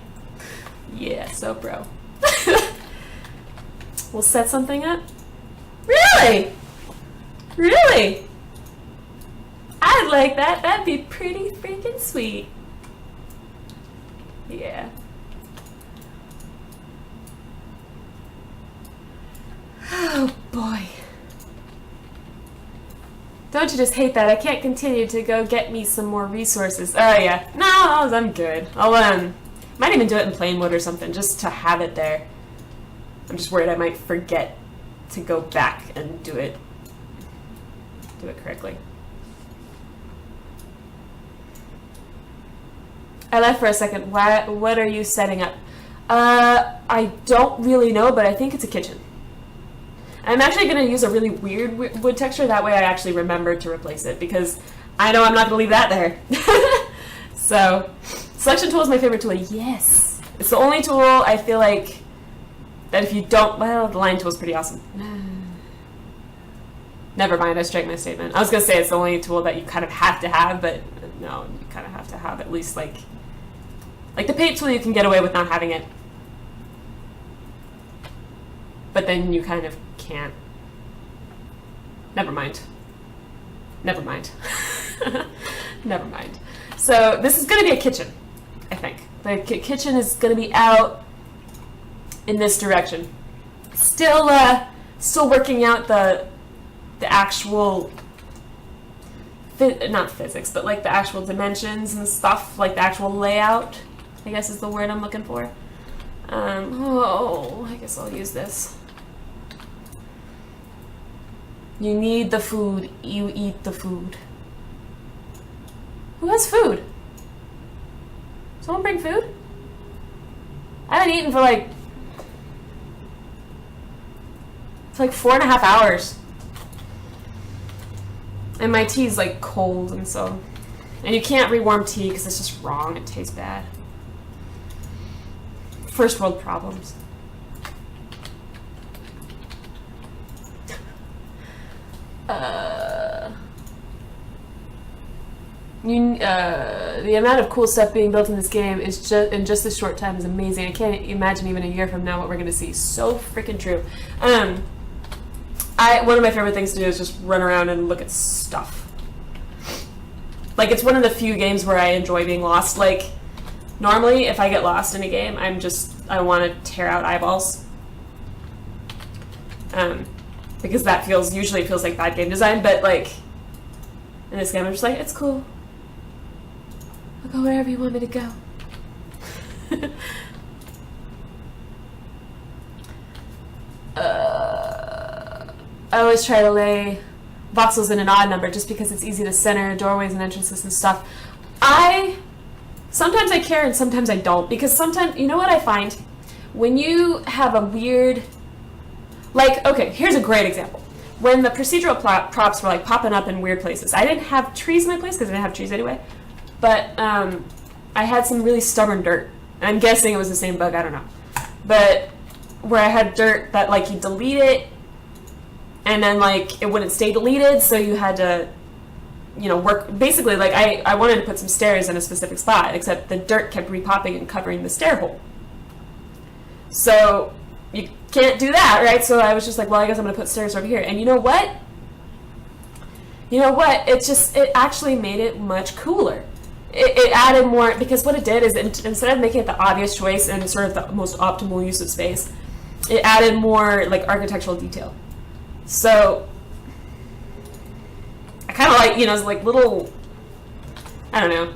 Yeah, so pro. We'll set something up. Really? Really? I'd like that. That'd be pretty freaking sweet. Yeah. Oh boy. Don't you just hate that? I can't continue to go get me some more resources. Oh yeah. No, I'm good. I'll might even do it in plain mode or something, just to have it there. I'm just worried I might forget to go back and do it correctly. I left for a second. What are you setting up? I don't really know, but I think it's a kitchen. I'm actually going to use a really weird wood texture. That way I actually remember to replace it, because I know I'm not going to leave that there. So, selection tool is my favorite tool. Yes. It's the only tool I feel like that if you don't, well, the line tool is pretty awesome. Never mind, I strike my statement. I was going to say it's the only tool that you kind of have to have, but no, you kind of have to have at least like the paint tool you can get away with not having it. But then you kind of can't. Never mind. Never mind. Never mind. So this is going to be a kitchen, I think. The kitchen is going to be out in this direction. Still working out the actual, not physics, but like the actual dimensions and stuff, like the actual layout, I guess is the word I'm looking for. I guess I'll use this. You need the food, you eat the food. Who has food? Someone bring food? I haven't eaten for like 4.5 hours. And my tea's like cold, and you can't rewarm tea because it's just wrong. It tastes bad. First world problems. The amount of cool stuff being built in this game is just in just this short time is amazing. I can't imagine even a year from now what we're going to see. So freaking true. One of my favorite things to do is just run around and look at stuff. Like, it's one of the few games where I enjoy being lost. Like, normally if I get lost in a game, I want to tear out eyeballs. Because that usually feels like bad game design, but like in this game I'm just like, it's cool. I'll go wherever you want me to go. I always try to lay voxels in an odd number just because it's easy to center doorways and entrances and stuff. Sometimes I care and sometimes I don't, because sometimes, you know what I find? When you have a weird, like, okay, here's a great example. When the procedural props were like popping up in weird places, I didn't have trees in my place because I didn't have trees anyway, but I had some really stubborn dirt. I'm guessing it was the same bug, I don't know. But where I had dirt that, like, you delete it, and then, like, it wouldn't stay deleted, so you had to, you know, work. Basically, like, I wanted to put some stairs in a specific spot, except the dirt kept repopping and covering the stair hole. So you can't do that, right? So I was just like, well, I guess I'm going to put stairs over here. And you know what? It actually made it much cooler. It added more, because what it did is, instead of making it the obvious choice and sort of the most optimal use of space, it added more, like, architectural detail. So I kind of like, you know, like little, I don't know,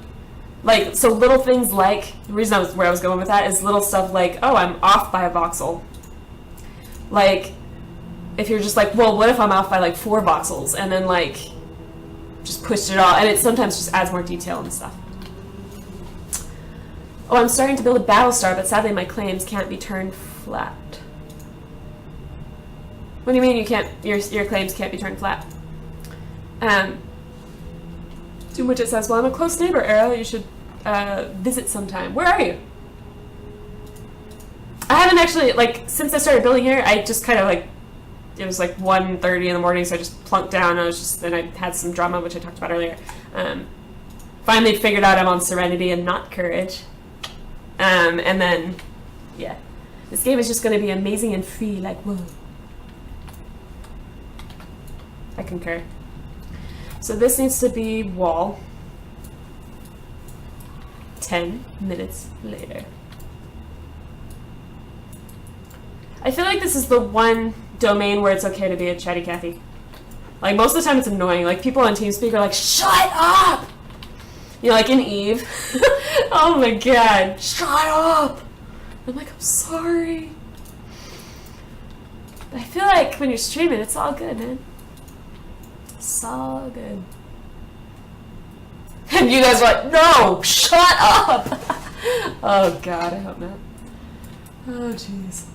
like, so little things like, the reason where I was going with that is little stuff like, oh, I'm off by a voxel. Like, if you're just like, well, what if I'm off by like 4 voxels, and then, like, just pushed it all, and it sometimes just adds more detail and stuff. Oh, I'm starting to build a battle star, but sadly my claims can't be turned flat. What do you mean you can't, your claims can't be turned flat? To which it says, well, I'm a close neighbor, Arrow, you should visit sometime. Where are you? I haven't actually, like, since I started building here, I just kind of, like, it was like 1:30 in the morning, so I just plunked down, and I had some drama, which I talked about earlier. Finally figured out I'm on Serenity and not Courage. And then, yeah. This game is just going to be amazing and free, like, whoa. I concur. So this needs to be wall. 10 minutes later. I feel like this is the one domain where it's okay to be a chatty Cathy. Like, most of the time it's annoying. Like, people on TeamSpeak are like, shut up! You know, like in Eve. Oh my god, shut up! I'm like, I'm sorry. But I feel like when you're streaming, it's all good, man. It's all good. And you guys are like, no, shut up! Oh god, I hope not. Oh jeez.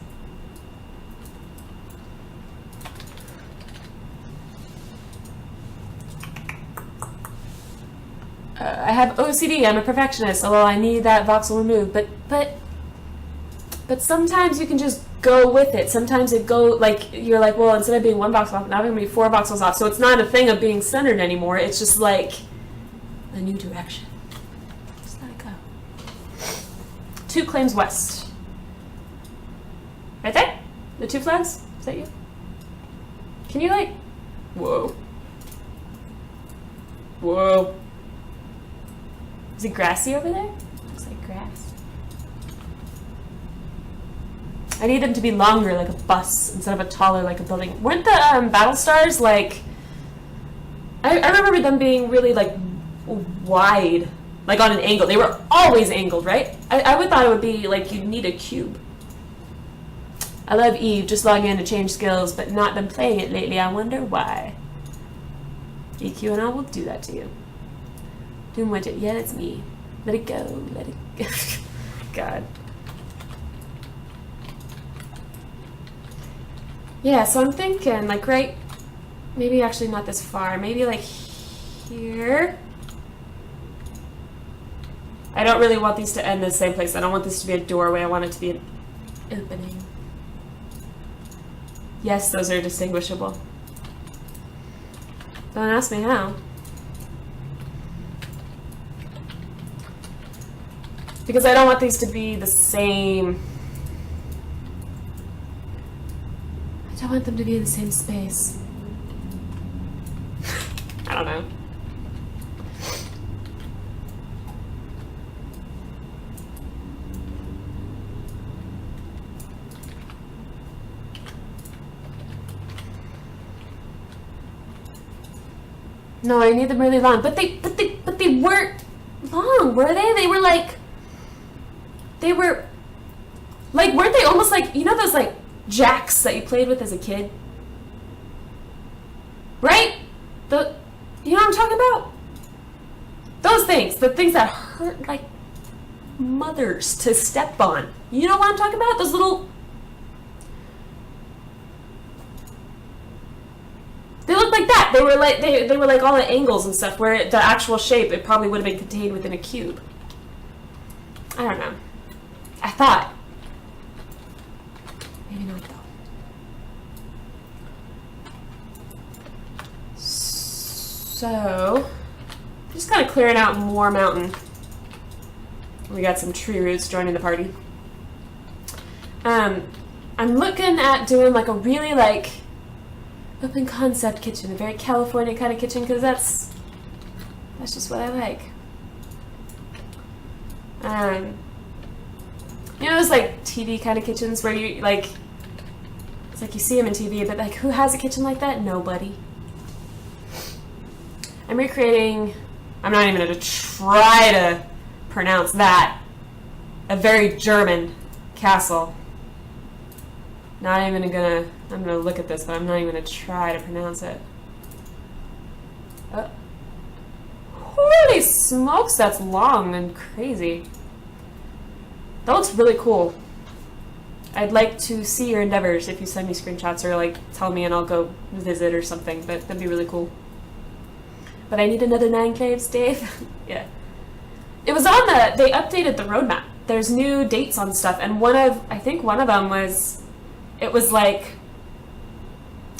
I have OCD, I'm a perfectionist, although I need that voxel removed, but sometimes you can just go with it. Sometimes it like, you're like, well, instead of being 1 voxel off, now I'm going to be 4 voxels off, so it's not a thing of being centered anymore, it's just like a new direction. Just let it go. 2 claims west. Right there? The 2 flags? Is that you? Can you, like, whoa. Whoa. Is it grassy over there? Looks like grass. I need them to be longer, like a bus, instead of a taller, like a building. Weren't the battle stars, like... I remember them being really, like, wide, like on an angle. They were always angled, right? I would thought it would be, like, you'd need a cube. I love Eve, just log in to change skills, but not been playing it lately. I wonder why. EQN will do that to you. Doom widget, yeah, that's me. Let it go, let it go. God. Yeah, so I'm thinking, like, right, maybe actually not this far, maybe like here. I don't really want these to end in the same place. I don't want this to be a doorway, I want it to be an opening. Yes, those are distinguishable. Don't ask me how. Because I don't want these to be the same. I don't want them to be in the same space. I don't know. No, I need them really long. But they weren't long, were they? They were like, weren't they almost like, you know those like jacks that you played with as a kid? Right? You know what I'm talking about? Those things, the things that hurt like mothers to step on. You know what I'm talking about? Those little... They looked like that. They were like they were like all at angles and stuff, where the actual shape, it probably would have been contained within a cube. I don't know. I thought. Maybe not though. So, just kind of clearing out more mountain. We got some tree roots joining the party. I'm looking at doing like a really like open concept kitchen, a very California kind of kitchen, because that's just what I like. You know those like TV kind of kitchens where you like, it's like you see them in TV, but like who has a kitchen like that? Nobody. I'm recreating, I'm not even going to try to pronounce that, a very German castle. Not even gonna, I'm gonna look at this, but I'm not even gonna try to pronounce it. Holy smokes, that's long and crazy. That looks really cool. I'd like to see your endeavors if you send me screenshots or like tell me and I'll go visit or something, but that'd be really cool. But I need another 9 claves, Dave. Yeah. It was on they updated the roadmap. There's new dates on stuff, and I think one of them was, it was like,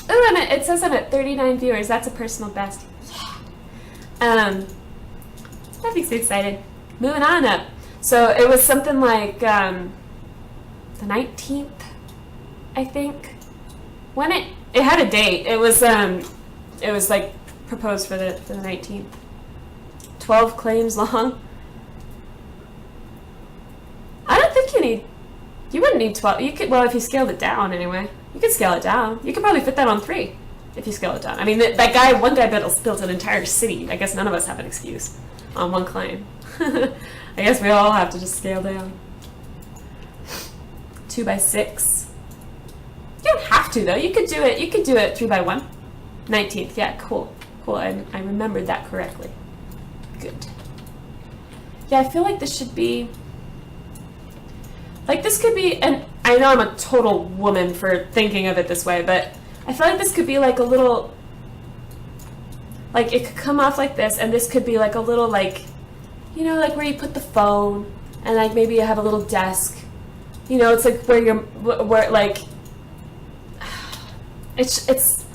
oh, it says I'm at 39 viewers. That's a personal best. Yeah. That makes me excited. Moving on up. So it was something like the 19th, I think. When it had a date. It was like proposed for the 19th. 12 claims long. I don't think you wouldn't need 12. You could, well, if you scaled it down anyway. You could scale it down. You could probably fit that on 3 if you scale it down. I mean, one guy built an entire city. I guess none of us have an excuse on one claim. I guess we all have to just scale down. 2x6. You don't have to though. You could do it 3x1. 19th. Yeah, cool. I remembered that correctly. Good. Yeah, I feel like this should be, like this could be, and I know I'm a total woman for thinking of it this way, but I feel like this could be like a little, like it could come off like this, and this could be like a little like, you know, like where you put the phone, and like maybe you have a little desk. You know, it's like where like, it's.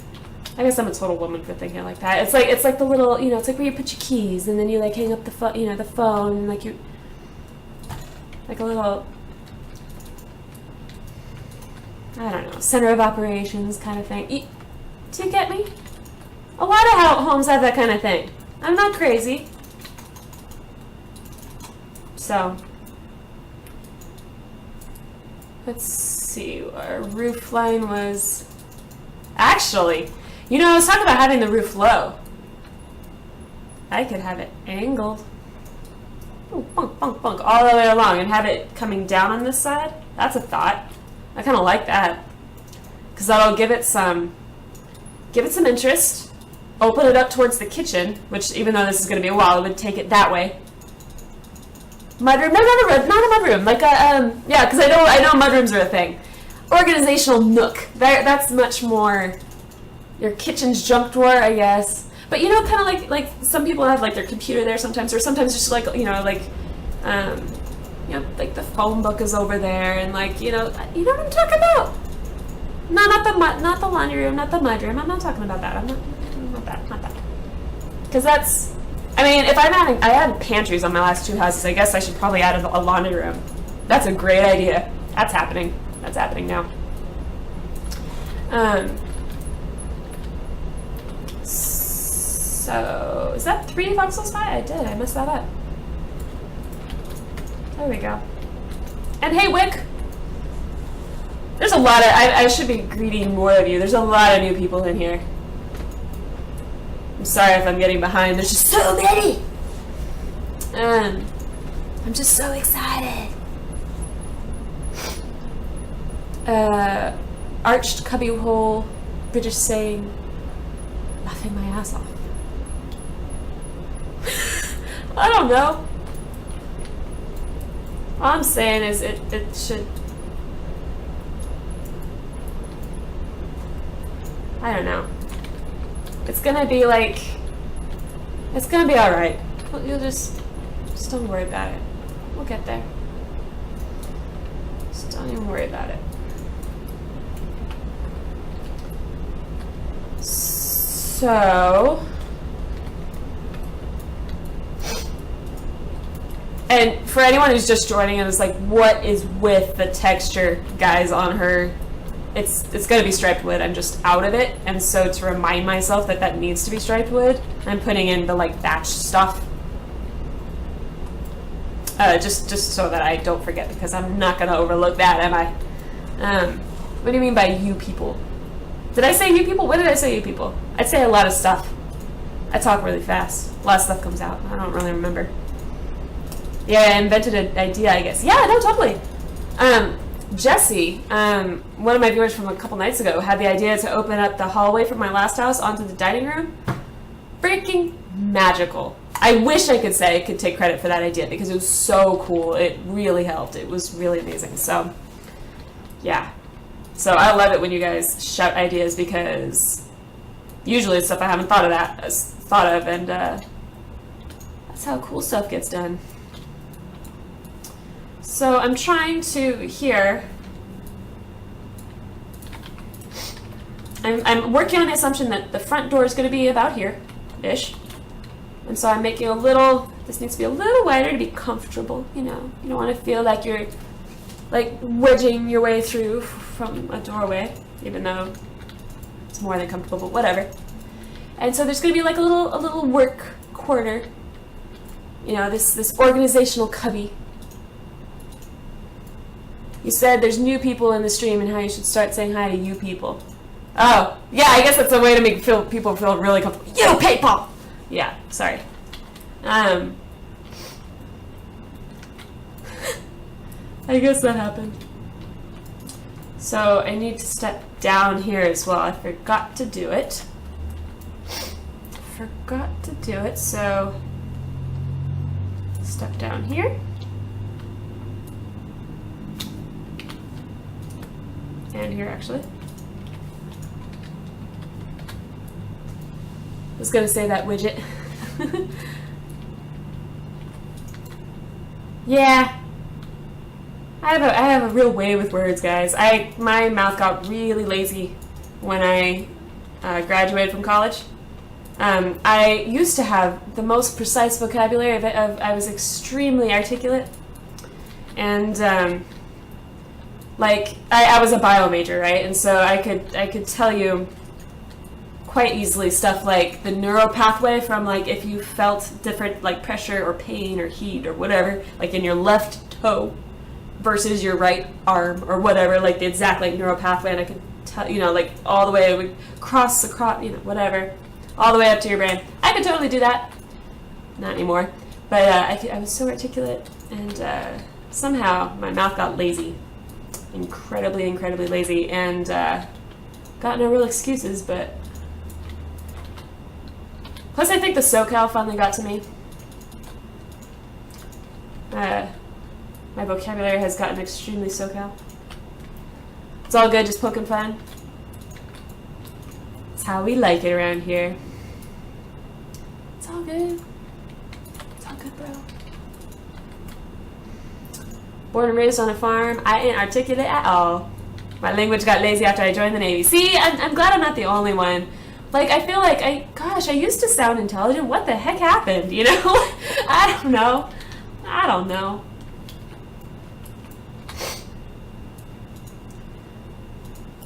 I guess I'm a total woman for thinking like that. It's like the little, you know, it's like where you put your keys, and then you like hang up the phone, you know, the phone, and like you, like a little, I don't know, center of operations kind of thing. Do you get me? A lot of homes have that kind of thing. I'm not crazy. So, let's see, our roof line was, actually, you know, I was talking about having the roof low. I could have it angled. Ooh, bunk, bunk, bunk, all the way along and have it coming down on this side. That's a thought. I kind of like that. Because that'll give it some interest. Open it up towards the kitchen, which even though this is going to be a while, it would take it that way. Mudroom? No, not a mudroom. Like a, yeah, because I know mudrooms are a thing. Organizational nook. That's much more your kitchen's junk drawer, I guess. But you know, kind of like some people have like their computer there sometimes, or sometimes just like, you know, like, you know, like the phone book is over there, and like, you know what I'm talking about. No, not the laundry room, not the mudroom. I'm not talking about that. Not that. Because that's, I mean, if I added pantries on my last 2 houses, I guess I should probably add a laundry room. That's a great idea. That's happening. That's happening now. So, is that 3 voxels high? I did. I messed that up. There we go. And hey, Wick! There's a lot of, I should be greeting more of you. There's a lot of new people in here. I'm sorry if I'm getting behind. There's just so many! I'm just so excited. Arched cubbyhole, British saying, laughing my ass off. I don't know. All I'm saying is it should, I don't know. It's gonna be like, it's gonna be alright. You'll just don't worry about it. We'll get there. Don't even worry about it. So, and for anyone who's just joining and is like, what is with the texture, guys, on her? It's going to be striped wood. I'm just out of it, and so to remind myself that that needs to be striped wood, I'm putting in the like batch stuff. Just so that I don't forget, because I'm not going to overlook that, am I? What do you mean by you people? Did I say you people? What did I say you people? I'd say a lot of stuff. I talk really fast. A lot of stuff comes out. I don't really remember. Yeah, I invented an idea, I guess. Yeah, no, totally. Jesse, one of my viewers from a couple nights ago, had the idea to open up the hallway from my last house onto the dining room. Freaking magical. I wish I could say I could take credit for that idea, because it was so cool. It really helped. It was really amazing. So, yeah. So I love it when you guys shout ideas, because usually it's stuff I haven't thought of, and that's how cool stuff gets done. So I'm trying to here. I'm working on the assumption that the front door is going to be about here-ish. And so I'm making this needs to be a little wider to be comfortable, you know. You don't want to feel like you're like wedging your way through from a doorway, even though it's more than comfortable, but whatever. And so there's going to be like a little work corner, you know, this organizational cubby. You said there's new people in the stream and how you should start saying hi to you people. Oh, yeah, I guess that's a way to make people feel really comfortable. You people! Yeah, sorry. I guess that happened. So I need to step down here as well. I forgot to do it. So step down here. And here, actually. I was going to say that widget. Yeah. I have a real way with words, guys. My mouth got really lazy when I graduated from college. I used to have the most precise vocabulary I was extremely articulate. And like I was a bio major, right? And so I could tell you quite easily stuff like the neural pathway from like if you felt different like pressure or pain or heat or whatever, like in your left toe versus your right arm or whatever, like the exact like neural pathway, and I could tell, you know, like all the way it would cross across, you know, whatever, all the way up to your brain. I could totally do that. Not anymore. But I was so articulate, and somehow my mouth got lazy. Incredibly lazy, and got no real excuses, but plus I think the SoCal finally got to me. My vocabulary has gotten extremely SoCal. It's all good, just poking fun. It's how we like it around here. It's all good. It's all good, bro. Born and raised on a farm. I ain't articulate at all. My language got lazy after I joined the Navy. See, I'm glad I'm not the only one. Like, I feel like I used to sound intelligent. What the heck happened, you know? I don't know.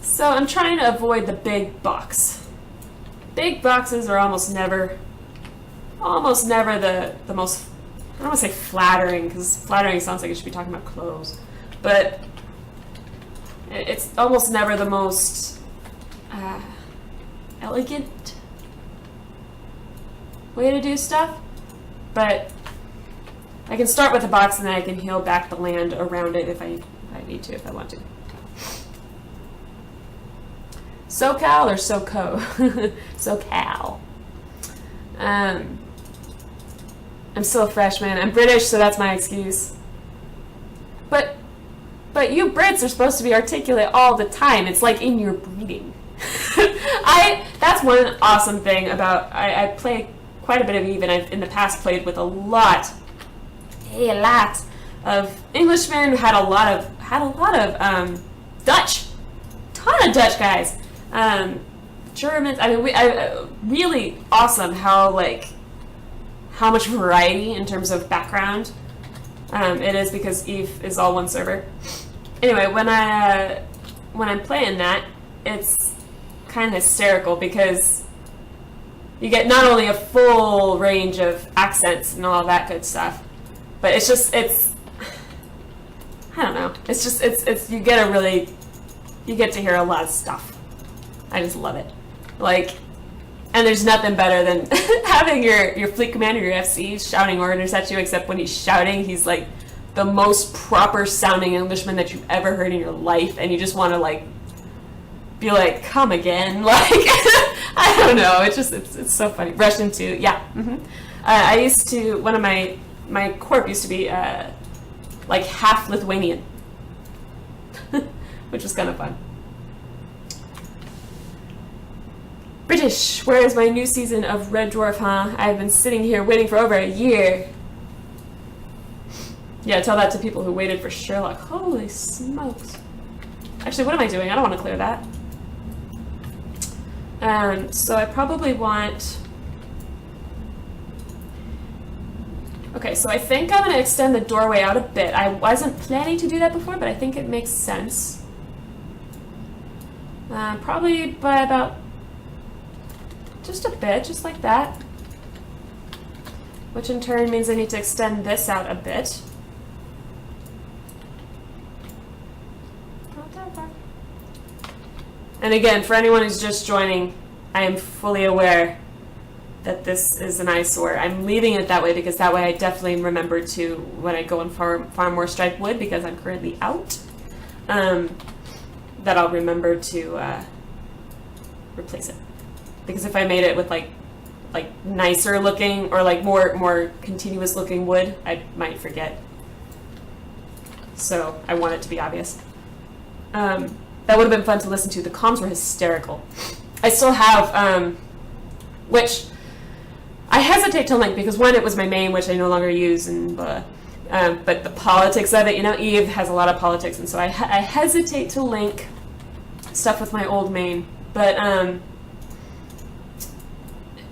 So I'm trying to avoid the big box. Big boxes are almost never the most, I don't want to say flattering, because flattering sounds like it should be talking about clothes, but it's almost never the most elegant way to do stuff. But I can start with a box and then I can heal back the land around it if I need to, if I want to. SoCal or SoCo? SoCal. I'm still a freshman. I'm British, so that's my excuse. But you Brits are supposed to be articulate all the time. It's like in your breeding. That's one awesome thing about, I play quite a bit of Eve, and I've in the past played with a lot of Englishmen who had a lot of had a lot of Dutch, ton of Dutch guys, Germans. I mean, really awesome how much variety in terms of background it is, because Eve is all one server. Anyway, when I'm playing that, it's kind of hysterical because you get not only a full range of accents and all that good stuff, but it's I don't know. It's you get to hear a lot of stuff. I just love it. And there's nothing better than having your fleet commander, your FC, shouting orders at you, except when he's shouting, he's like the most proper sounding Englishman that you've ever heard in your life, and you just want to be like, come again. I don't know. It's so funny. Russian too. Yeah. I used to, one of my corp used to be half Lithuanian, which was kind of fun. British, where is my new season of Red Dwarf, huh? I've been sitting here waiting for over a year. Yeah, tell that to people who waited for Sherlock. Holy smokes. Actually, what am I doing? I don't want to clear that. So I probably want... Okay, so I think I'm going to extend the doorway out a bit. I wasn't planning to do that before, but I think it makes sense. Probably by about just a bit, just like that. Which in turn means I need to extend this out a bit. And again, for anyone who's just joining, I am fully aware that this is an eyesore. I'm leaving it that way because that way I definitely remember to, when I go and farm more striped wood, because I'm currently out, that I'll remember to replace it. Because if I made it with like nicer looking or more continuous looking wood, I might forget. So I want it to be obvious. That would have been fun to listen to. The comms were hysterical. I still have, which I hesitate to link because one, it was my main, which I no longer use, and but the politics of it, Eve has a lot of politics, and so I hesitate to link stuff with my old main, but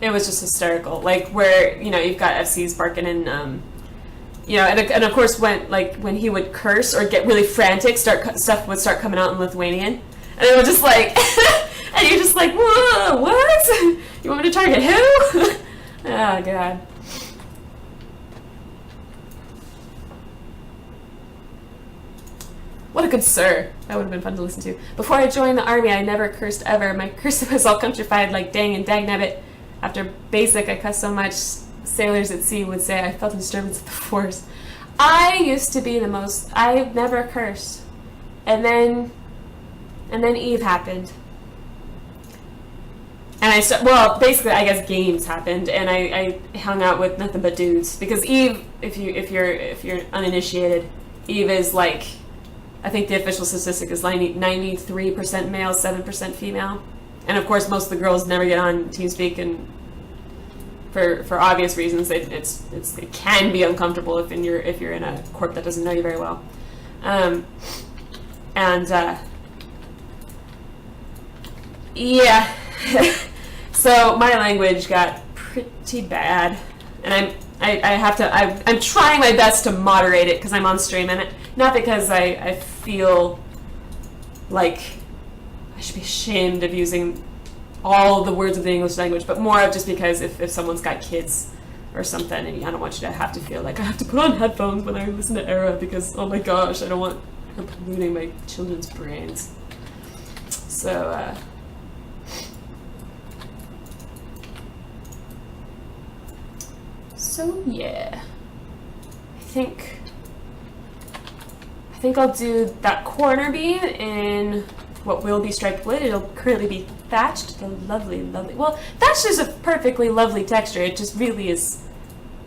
it was just hysterical. Where you've got FCs barking and and of course when he would curse or get really frantic, stuff would start coming out in Lithuanian, and it would just and you're just like, whoa, what? You want me to target who? Oh god. What a good sir. That would have been fun to listen to. Before I joined the army, I never cursed ever. My curse was all countrified like dang and dagnabbit. After basic, I cussed so much, sailors at sea would say I felt a disturbance at the force. I used to be the most... I never cursed. And then Eve happened. And basically, I guess games happened, and I hung out with nothing but dudes. Because Eve, if you're uninitiated, Eve is I think the official statistic is 93% male, 7% female. And of course, most of the girls never get on TeamSpeak, and for obvious reasons, it can be uncomfortable if you're in a corp that doesn't know you very well. Yeah. So my language got pretty bad, and I'm trying my best to moderate it because I'm on stream, and not because I feel like I should be ashamed of using all the words of the English language, but more of just because if someone's got kids or something, and I don't want you to have to feel like I have to put on headphones when I listen to Era because, oh my gosh, I don't want her polluting my children's brains. So, yeah, I think I'll do that corner beam in what will be striped wood. It'll currently be thatched. The lovely, well, thatched is a perfectly lovely texture. It just really is,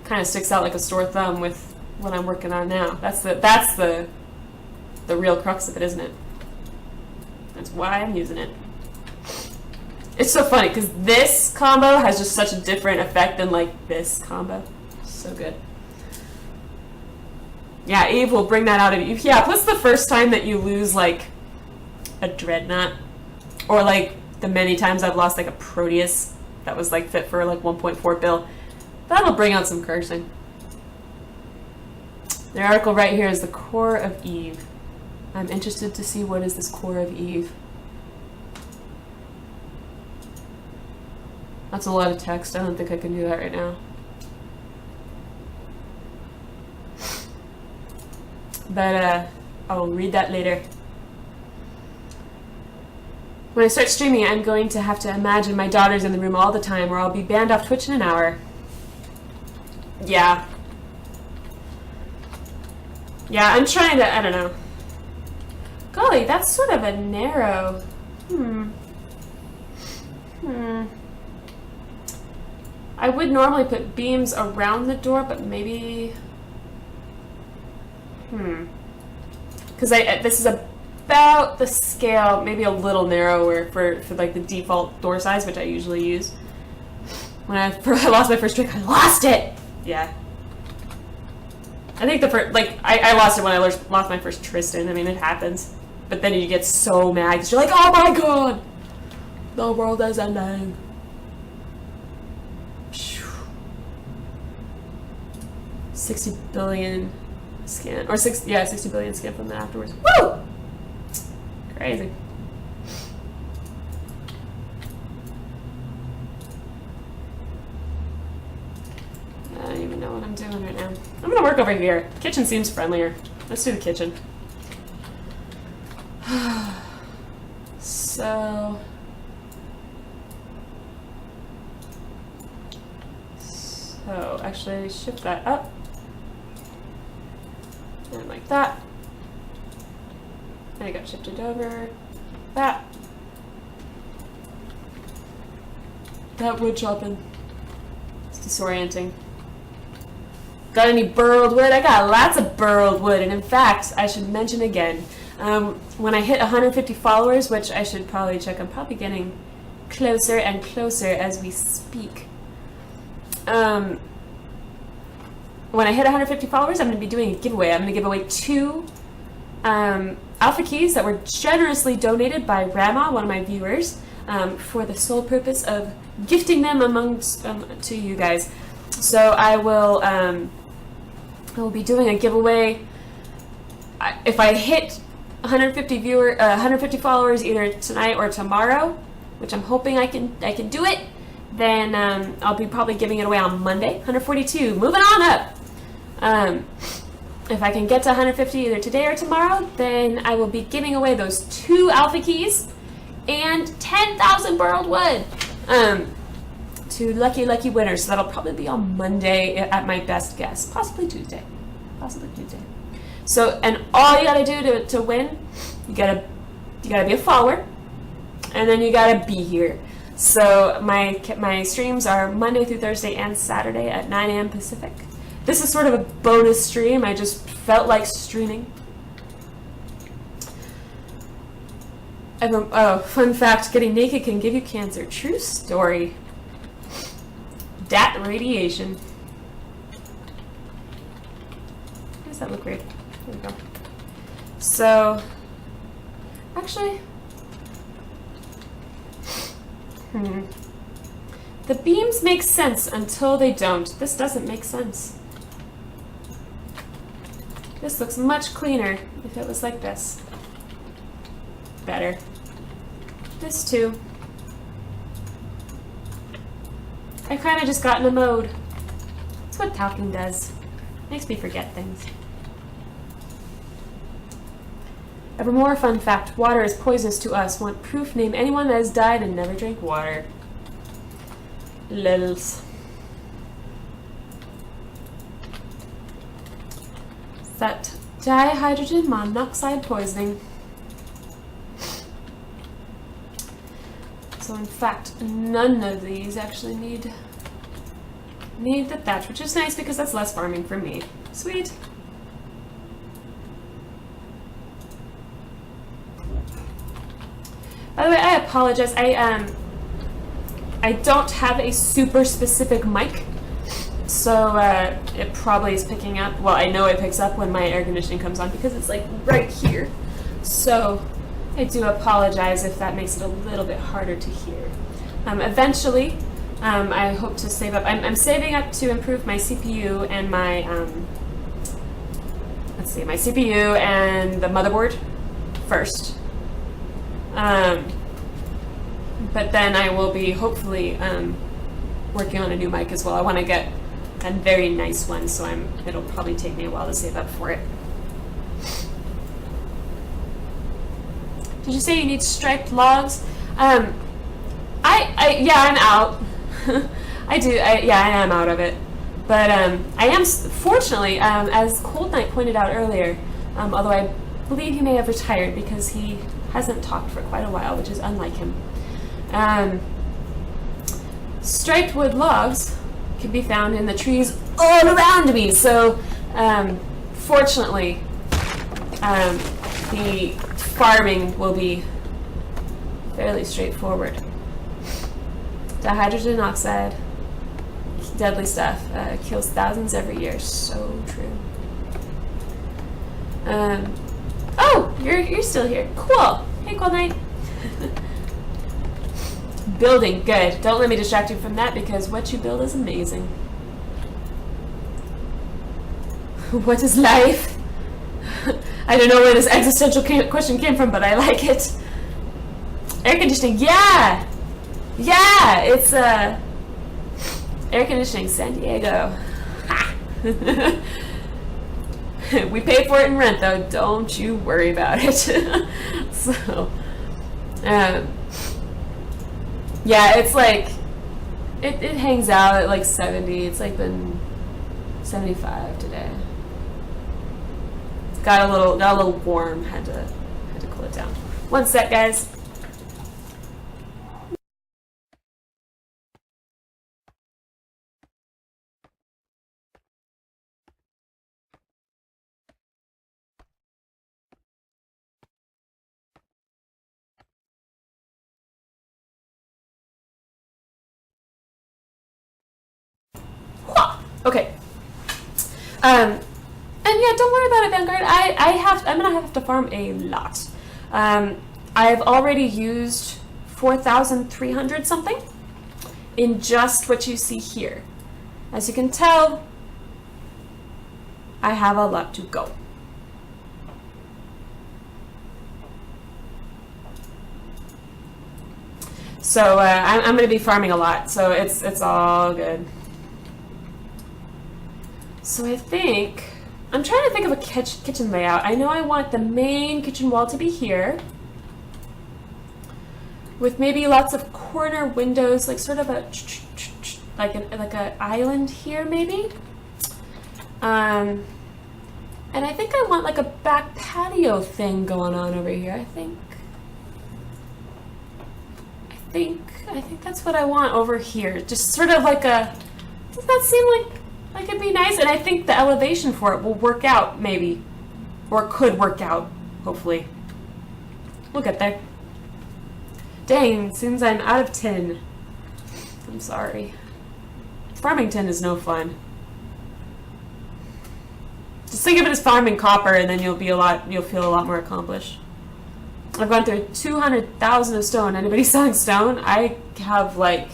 kind of sticks out like a sore thumb with what I'm working on now. That's the real crux of it, isn't it? That's why I'm using it. It's so funny because this combo has just such a different effect than this combo. So good. Yeah, Eve will bring that out of you. Yeah, what's the first time that you lose, like, a dreadnought? Or, like, the many times I've lost, like, a Proteus that was, like, fit for, like, 1.4 bill. That'll bring out some cursing. The article right here is the core of Eve. I'm interested to see what is this core of Eve. That's a lot of text. I don't think I can do that right now. But I'll read that later. When I start streaming, I'm going to have to imagine my daughter's in the room all the time, or I'll be banned off Twitch in an hour. Yeah. Yeah, I'm trying to, I don't know. Golly, that's sort of a narrow. I would normally put beams around the door, but maybe... Because this is about the scale, maybe a little narrower for like the default door size, which I usually use. When I lost my first drink, I lost it! Yeah. I think the first, like, I lost it when I lost my first Tristan. I mean, it happens. But then you get so mad because you're like, oh my god! The world is ending. 60 billion scan, or 60 billion scan from that afterwards. Woo! Crazy. I don't even know what I'm doing right now. I'm gonna work over here. Kitchen seems friendlier. Let's do the kitchen. So actually shift that up. And like that. And I got shifted over. That. That wood chopping. It's disorienting. Got any burled wood? I got lots of burled wood, and in fact, I should mention again, when I hit 150 followers, which I should probably check, I'm probably getting closer and closer as we speak. When I hit 150 followers, I'm going to be doing a giveaway. I'm going to give away 2 alpha keys that were generously donated by Rama, one of my viewers, for the sole purpose of gifting them amongst to you guys. So I will be doing a giveaway. If I hit 150 followers either tonight or tomorrow, which I'm hoping I can do it, then I'll be probably giving it away on Monday. 142, moving on up. If I can get to 150 either today or tomorrow, then I will be giving away those 2 alpha keys and 10,000 burled wood to lucky winners. So that'll probably be on Monday at my best guess, possibly Tuesday. So, and all you gotta do to win, you gotta be a follower, and then you gotta be here. So my streams are Monday through Thursday and Saturday at 9 a.m. Pacific. This is sort of a bonus stream. I just felt like streaming. Oh, fun fact, getting naked can give you cancer. True story. Dat radiation. Why does that look weird? There we go. So, actually, the beams make sense until they don't. This doesn't make sense. This looks much cleaner if it was like this. Better. This too. I kind of just got in a mode. That's what talking does. Makes me forget things. Evermore fun fact, water is poisonous to us. Want proof? Name anyone that has died and never drank water. Lils. That dihydrogen monoxide poisoning. So in fact, none of these actually need the thatch, which is nice because that's less farming for me. Sweet. By the way, I apologize. I don't have a super specific mic, So it probably is picking up. Well, I know it picks up when my air conditioning comes on because it's like right here. So I do apologize if that makes it a little bit harder to hear. Eventually, I hope to save up. I'm saving up to improve my CPU and my let's see, my CPU and the motherboard first. But then I will be hopefully working on a new mic as well. I want to get a very nice one, so it'll probably take me a while to save up for it. Did you say you need striped logs? Yeah, I'm out. I am out of it. But I am, fortunately, as Cold Knight pointed out earlier, although I believe he may have retired because he hasn't talked for quite a while, which is unlike him. Striped wood logs can be found in the trees all around me. So, fortunately, the farming will be fairly straightforward. Dihydrogen oxide, deadly stuff, kills thousands every year. So true. Oh, you're still here. Cool. Hey, Cold Knight. Building, good. Don't let me distract you from that because what you build is amazing. What is life? I don't know where this existential question came from, but I like it. Air conditioning, yeah! Yeah, it's air conditioning, San Diego. We pay for it in rent, though. Don't you worry about it. So, yeah, it's like it hangs out at like 70. It's like been 75 today. It's got a little warm. Had to cool it down. One sec, guys. Okay. And yeah, don't worry about it, Vanguard. I'm gonna have to farm a lot. I've already used 4,300 something in just what you see here. As you can tell, I have a lot to go. So I'm going to be farming a lot, so it's all good. So I think, I'm trying to think of a kitchen layout. I know I want the main kitchen wall to be here, with maybe lots of corner windows, like sort of a like an island here, maybe. And I think I want like a back patio thing going on over here. I think that's what I want over here. Just sort of like a. Does that seem like it'd be nice? And I think the elevation for it will work out, maybe, or could work out. Hopefully, we'll get there. Dang, seems I'm out of tin. I'm sorry. Farming tin is no fun. Just think of it as farming copper, and then you'll feel a lot more accomplished. I've gone through 200,000 of stone. Anybody selling stone? I have like.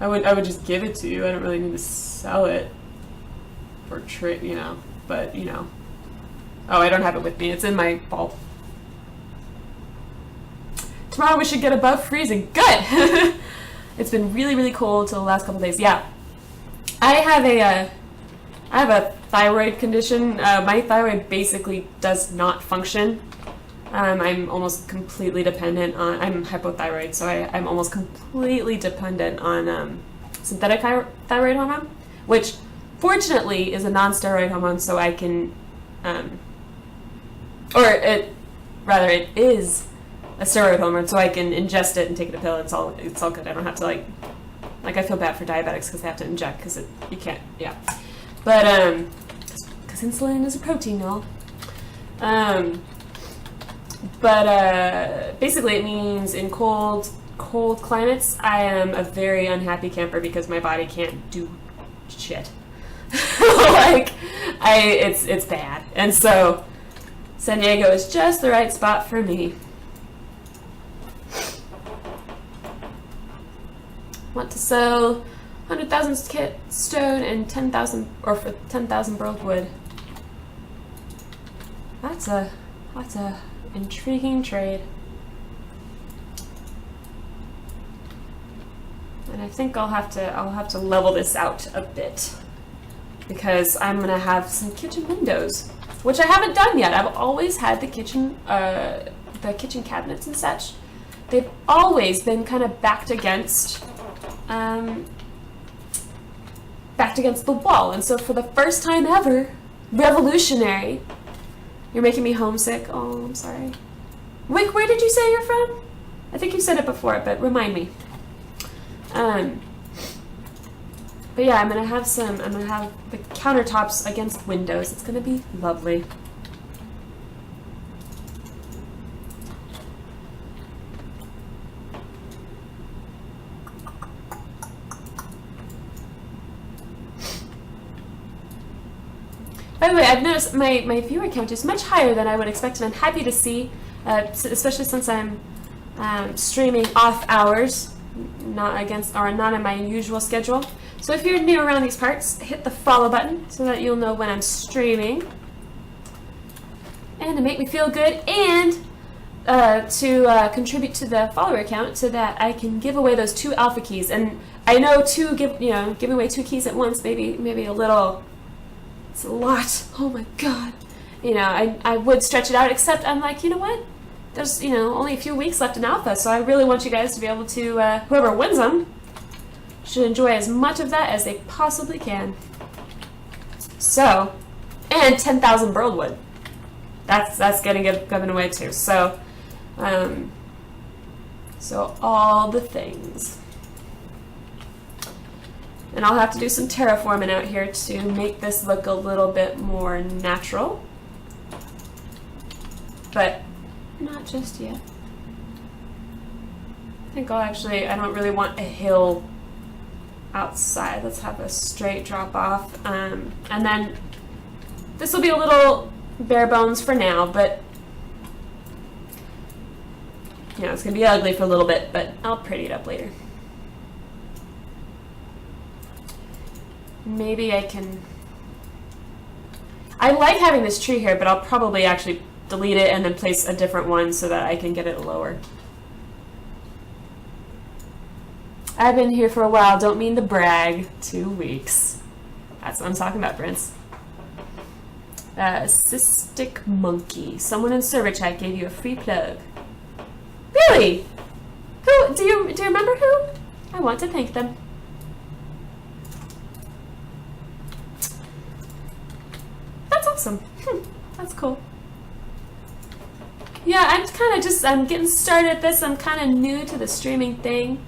I would just give it to you. I don't really need to sell it for trade, you know. But you know. Oh, I don't have it with me. It's in my vault. Tomorrow we should get above freezing. Good. It's been really, really cold till the last couple days. Yeah, I have a thyroid condition. My thyroid basically does not function. I'm almost completely dependent on. I'm hypothyroid, so I'm almost completely dependent on synthetic thyroid hormone, which fortunately is a non-steroid hormone, so I can, it is a steroid hormone, so I can ingest it and take it a pill. It's all good. I don't have to like I feel bad for diabetics because they have to inject because you can't, yeah. But because insulin is a protein, y'all. But basically it means in cold climates I am a very unhappy camper because my body can't do shit. Like, it's bad. And so San Diego is just the right spot for me. Want to sell 100,000 kit stone and 10,000, or for 10,000 burled wood. That's a intriguing trade. And I think I'll have to level this out a bit, because I'm gonna have some kitchen windows, which I haven't done yet. I've always had the kitchen cabinets and such. They've always been kind of backed against the wall, and so for the first time ever, revolutionary. You're making me homesick. Oh, I'm sorry. Wick, where did you say you're from? I think you said it before, but remind me. But yeah, I'm gonna have the countertops against windows. It's gonna be lovely. By the way, I've noticed my viewer count is much higher than I would expect, and I'm happy to see, especially since I'm streaming off hours, not in my usual schedule. So if you're new around these parts, hit the follow button so that you'll know when I'm streaming, and to make me feel good, and to contribute to the follower count so that I can give away those 2 alpha keys. And I know giving away 2 keys at once, maybe a little. It's a lot. Oh my god. I would stretch it out, except I'm like, you know what? There's, only a few weeks left in alpha, so I really want you guys to be able to, whoever wins them should enjoy as much of that as they possibly can. So, and 10,000 burled wood. That's getting given away too. So, so all the things. And I'll have to do some terraforming out here to make this look a little bit more natural. But not just yet. I think I don't really want a hill outside. Let's have a straight drop off. And then this will be a little bare bones for now, but it's going to be ugly for a little bit, but I'll pretty it up later. Maybe I can... I like having this tree here, but I'll probably actually delete it and then place a different one so that I can get it lower. I've been here for a while, don't mean to brag. 2 weeks. That's what I'm talking about, Prince. Cystic Monkey. Someone in server chat gave you a free plug. Really? Who? Do you remember who? I want to thank them. That's awesome. That's cool. Yeah, I'm getting started at this. I'm kind of new to the streaming thing.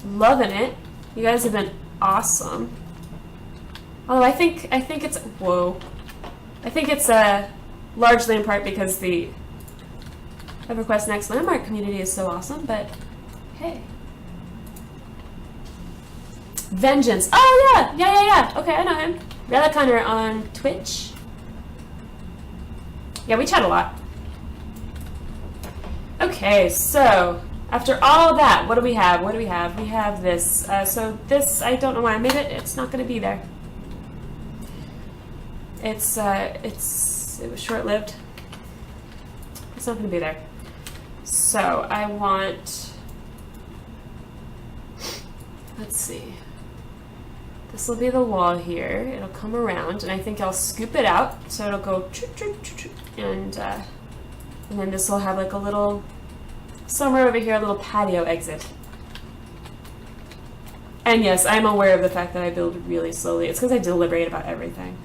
Loving it. You guys have been awesome. Although I think it's largely in part because the EverQuest Next Landmark community is so awesome, but hey. Vengeance. Oh yeah. Okay, I know him. Relic Hunter on Twitch. Yeah, we chat a lot. Okay, so after all that, what do we have? We have this. So this, I don't know why I made it. It's not going to be there. It was short-lived. It's not going to be there. So I want, let's see. This will be the wall here. It'll come around, and I think I'll scoop it out so it'll go and then this will have like a little, somewhere over here, a little patio exit. And yes, I'm aware of the fact that I build really slowly. It's because I deliberate about everything,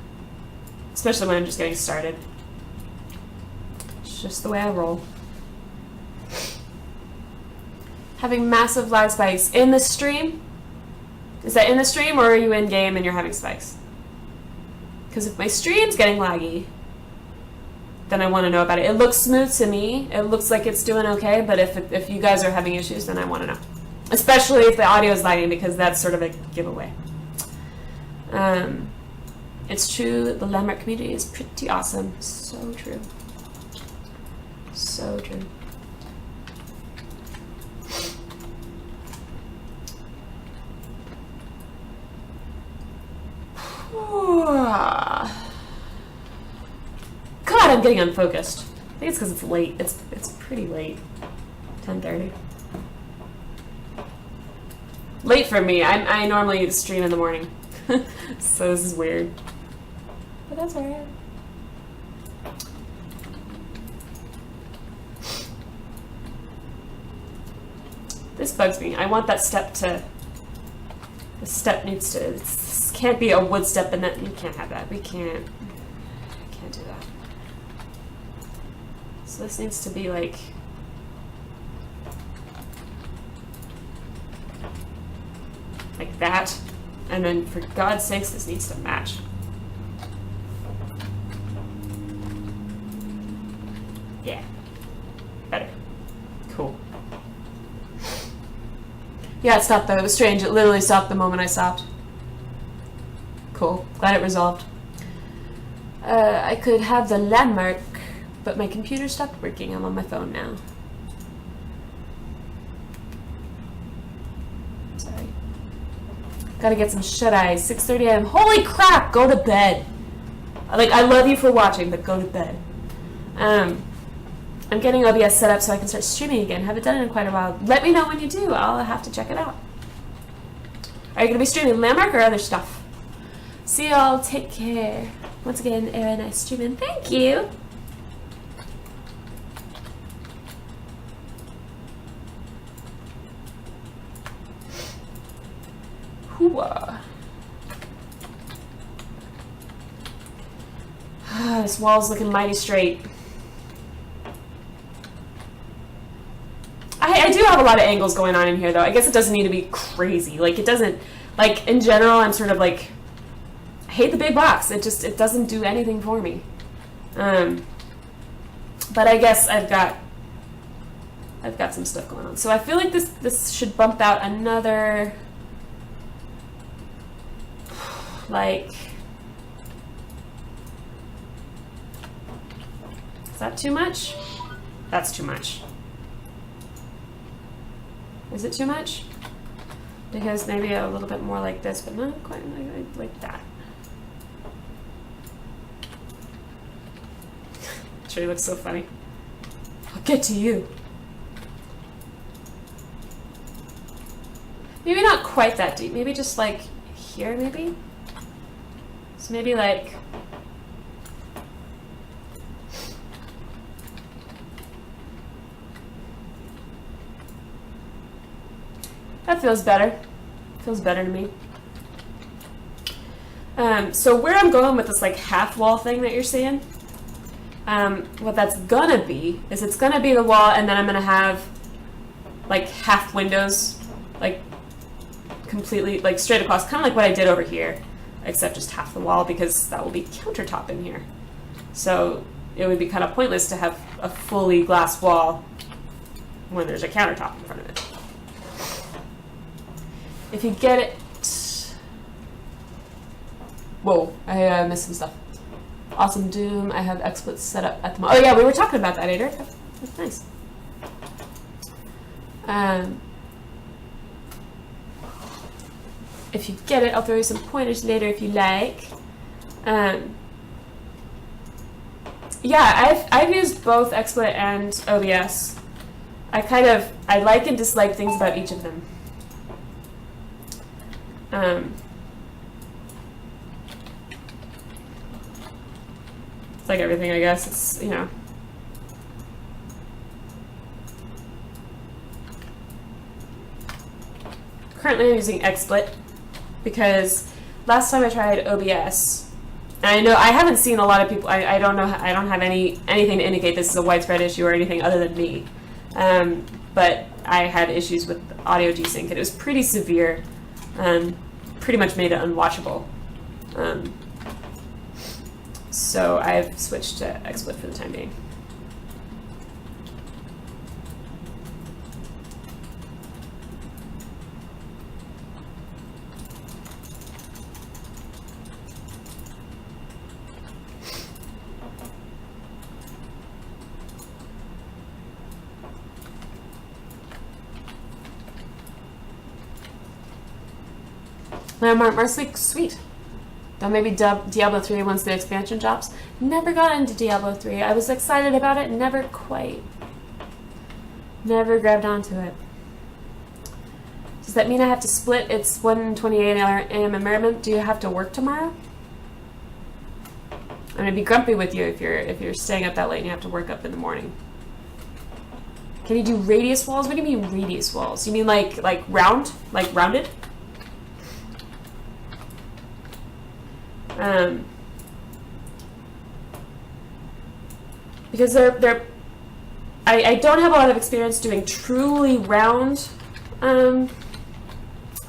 especially when I'm just getting started. It's just the way I roll. Having massive lag spikes in the stream. Is that in the stream, or are you in game and you're having spikes? Because if my stream's getting laggy, then I want to know about it. It looks smooth to me. It looks like it's doing okay, but if you guys are having issues, then I want to know. Especially if the audio is lagging, because that's sort of a giveaway. It's true, the landmark community is pretty awesome. So true. So true. God, I'm getting unfocused. I think it's because it's late. It's pretty late. 10:30. Late for me. I normally stream in the morning. So this is weird. But that's alright. This bugs me. I want that step to... The step needs to... This can't be a wood step and that... You can't have that. We can't... Can't do that. So this needs to be like... Like that. And then for God's sakes, this needs to match. Yeah. Better. Cool. Yeah, it stopped though. It was strange. It literally stopped the moment I stopped. Cool. Glad it resolved. I could have the landmark, but my computer stopped working. I'm on my phone now. Sorry. Gotta get some shut-eye. 6:30 a.m. Holy crap! Go to bed. Like, I love you for watching, but go to bed. I'm getting OBS set up so I can start streaming again. Haven't done it in quite a while. Let me know when you do. I'll have to check it out. Are you going to be streaming landmark or other stuff? See y'all. Take care. Once again, Erin, nice streaming. Thank you. Hooah. This wall's looking mighty straight. I do have a lot of angles going on in here, though. I guess it doesn't need to be crazy. Like, it doesn't... Like, in general, I'm sort of like... I hate the big box. It doesn't do anything for me. But I guess I've got some stuff going on. So I feel like this should bump out another... Like... Is that too much? That's too much. Is it too much? Because maybe a little bit more like this, but not quite like that. Sure, looks so funny. I'll get to you. Maybe not quite that deep. Maybe just like here, maybe? So maybe like... That feels better. Feels better to me. So where I'm going with this like half wall thing that you're seeing, what that's gonna be is it's gonna be the wall, and then I'm gonna have like half windows, like completely like straight across, kind of like what I did over here, except just half the wall, because that will be countertop in here. So it would be kind of pointless to have a fully glass wall when there's a countertop in front of it. If you get it... Whoa, I missed some stuff. Awesome Doom, I have XSplit set up at the moment. Oh yeah, we were talking about that, Ader. That's nice. If you get it, I'll throw you some pointers later if you like. Yeah, I've used both XSplit and OBS. I like and dislike things about each of them. It's like everything, I guess. It's, you know. Currently I'm using XSplit because last time I tried OBS, and I know I haven't seen a lot of people, I don't know, I don't have anything to indicate this is a widespread issue or anything other than me. But I had issues with audio desync, and it was pretty severe. Pretty much made it unwatchable. So I've switched to XSplit for the time being. Landmark Marsley, sweet. Then maybe Diablo 3 once the expansion drops. Never got into Diablo 3. I was excited about it, never grabbed onto it. Does that mean I have to split? It's 1:28 a.m. in Maryland. Do you have to work tomorrow? I'm gonna be grumpy with you if you're staying up that late and you have to work up in the morning. Can you do radius walls? What do you mean radius walls? You mean like round, like rounded? Because I don't have a lot of experience doing truly round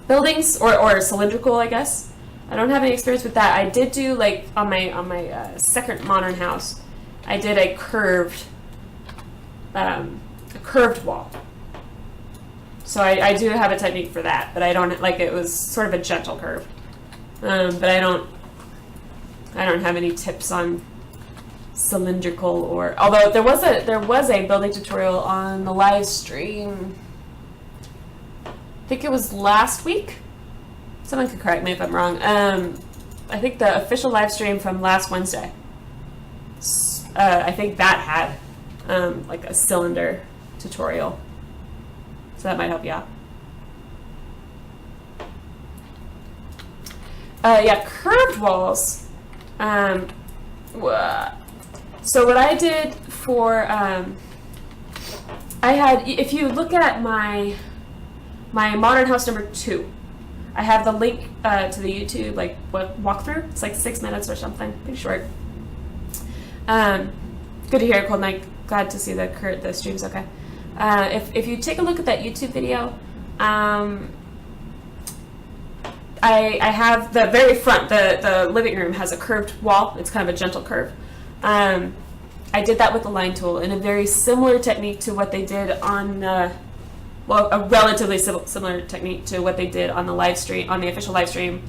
buildings or cylindrical, I guess. I don't have any experience with that. I did do, like, on my second modern house, I did a curved wall. So I do have a technique for that, but I don't, like, it was sort of a gentle curve. But I don't have any tips on cylindrical or, although there was a building tutorial on the live stream. I think it was last week. Someone could correct me if I'm wrong. I think the official live stream from last Wednesday. I think that had like a cylinder tutorial, so that might help you out. Yeah, curved walls. So what I did for I had, if you look at my modern house number 2, I have the link to the YouTube like walkthrough. It's like 6 minutes or something, pretty short. Good to hear, Cold Night. Glad to see the stream's okay. If you take a look at that YouTube video, I have the very front, the living room has a curved wall. It's kind of a gentle curve. I did that with the line tool in a very similar technique to what they did on, well, a relatively similar technique to what they did on the live stream, on the official live stream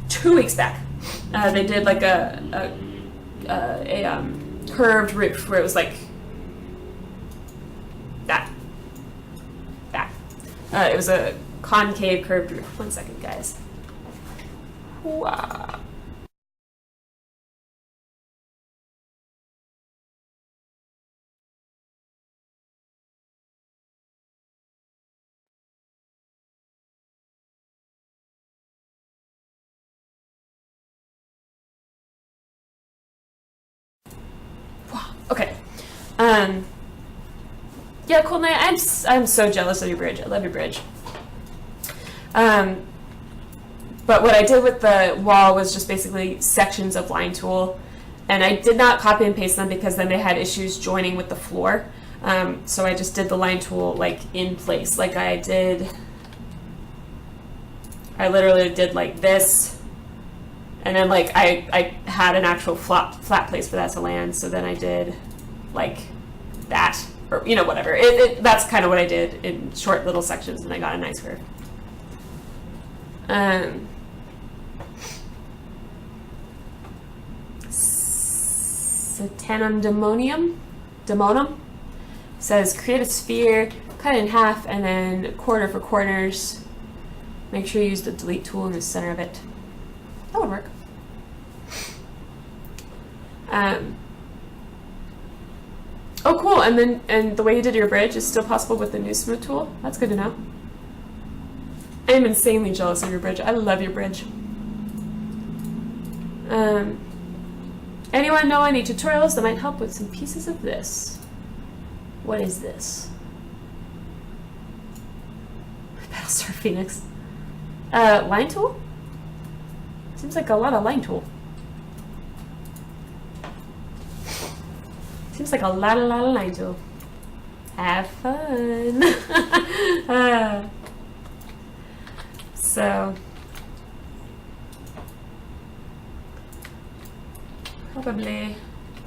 2 weeks back. They did like a curved roof where it was like that. It was a concave curved roof. 1 second, guys. Wow. Okay. Yeah, Cool Night. I'm so jealous of your bridge. I love your bridge. But what I did with the wall was just basically sections of line tool, and I did not copy and paste them because then they had issues joining with the floor. So I just did the line tool like in place, like I literally did like this, and then like I had an actual flat place for that to land. So then I did like that, or you know, whatever. That's kind of what I did in short little sections, and I got a nice curve. Demonum says create a sphere, cut it in half, and then quarter for corners. Make sure you use the delete tool in the center of it. That would work. Oh, cool. And the way you did your bridge is still possible with the new smooth tool. That's good to know. I am insanely jealous of your bridge. I love your bridge. Anyone know any tutorials that might help with some pieces of this? What is this? Battlestar Phoenix. Line tool? Seems like a lot of line tool. Seems like a lot of line tool. Have fun. So probably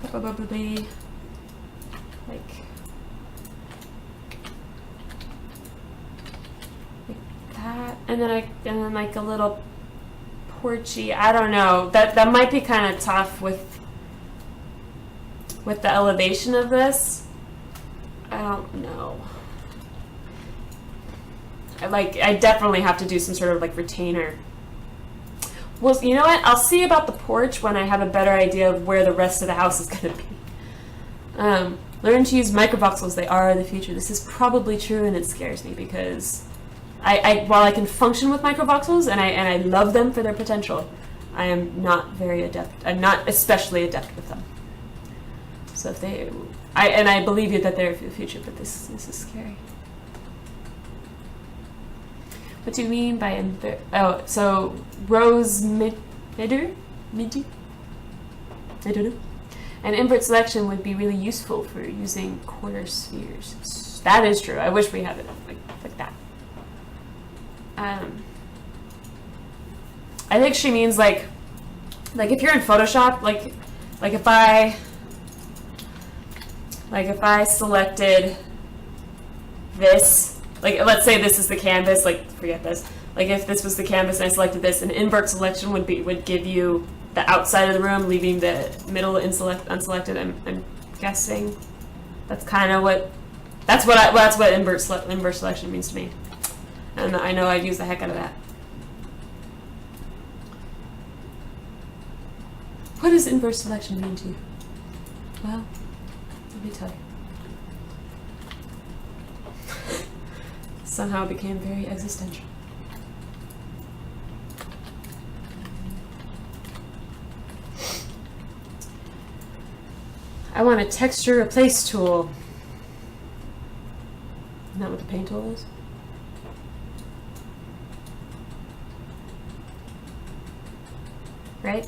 like that, and then like a little porchy. I don't know. That might be kind of tough with the elevation of this. I don't know. I definitely have to do some sort of like retainer well, you know what? I'll see about the porch when I have a better idea of where the rest of the house is going to be. Learn to use microvoxels. They are the future. This is probably true, and it scares me because while I can function with microvoxels and I love them for their potential, I am not very adept. I'm not especially adept with them. So if they, I believe you that they're the future, but this is scary. What do you mean by so rose midder? I don't know. An invert selection would be really useful for using corner spheres. That is true. I wish we had it like that. I think she means like if you're in Photoshop, like if I selected this, like let's say this is the canvas, like forget this. Like if this was the canvas and I selected this, an invert selection would give you the outside of the room, leaving the middle unselected. I'm guessing that's kind of what invert selection means to me, and I know I'd use the heck out of that. What does invert selection mean to you? Well, let me tell you. Somehow it became very existential. I want a texture replace tool. Isn't that what the paint tool is? Right?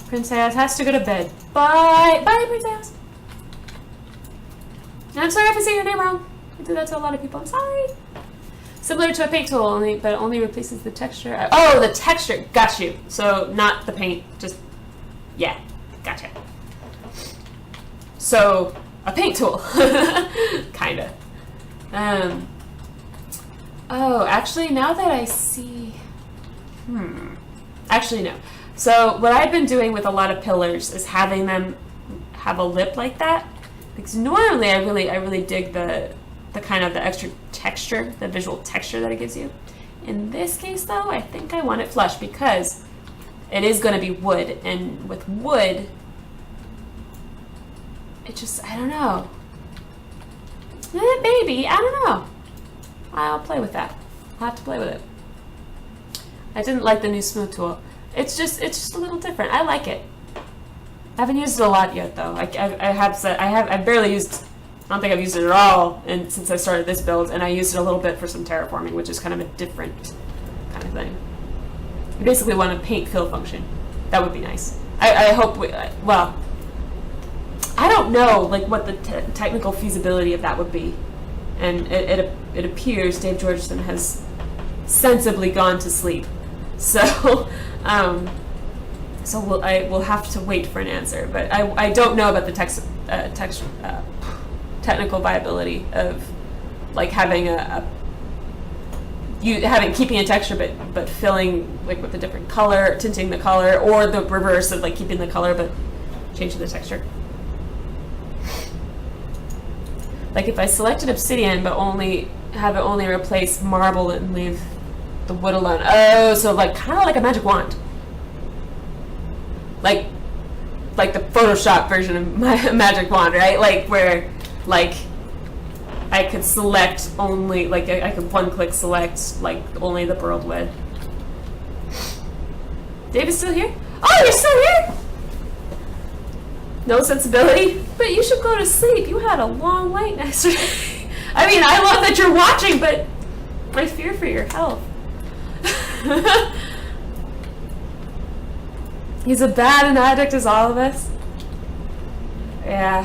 Princess has to go to bed. Bye! Bye, Princess! I'm sorry if I say your name wrong. I do that to a lot of people. I'm sorry. Similar to a paint tool, but only replaces the texture. Oh, the texture. Got you. So not the paint. Just, yeah. Gotcha. So, a paint tool. Kinda. Oh, actually, now that I see... Actually, no. So, what I've been doing with a lot of pillars is having them have a lip like that. Because normally I really dig the kind of the extra texture, the visual texture that it gives you. In this case, though, I think I want it flush because it is going to be wood, and with wood, it just, I don't know. Maybe, I don't know. I'll play with that. I'll have to play with it. I didn't like the new smooth tool. It's just a little different. I like it. I haven't used it a lot yet, though. I've barely used. I don't think I've used it at all since I started this build, and I used it a little bit for some terraforming, which is kind of a different kind of thing. You basically want a paint fill function. That would be nice. I hope well, I don't know like what the technical feasibility of that would be, and it appears Dave Georgeson has sensibly gone to sleep, so we'll have to wait for an answer. But I don't know about the technical viability of like having keeping a texture but filling like with a different color, tinting the color, or the reverse of like keeping the color but changing the texture. Like if I selected obsidian but only replace marble and leave the wood alone. Oh, so like kind of like a magic wand. Like the Photoshop version of my magic wand, right? Like where like I could select only, like I could one-click select like only the burled wood. Dave is still here? Oh, you're still here? No sensibility? But you should go to sleep. You had a long night yesterday. I mean, I love that you're watching, but I fear for your health. He's as bad an addict as all of us. Yeah,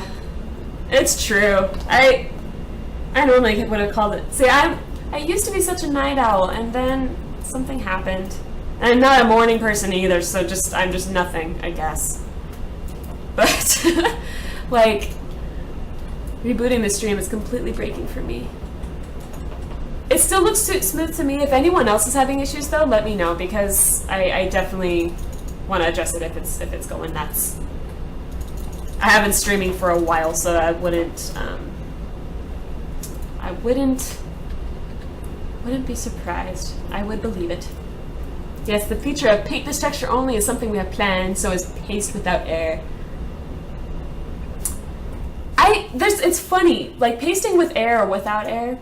it's true. I normally would have called it. See, I used to be such a night owl, and then something happened. And I'm not a morning person either, so I'm just nothing, I guess. But like rebooting the stream is completely breaking for me. It still looks smooth to me. If anyone else is having issues, though, let me know, because I definitely want to adjust it if it's going nuts. I haven't been streaming for a while, so I wouldn't be surprised. I would believe it. Yes, the feature of paint this texture only is something we have planned, so is paste without air. It's funny, like pasting with air or without air.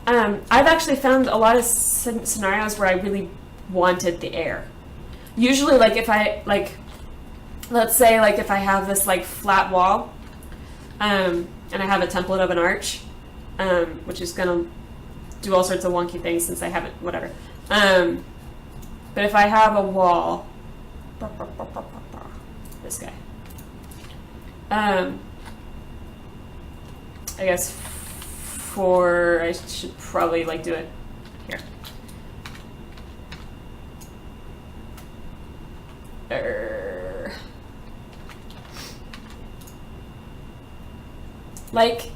I've actually found a lot of scenarios where I really wanted the air. Usually, like if I, like, let's say like if I have this like flat wall, and I have a template of an arch, which is gonna do all sorts of wonky things since I haven't, whatever. But if I have a wall, this guy, I guess I should probably like do it here. Like,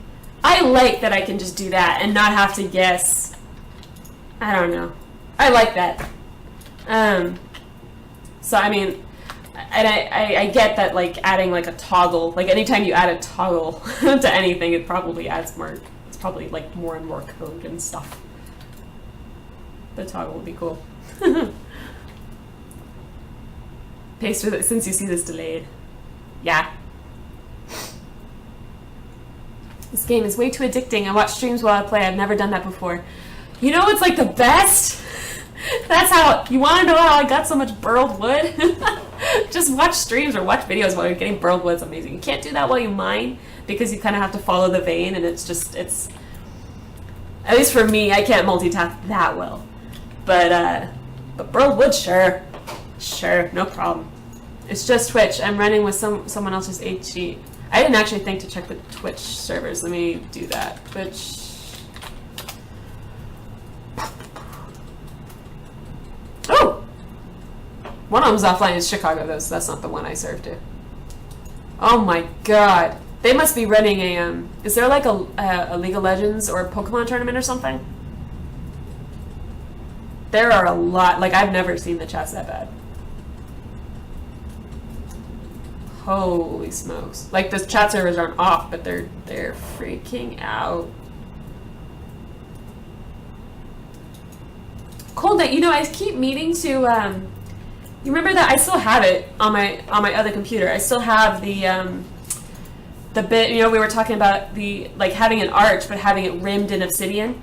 I like that I can just do that and not have to guess. I don't know. I like that. So I mean, and I get that, like, adding like a toggle, like anytime you add a toggle to anything, it probably adds more, it's probably like more and more code and stuff. The toggle would be cool. Paste with it since you see this delayed. Yeah. This game is way too addicting. I watch streams while I play. I've never done that before. You know what's like the best? That's how, you want to know how I got so much burled wood? Just watch streams or watch videos while you're getting burled wood. It's amazing. You can't do that while you mine because you kind of have to follow the vein, and it's at least for me, I can't multitask that well. But burled wood, sure, no problem. It's just Twitch. I'm running with someone else's HG. I didn't actually think to check the Twitch servers. Let me do that. Twitch. Oh! One of them's offline in Chicago, though, so that's not the one I serve to. Oh my god. They must be running a, is there like a League of Legends or a Pokemon tournament or something? There are a lot. Like, I've never seen the chats that bad. Holy smokes. Like, the chat servers aren't off, but they're freaking out. Cold Night, you know, I keep meaning to, you remember that? I still have it on my other computer. I still have the bit, you know, we were talking about the, like, having an arch, but having it rimmed in obsidian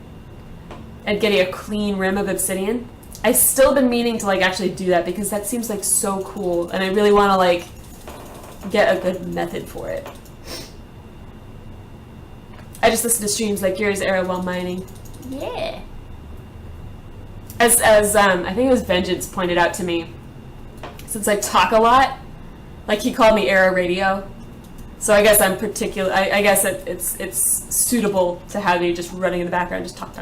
and getting a clean rim of obsidian. I've still been meaning to, like, actually do that because that seems, like, so cool, and I really want to, like, get a good method for it. I just listen to streams like yours, Era, while mining. Yeah. As I think it was Vengeance pointed out to me, since I talk a lot, like he called me Era Radio, so I guess I'm particular. I guess it's suitable to have me just running in the background, just talk.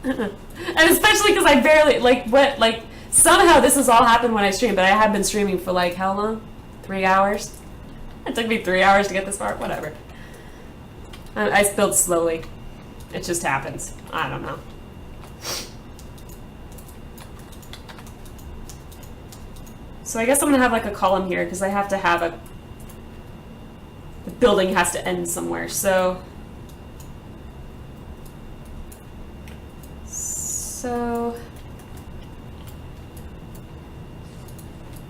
And especially because I barely like somehow this has all happened when I stream, but I have been streaming for like how long? 3 hours. It took me 3 hours to get this far. Whatever. I spilled slowly. It just happens. I don't know. So I guess I'm gonna have like a column here because I have to have the building has to end somewhere. So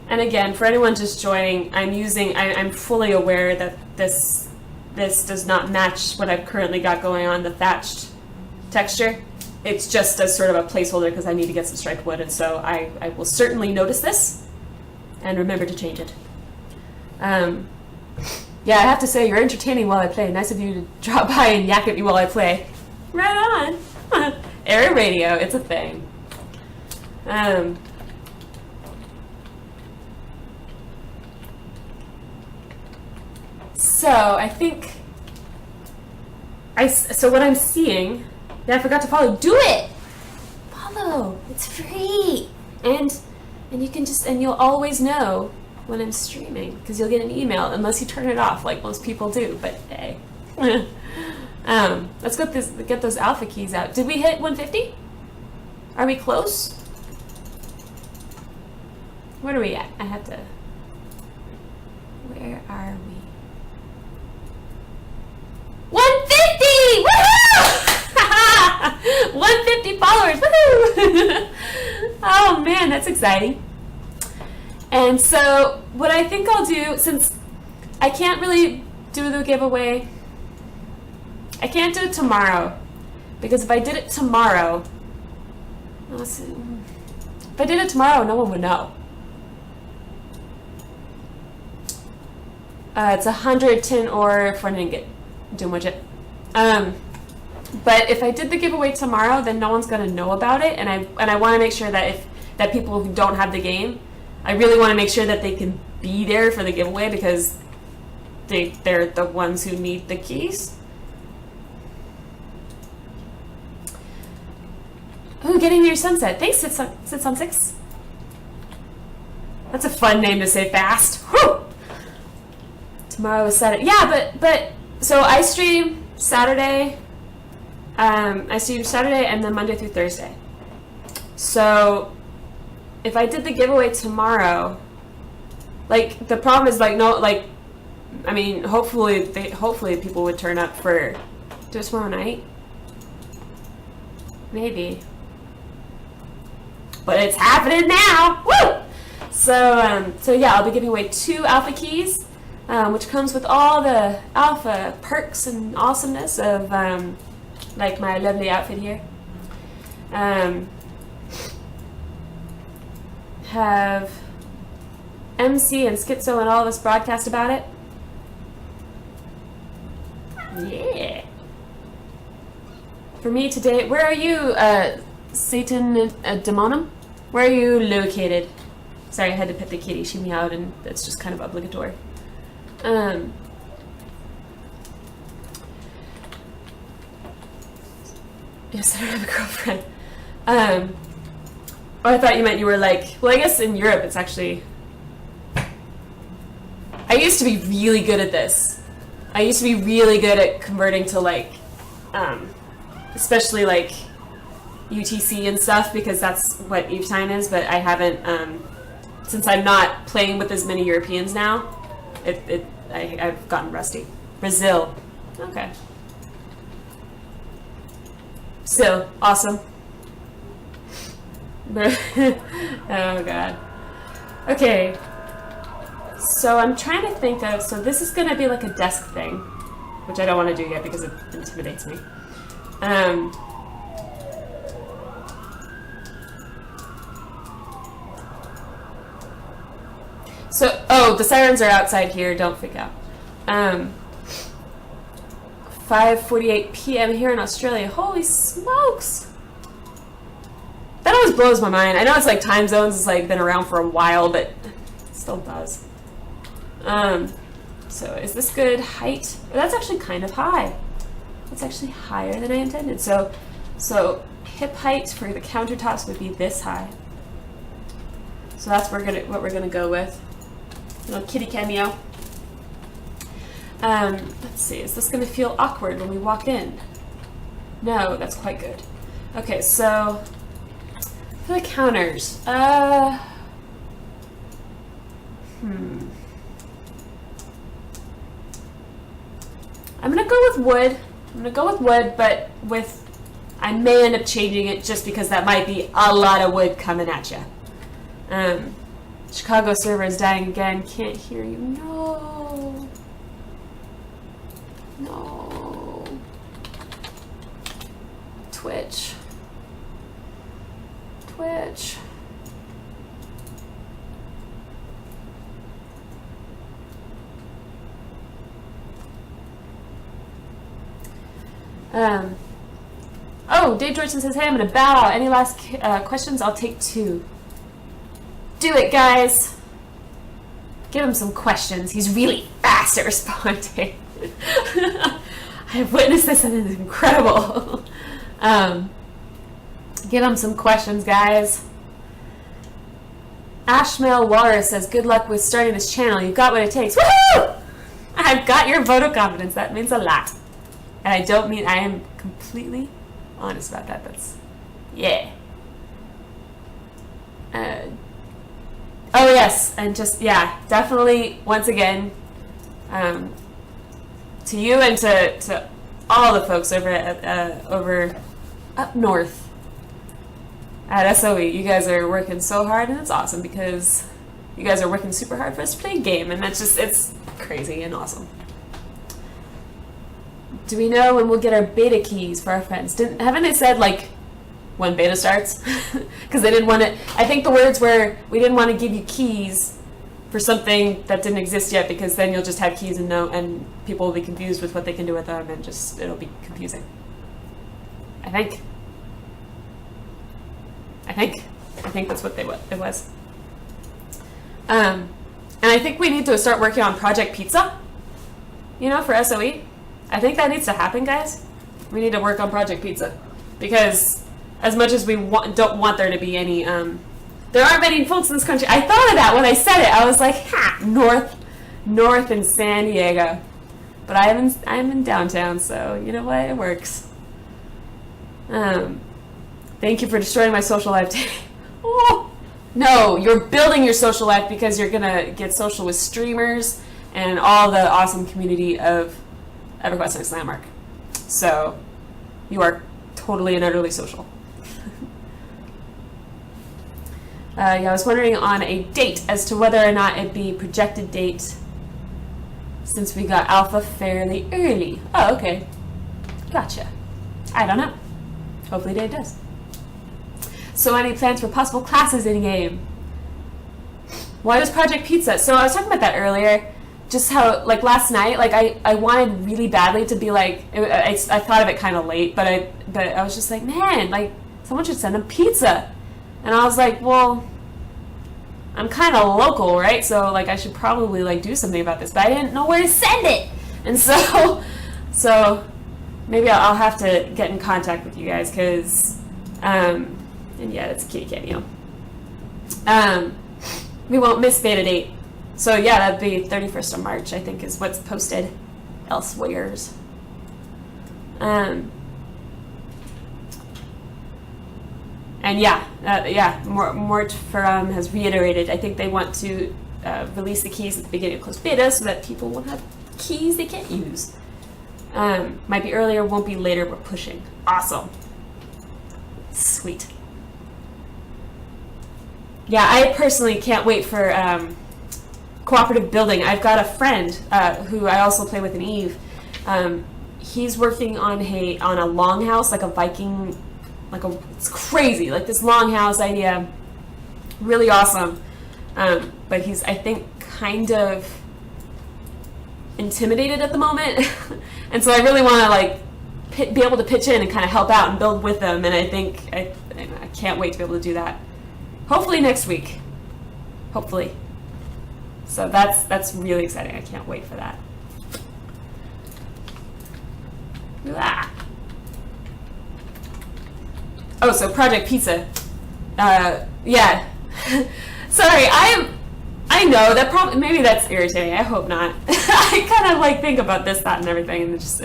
and again, for anyone just joining, I'm fully aware that this does not match what I've currently got going on, the thatched texture. It's just as sort of a placeholder because I need to get some striped wood, and so I will certainly notice this and remember to change it. Yeah, I have to say, you're entertaining while I play. Nice of you to drop by and yak at me while I play. Right on. Air radio, it's a thing. So I think so what I'm seeing, yeah, I forgot to follow. Do it! Follow. It's free. And you can just, and you'll always know when I'm streaming because you'll get an email unless you turn it off like most people do, but hey. Let's get those alpha keys out. Did we hit 150? Are we close? Where are we at? I have to, where are we? 150! Woohoo! 150 followers! Woohoo! Oh man, that's exciting. And so what I think I'll do, since I can't really do the giveaway, I can't do it tomorrow, because if I did it tomorrow, let's see, if I did it tomorrow, no one would know. It's 100 tin ore for an ingot. Doing widget. But if I did the giveaway tomorrow, then no one's gonna know about it, and I want to make sure that that people who don't have the game, I really want to make sure that they can be there for the giveaway, because they're the ones who need the keys. Oh, getting near sunset. Thanks, Sits on 6. That's a fun name to say fast. Whew! Tomorrow is Saturday. Yeah, but so I stream Saturday. I stream Saturday and then Monday through Thursday. So if I did the giveaway tomorrow, like the problem is like no, like I mean hopefully people would turn up for do it tomorrow night. Maybe. But it's happening now. Woo! So yeah, I'll be giving away 2 alpha keys, which comes with all the alpha perks and awesomeness of like my lovely outfit here. Have MC and Schizo and all of us broadcast about it. Yeah. For me today, where are you, Satan Demonum? Where are you located? Sorry, I had to pet the kitty. She meowed, and that's just kind of obligatory. Yes, I don't have a girlfriend. Oh, I thought you meant you were like, well, I guess in Europe it's actually... I used to be really good at this. I used to be really good at converting to like, especially like UTC and stuff, because that's what Eve time is, but I haven't, since I'm not playing with as many Europeans now, I've gotten rusty. Brazil. Okay. Still, awesome. Oh god. Okay. So I'm trying to think of, so this is going to be like a desk thing, which I don't want to do yet because it intimidates me. So, oh, the sirens are outside here, don't freak out. 5:48 p.m. here in Australia. Holy smokes! That always blows my mind. I know it's like time zones has like been around for a while, but it still does. So is this good height? Well, that's actually kind of high. That's actually higher than I intended. So hip height for the countertops would be this high. So that's what we're gonna go with. Little kitty cameo. Let's see, is this gonna feel awkward when we walk in? No, that's quite good. Okay, so for the counters, I'm gonna go with wood. But I may end up changing it just because that might be a lot of wood coming at you. Chicago server is dying again. Can't hear you. No. No. Twitch. Oh, Dave Georgeson says, hey, I'm gonna bow out. Any last questions? I'll take 2. Do it, guys. Give him some questions. He's really fast at responding. I have witnessed this and it's incredible. Give him some questions, guys. Ashmail Walrus says, good luck with starting this channel. You've got what it takes. Woohoo! I've got your vote of confidence. That means a lot. And I don't mean, I am completely honest about that. That's, yeah. Oh yes, and just, yeah, definitely, once again, to you and to all the folks over up north, at SOE. You guys are working so hard, and it's awesome because you guys are working super hard for us to play a game, and it's crazy and awesome. Do we know when we'll get our beta keys for our friends? Haven't they said, like, when beta starts? Because they didn't want it. I think the words were, we didn't want to give you keys for something that didn't exist yet, because then you'll just have keys and people will be confused with what they can do with them, and just it'll be confusing. I think that's what it was. And I think we need to start working on Project Pizza, for SOE. I think that needs to happen, guys. We need to work on Project Pizza, because as much as we don't want there to be any, there aren't many folks in this country. I thought of that when I said it. I was like, north in San Diego, but I'm in downtown, so you know what? It works. Thank you for destroying my social life. Oh, no, you're building your social life because you're gonna get social with streamers and all the awesome community of EverQuest Next Landmark. So you are totally and utterly social. I was wondering on a date as to whether or not it'd be projected date, since we got alpha fairly early. Oh, okay. Gotcha. I don't know. Hopefully Dave does. So any plans for possible classes in game? Why does Project Pizza? So I was talking about that earlier. Just how, like, last night, like, I wanted really badly to be like, I thought of it kind of late, but I was just like, man, like, someone should send them pizza. And I was like, well, I'm kind of local, right? So, like, I should probably, like, do something about this, but I didn't know where to send it. And so maybe I'll have to get in contact with you guys, because, and yeah, it's a kitty cameo. We won't miss beta date. So yeah, that'd be 31st of March, I think, is what's posted elsewheres. And Mort Ferran has reiterated, I think they want to release the keys at the beginning of closed beta so that people won't have keys they can't use. Might be earlier, won't be later, we're pushing. Awesome. Sweet. Yeah, I personally can't wait for cooperative building. I've got a friend who I also play with in Eve. He's working on a longhouse, like a Viking, it's crazy, like this longhouse idea, really awesome. But he's, I think, kind of intimidated at the moment, and so I really want to be able to pitch in and kind of help out and build with them. And I think I can't wait to be able to do that. Hopefully next week. Hopefully. So that's really exciting. I can't wait for that. Ah. Oh, so Project Pizza. Yeah. Sorry, I know that probably, maybe that's irritating. I hope not. I kind of think about this, that, and everything, and just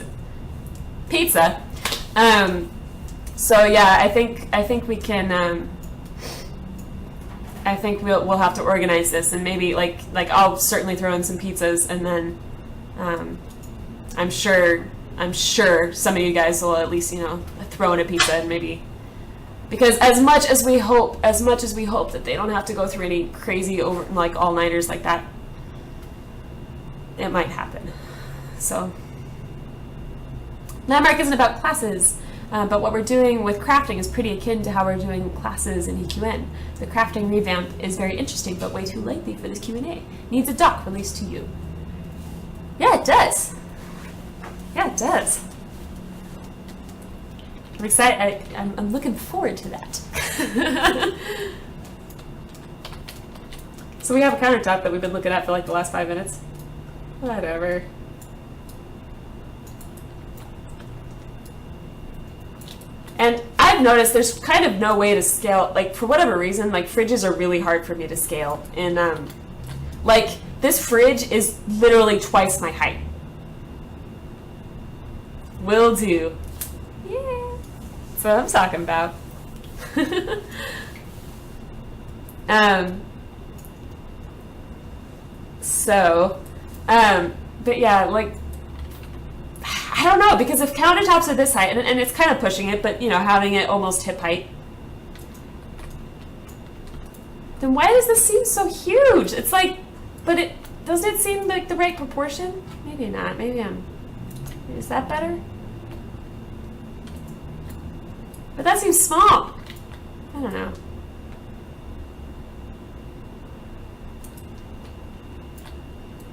pizza. So yeah, I think we can. I think we'll have to organize this, and maybe like I'll certainly throw in some pizzas, and then I'm sure some of you guys will at least throw in a pizza, and maybe, because as much as we hope that they don't have to go through any crazy all-nighters like that, it might happen. So Landmark isn't about classes. But what we're doing with crafting is pretty akin to how we're doing classes in EQN. The crafting revamp is very interesting, but way too lengthy for this Q&A. Needs a doc released to you. Yeah, it does. Yeah, it does. I'm excited. I'm looking forward to that. So we have a countertop that we've been looking at for the last 5 minutes. Whatever. And I've noticed there's kind of no way to scale, for whatever reason, fridges are really hard for me to scale. And, this fridge is literally twice my height. Will do. Yeah. That's what I'm talking about. But yeah, I don't know, because if countertops are this height, and it's kind of pushing it, but having it almost hip height, Then why does this seem so huge? It's like, but it doesn't it seem like the right proportion? Maybe not. Maybe is that better? But that seems small. I don't know.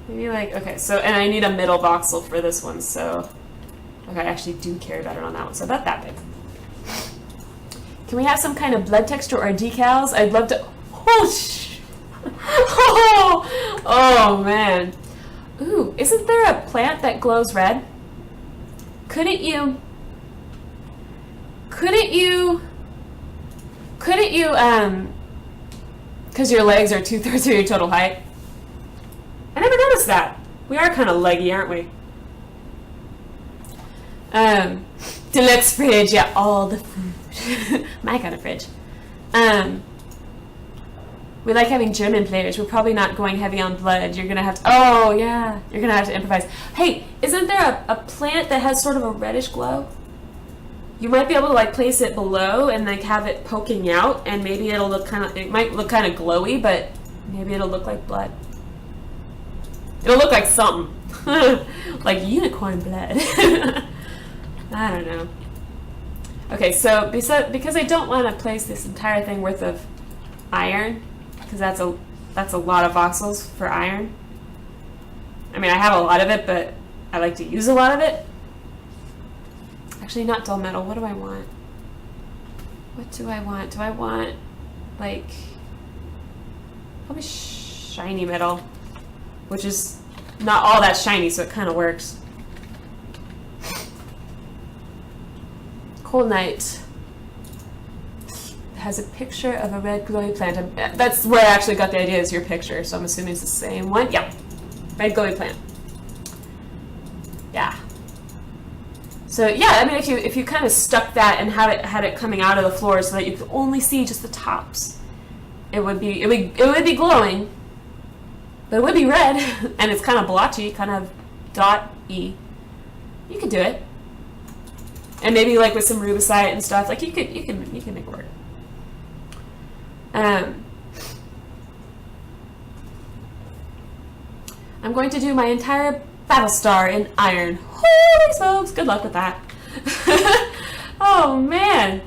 Maybe like, okay, so, and I need a middle voxel for this one, so, okay, I actually do care better on that one, so about that big. Can we have some kind of blood texture or decals? I'd love to, oh man. Ooh, isn't there a plant that glows red? Couldn't you, because your legs are 2/3 of your total height? I never noticed that. We are kind of leggy, aren't we? Deluxe fridge, yeah, all the food. My kind of fridge. We like having German players. We're probably not going heavy on blood. You're gonna have to, oh yeah, you're gonna have to improvise. Hey, isn't there a plant that has sort of a reddish glow? You might be able to like place it below and like have it poking out, and maybe it'll look kind of, it might look kind of glowy, but maybe it'll look like blood. It'll look like something. Like unicorn blood. I don't know. Okay, so because I don't want to place this entire thing worth of iron, because that's a lot of voxels for iron. I mean, I have a lot of it, but I like to use a lot of it. Actually, not dull metal. What do I want? What do I want? Do I want, like, probably shiny metal, which is not all that shiny, so it kind of works. Cold Night has a picture of a red glowy plant. That's where I actually got the idea, is your picture, so I'm assuming it's the same one. Yep, red glowy plant. Yeah. So yeah, I mean, if you kind of stuck that and had it coming out of the floor so that you could only see just the tops, it would be glowing, but it would be red, and it's kind of blotchy, kind of dot-y. You could do it, and maybe like with some rubicite and stuff, like you can make it work. I'm going to do my entire Battlestar in iron. Holy smokes, good luck with that. Oh man,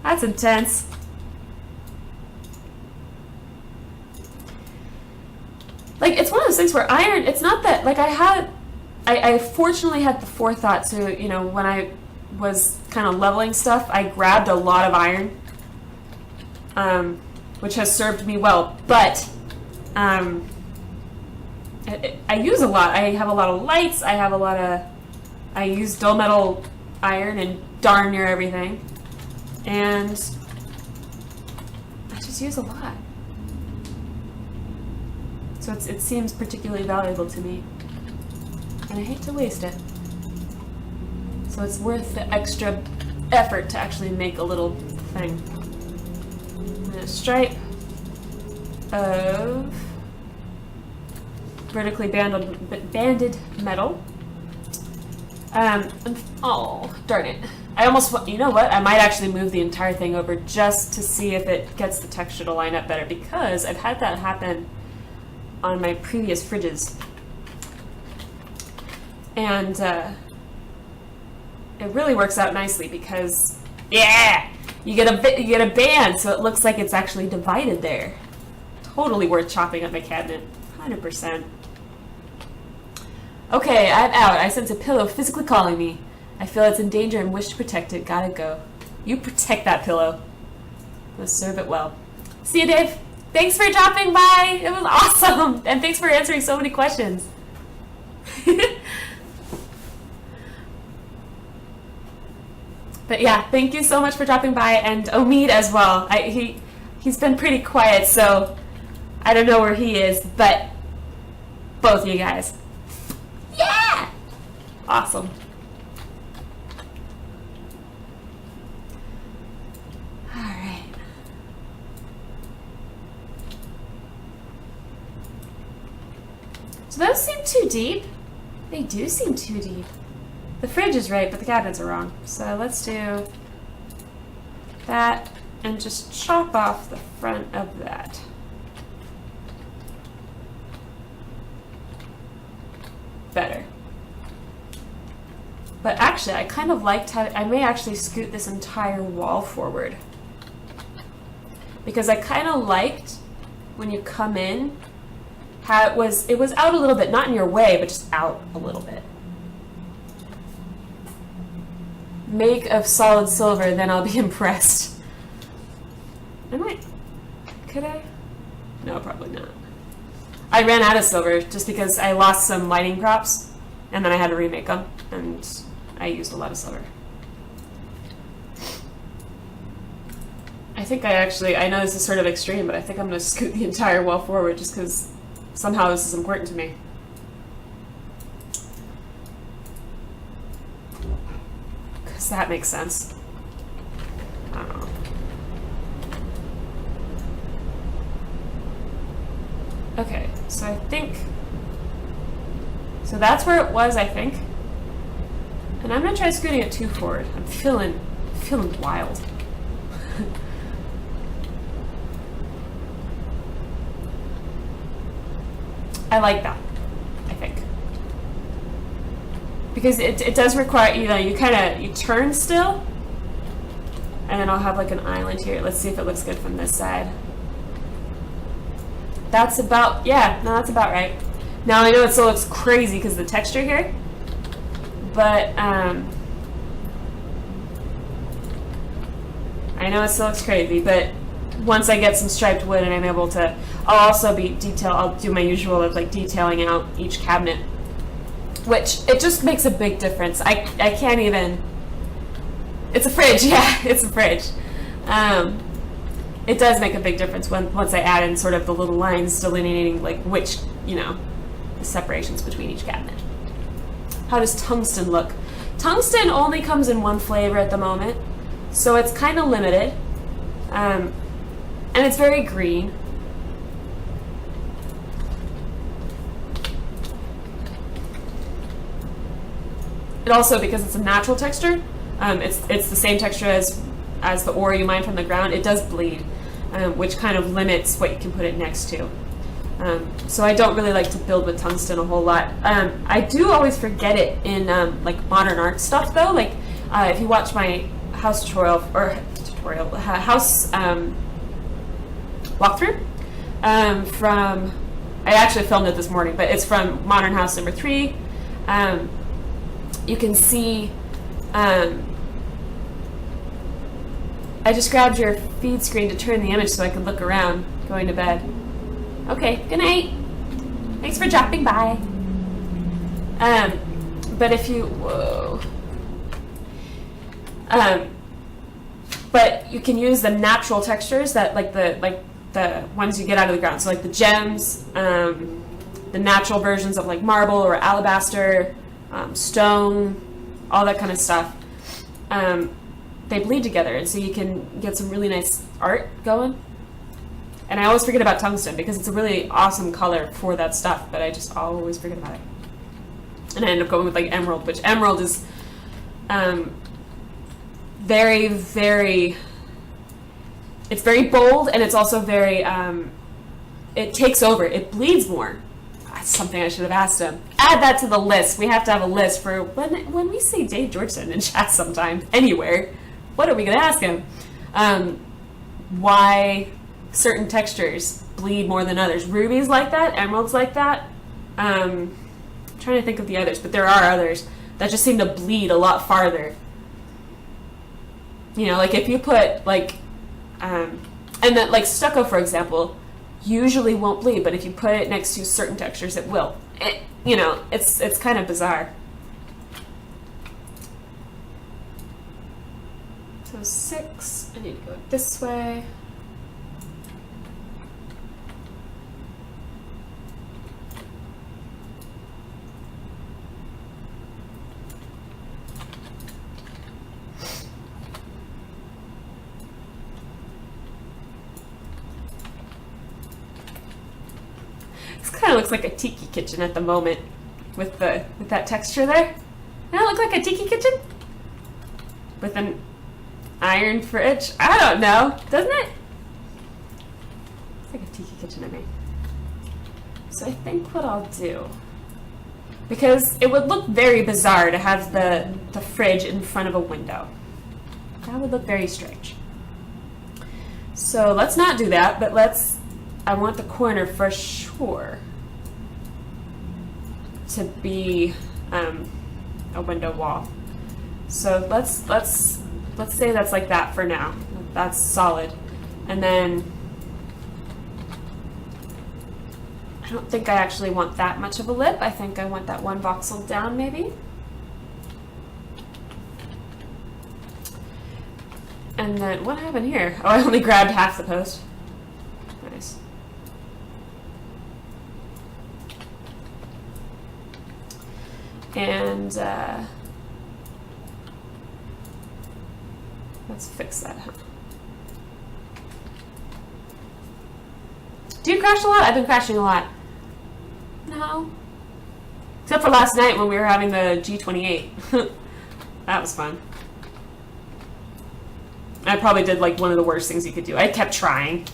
that's intense. Like, it's one of those things where iron, it's not that, like, I fortunately had the forethought to, you know, when I was kind of leveling stuff, I grabbed a lot of iron, which has served me well, but I use a lot. I have a lot of lights, I use dull metal iron in darn near everything, and I just use a lot. So it seems particularly valuable to me, and I hate to waste it. So it's worth the extra effort to actually make a little thing. And a stripe of vertically banded metal. Oh, darn it. I almost, you know what? I might actually move the entire thing over just to see if it gets the texture to line up better, because I've had that happen on my previous fridges. And it really works out nicely because, yeah, you get a band, so it looks like it's actually divided there. Totally worth chopping up my cabinet, 100%. Okay, I'm out. I sense a pillow physically calling me. I feel it's in danger and wish to protect it. Gotta go. You protect that pillow. Let's serve it well. See you, Dave. Thanks for dropping by. It was awesome. And thanks for answering so many questions. But yeah, thank you so much for dropping by, and Omid as well. He's been pretty quiet, so I don't know where he is, but both of you guys. Yeah! Awesome. All right. So those seem too deep. They do seem too deep. The fridge is right, but the cabinets are wrong. So let's do that and just chop off the front of that. better. But actually, I kind of liked how, I may actually scoot this entire wall forward. Because I kind of liked, when you come in, how it was out a little bit, not in your way, but just out a little bit. Make of solid silver, then I'll be impressed. Could I? No, probably not. I ran out of silver just because I lost some lighting props, and then I had to remake them, and I used a lot of silver. I think I know this is sort of extreme, but I think I'm going to scoot the entire wall forward just because somehow this is important to me. Because that makes sense. I don't know. Okay, so I think... So that's where it was, I think. And I'm going to try scooting it too forward. I'm feeling wild. I like that, I think. Because it does require, you turn still, and then I'll have like an island here. Let's see if it looks good from this side. That's about, that's about right. Now I know it still looks crazy because of the texture here, but I know it still looks crazy, but once I get some striped wood and I'm able to, I'll do my usual of like detailing out each cabinet, which it just makes a big difference. I can't even, it's a fridge, yeah, it's a fridge. It does make a big difference once I add in sort of the little lines delineating like which, the separations between each cabinet. How does tungsten look? Tungsten only comes in one flavor at the moment, so it's kind of limited. And it's very green. It also, because it's a natural texture, it's the same texture as the ore you mine from the ground. It does bleed, which kind of limits what you can put it next to. So I don't really like to build with tungsten a whole lot. I do always forget it in like modern art stuff though. Like if you watch my house house walkthrough from, I actually filmed it this morning, but it's from Modern House number 3. You can see, I just grabbed your feed screen to turn the image so I could look around going to bed. Okay, good night. Thanks for dropping by. But if you, but you can use the natural textures that like the ones you get out of the ground. So like the gems, the natural versions of like marble or alabaster, stone, all that kind of stuff. They bleed together, and so you can get some really nice art going. And I always forget about tungsten because it's a really awesome color for that stuff, but I just always forget about it. And I end up going with like emerald, which emerald is very, very, it's very bold, and it's also very, it takes over, it bleeds more. That's something I should have asked him. Add that to the list. We have to have a list for when we see Dave Georgeson in chat sometime, anywhere. What are we going to ask him? Why certain textures bleed more than others. Rubies like that, emeralds like that. I'm trying to think of the others, but there are others that just seem to bleed a lot farther. Like if you put like, and then like stucco, for example, usually won't bleed, but if you put it next to certain textures, it will. It's kind of bizarre. So 6, I need to go this way. Kind of looks like a tiki kitchen at the moment with that texture there. Doesn't it look like a tiki kitchen? With an iron fridge? I don't know. Doesn't it? It's like a tiki kitchen to me. So I think what I'll do because it would look very bizarre to have the fridge in front of a window. That would look very strange. So let's not do that, but I want the corner for sure to be a window wall. So let's say that's like that for now. That's solid. And then I don't think I actually want that much of a lip. I think I want that one voxel down maybe. And then what happened here? Oh, I only grabbed half the post. Nice. And let's fix that, huh? Do you crash a lot? I've been crashing a lot. No. Except for last night when we were having the G28. That was fun. I probably did like one of the worst things you could do. I kept trying.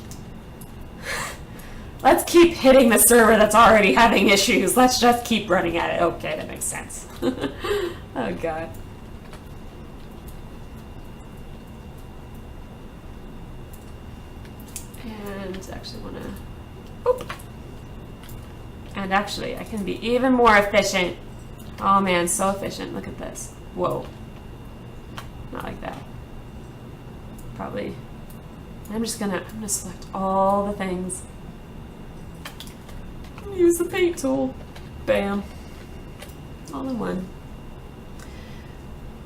Let's keep hitting the server that's already having issues. Let's just keep running at it. Okay, that makes sense. Oh god. And actually want to... Oop. And actually, I can be even more efficient. Oh man, so efficient. Look at this. Whoa. Not like that. Probably. I'm gonna select all the things. Use the paint tool. Bam. All in one.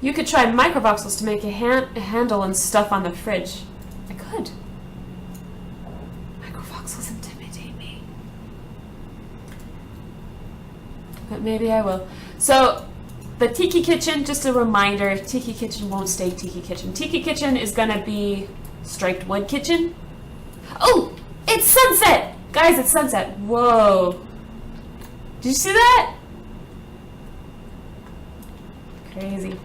You could try microvoxels to make a handle and stuff on the fridge. I could. Microvoxels intimidate me. But maybe I will. So, the Tiki Kitchen, just a reminder, Tiki Kitchen won't stay Tiki Kitchen. Tiki Kitchen is gonna be Striped Wood Kitchen. Oh! It's sunset! Guys, it's sunset. Whoa. Did you see that? Crazy.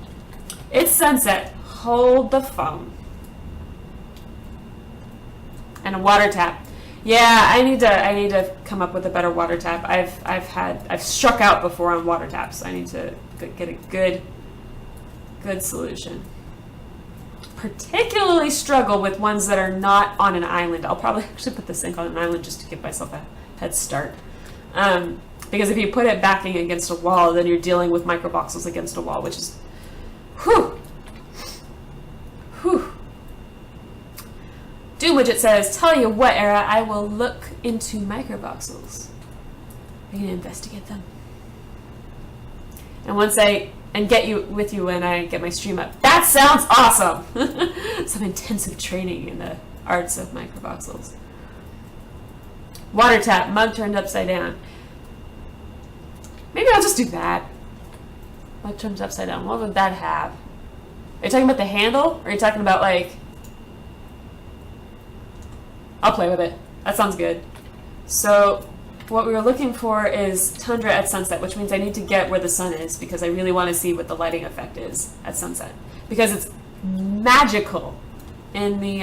It's sunset. Hold the phone. And a water tap. Yeah, I need to come up with a better water tap. I've struck out before on water taps. I need to get a good solution. Particularly struggle with ones that are not on an island. I'll probably actually put the sink on an island just to give myself a head start. Because if you put it backing against a wall, then you're dealing with microvoxels against a wall, which is, whew. Doom Widget says, tell you what, Era, I will look into microvoxels. I'm gonna investigate them. And once get you with you when I get my stream up. That sounds awesome! Some intensive training in the arts of microvoxels. Water tap, mug turned upside down. Maybe I'll just do that. Mug turned upside down. What would that have? Are you talking about the handle? Or are you talking about like... I'll play with it. That sounds good. So what we were looking for is tundra at sunset, which means I need to get where the sun is because I really want to see what the lighting effect is at sunset. Because it's magical in the...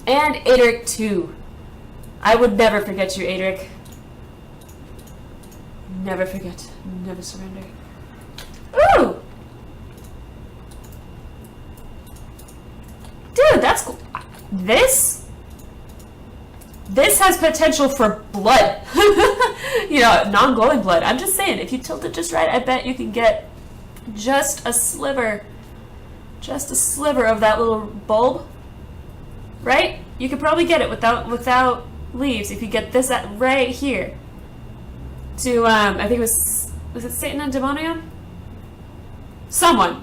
And Adric too. I would never forget you, Adric. Never forget. Never surrender. Ooh! Dude, that's cool. This has potential for blood. You know, non-glowing blood. I'm just saying, if you tilt it just right, I bet you can get just a sliver of that little bulb. Right? You could probably get it without leaves if you get this at right here. To I think it was it Satan and Demonium?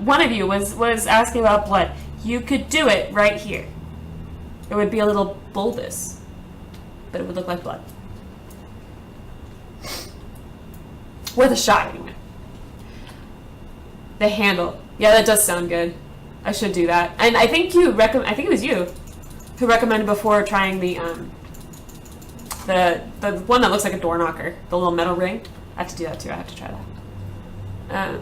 One of you was asking about blood. You could do it right here. It would be a little bulbous, but it would look like blood. Worth a shot, anyway. The handle. Yeah, that does sound good. I should do that. And I think I think it was you who recommended before trying the one that looks like a door knocker, the little metal ring. I have to do that too. I have to try that.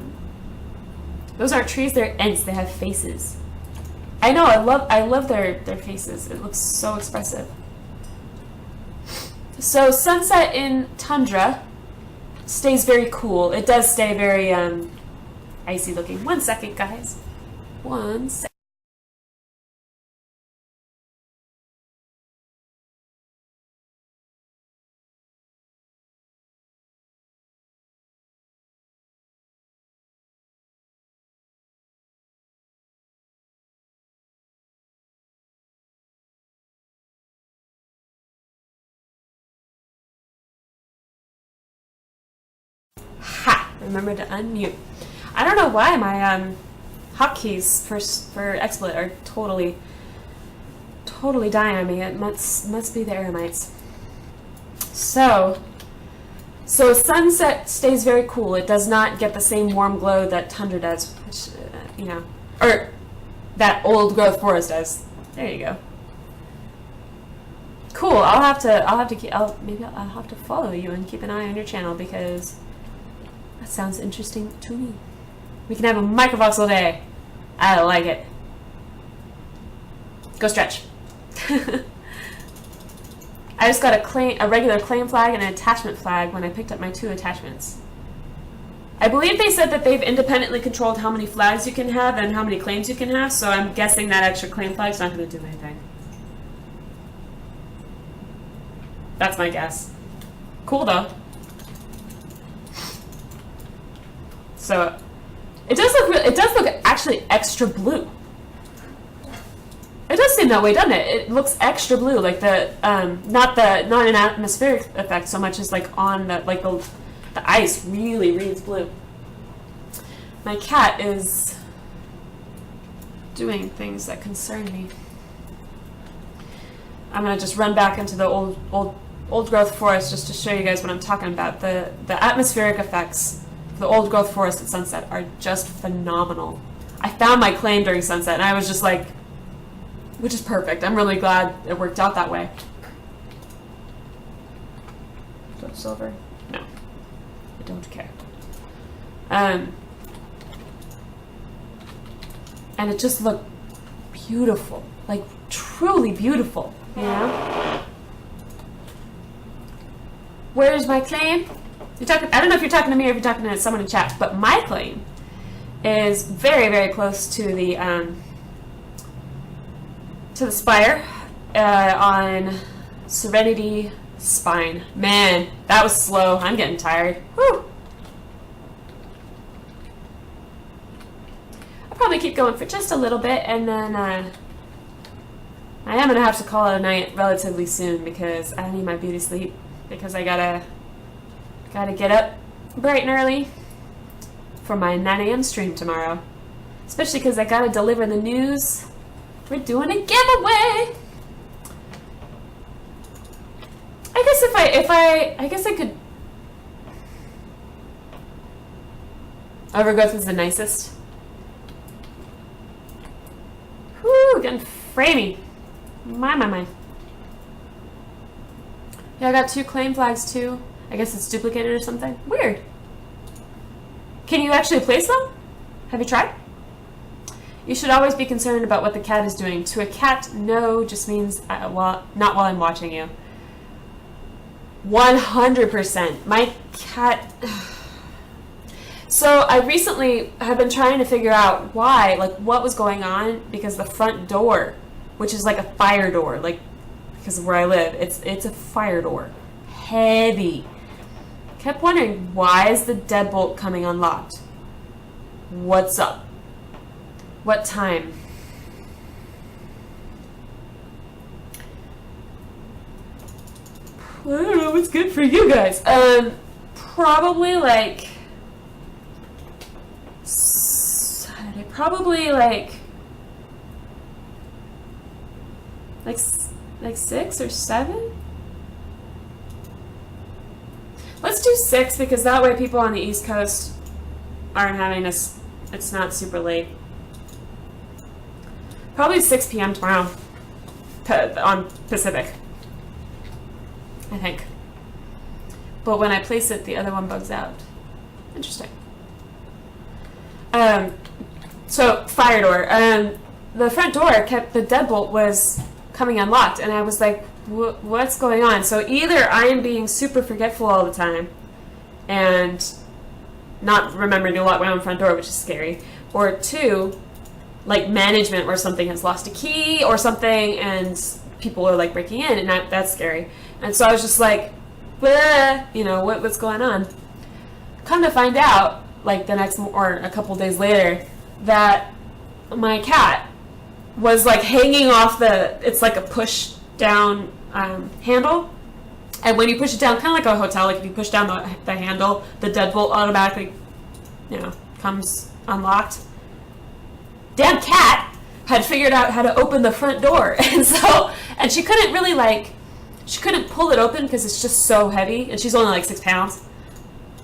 Those aren't trees, they're ents. They have faces. I know, I love their faces. It looks so expressive. So sunset in tundra stays very cool. It does stay very icy looking. 1 second, guys. 1 second. Ha! Remember to unmute. I don't know why my hotkeys for XSplit are totally dying on me. It must be the air mites. So sunset stays very cool. It does not get the same warm glow that tundra does, which you know, or that old growth forest does. There you go. Cool. I'll have to follow you and keep an eye on your channel because that sounds interesting to me. We can have a microvoxel day. I like it. Go stretch. I just got a regular claim flag and an attachment flag when I picked up my 2 attachments. I believe they said that they've independently controlled how many flags you can have and how many claims you can have, so I'm guessing that extra claim flag's not going to do anything. That's my guess. Cool though. So it does look actually extra blue. It does seem that way, doesn't it? It looks extra blue, like the not an atmospheric effect so much as like on the ice really reads blue. My cat is doing things that concern me. I'm gonna just run back into the old growth forest just to show you guys what I'm talking about. The atmospheric effects of the old growth forest at sunset are just phenomenal. I found my claim during sunset and I was just like, which is perfect. I'm really glad it worked out that way. Don't silver? No. I don't care. And it just looked beautiful. Like, truly beautiful, you know? Where's my claim? I don't know if you're talking to me or if you're talking to someone in chat, but my claim is very, very close to the spire on Serenity Spine. Man, that was slow. I'm getting tired. Whew. I'll probably keep going for just a little bit, and then I am going to have to call it a night relatively soon because I need my beauty sleep because I gotta get up bright and early for my 9 a.m. stream tomorrow. Especially because I gotta deliver the news. We're doing a giveaway. I guess I could. Overgrowth is the nicest. Whoo, getting framey. My. Yeah, I got 2 claim flags too. I guess it's duplicated or something. Weird. Can you actually place them? Have you tried? You should always be concerned about what the cat is doing. To a cat, no just means, well, not while I'm watching you. 100%. My cat... So I recently have been trying to figure out why, like what was going on, because the front door, which is like a fire door, like because of where I live, it's a fire door. Heavy. Kept wondering, why is the deadbolt coming unlocked? What's up? What time? I don't know what's good for you guys. Probably like Saturday. Probably like 6 or 7. Let's do 6 because that way people on the East Coast aren't having us. It's not super late. Probably 6 p.m. tomorrow on Pacific, I think. But when I place it, the other one bugs out. Interesting. So fire door. The front door kept, the deadbolt was coming unlocked, and I was like, what's going on? So either I am being super forgetful all the time, and not remembering to lock my own front door, which is scary. Or 2, like management where something has lost a key or something and people are like breaking in, and that's scary. And so I was just like, bleh, you know, what's going on? Come to find out, like the next, or a couple days later, that my cat was like hanging off it's like a push down handle. And when you push it down, kind of like a hotel, like if you push down the handle, the deadbolt automatically, you know, comes unlocked. Damn cat had figured out how to open the front door. And she couldn't really she couldn't pull it open because it's just so heavy, and she's only like 6 pounds.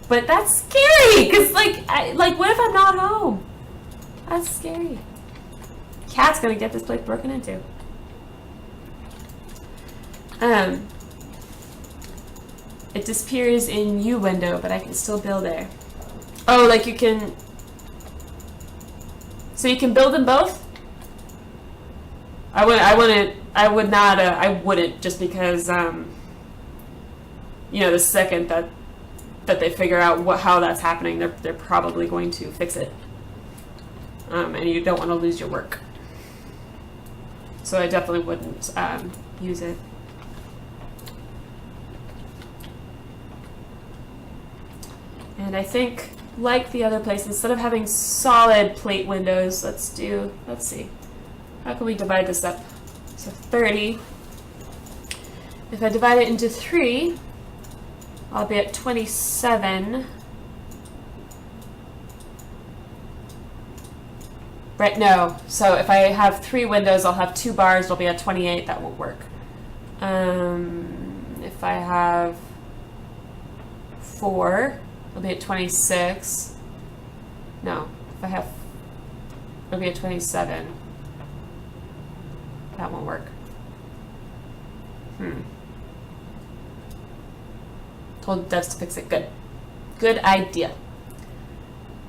But that's scary, because what if I'm not home? That's scary. Cat's gonna get this place broken into. It disappears in U window, but I can still build there. Oh, like you can... So you can build them both? I wouldn't, just because, you know, the second that they figure out how that's happening, they're probably going to fix it. And you don't want to lose your work. So I definitely wouldn't use it. And I think, like the other place, instead of having solid plate windows, let's see. How can we divide this up? So 30. If I divide it into 3, I'll be at 27. Right, no. So if I have 3 windows, I'll have 2 bars, it'll be at 28. That won't work. If I have 4, it'll be at 26. No, if I have, it'll be at 27. That won't work. Told devs to fix it. Good. Good idea.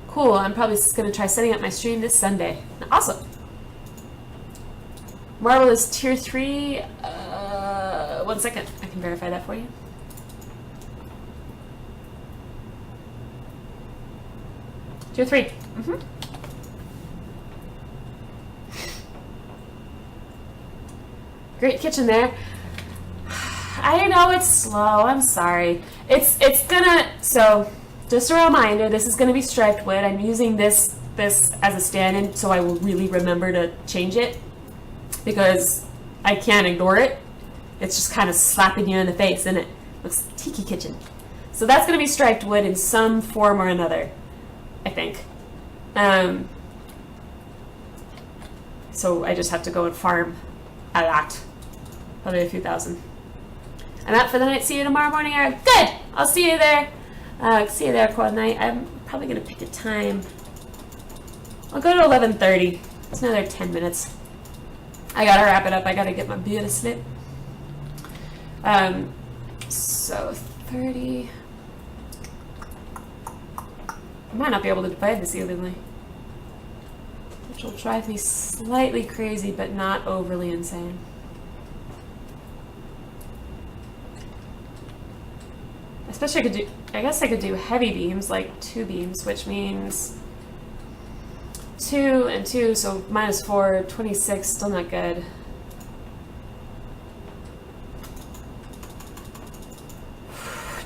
Cool. I'm probably just going to try setting up my stream this Sunday. Awesome. Marble is tier 3. 1 second. I can verify that for you. Tier 3. Great kitchen there. I know it's slow. I'm sorry. It's gonna. So, just a reminder. This is gonna be striped wood. I'm using this as a stand-in, so I will really remember to change it, because I can't ignore it. It's just kind of slapping you in the face, isn't it? Looks tiki kitchen. So that's gonna be striped wood in some form or another, I think. So I just have to go and farm a lot. Probably a few thousand. I'm out for the night. See you tomorrow morning, Eric. Good! I'll see you there. See you there, Quad Night. I'm probably going to pick a time. I'll go to 11:30. It's another 10 minutes. I got to wrap it up. I got to get my beer to sleep. So 30. I might not be able to divide this evenly, which will drive me slightly crazy, but not overly insane. Especially I guess I could do heavy beams, like 2 beams, which means 2 and 2, so -4, 26, still not good.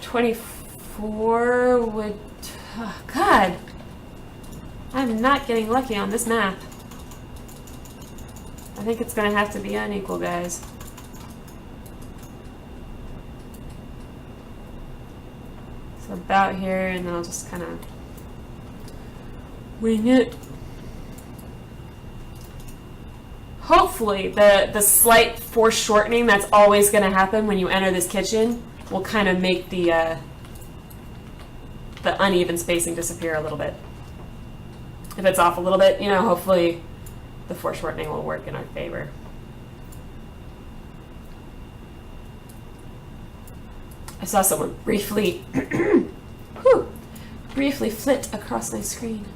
$24 would, oh God, I'm not getting lucky on this math. I think it's gonna have to be unequal, guys. So about here, and then I'll just kind of wing it. Hopefully the slight foreshortening that's always going to happen when you enter this kitchen will kind of make the uneven spacing disappear a little bit. If it's off a little bit, you know, hopefully the foreshortening will work in our favor. I saw someone briefly flit across my screen,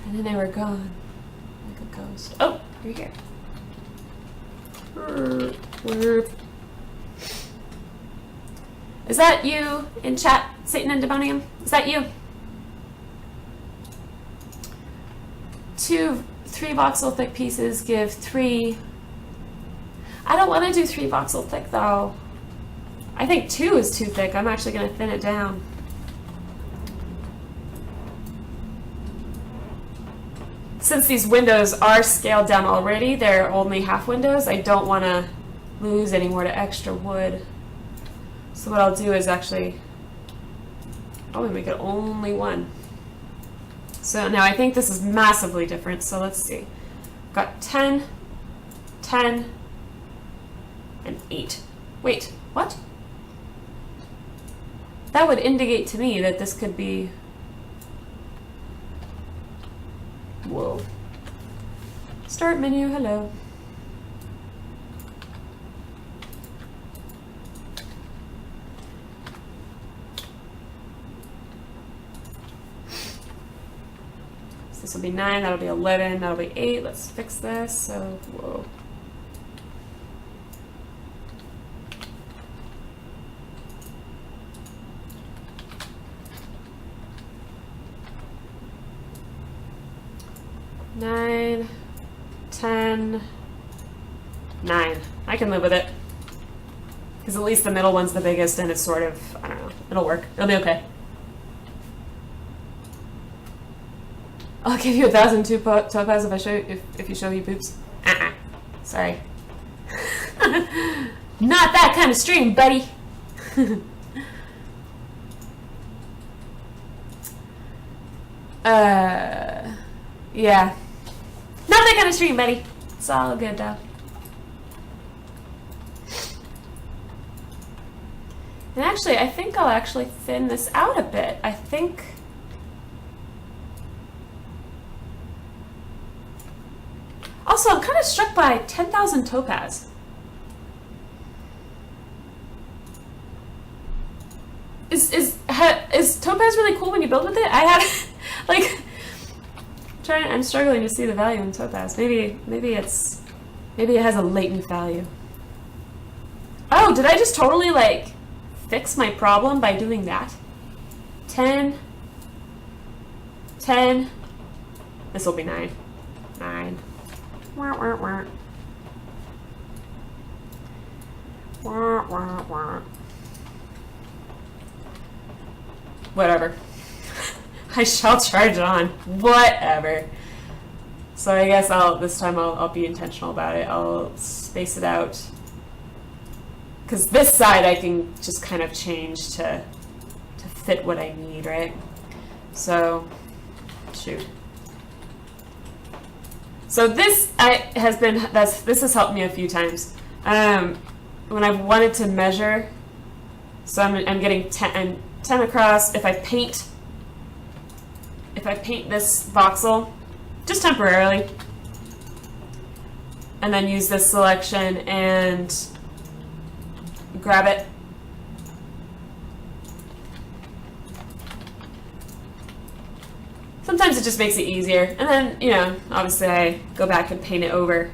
and then they were gone like a ghost. Oh, you're here. Is that you in chat, Satan and Demonium? Is that you? 2 3 voxel thick pieces give 3. I don't want to do 3 voxel thick though. I think 2 is too thick. I'm actually going to thin it down. Since these windows are scaled down already, they're only half windows, I don't want to lose any more to extra wood. So what I'll do is actually, oh, we make it only 1. So now I think this is massively different, so let's see. Got 10, 10, and 8. Wait, what? That would indicate to me that this could be... Whoa. Start menu, hello. So this will be 9, that'll be 11, that'll be 8. Let's fix this, so, whoa. Nine, 10, 9. I can live with it. Because at least the middle one's the biggest and it's sort of, I don't know, it'll work. It'll be okay. I'll give you 1,000 topaz if I show if you show me boobs. Sorry. Not that kind of stream, buddy. Yeah. Not that kind of stream, buddy. It's all good though. And actually, I think I'll actually thin this out a bit. I think... Also, I'm kind of struck by 10,000 topaz. Is topaz really cool when you build with it? I have like I'm struggling to see the value in topaz. Maybe it has a latent value. Oh, did I just totally like fix my problem by doing that? 10, 10. This will be 9. 9. Wah, wah, wah. Wah, wah, wah. Whatever. I shall charge on. Whatever. So I guess this time I'll be intentional about it. I'll space it out. Because this side I can just kind of change to fit what I need, right? So, shoot. So this this has helped me a few times. When I've wanted to measure, so I'm getting 10 across. If I paint this voxel, just temporarily, and then use this selection and grab it. Sometimes it just makes it easier, and then, you know, obviously I go back and paint it over.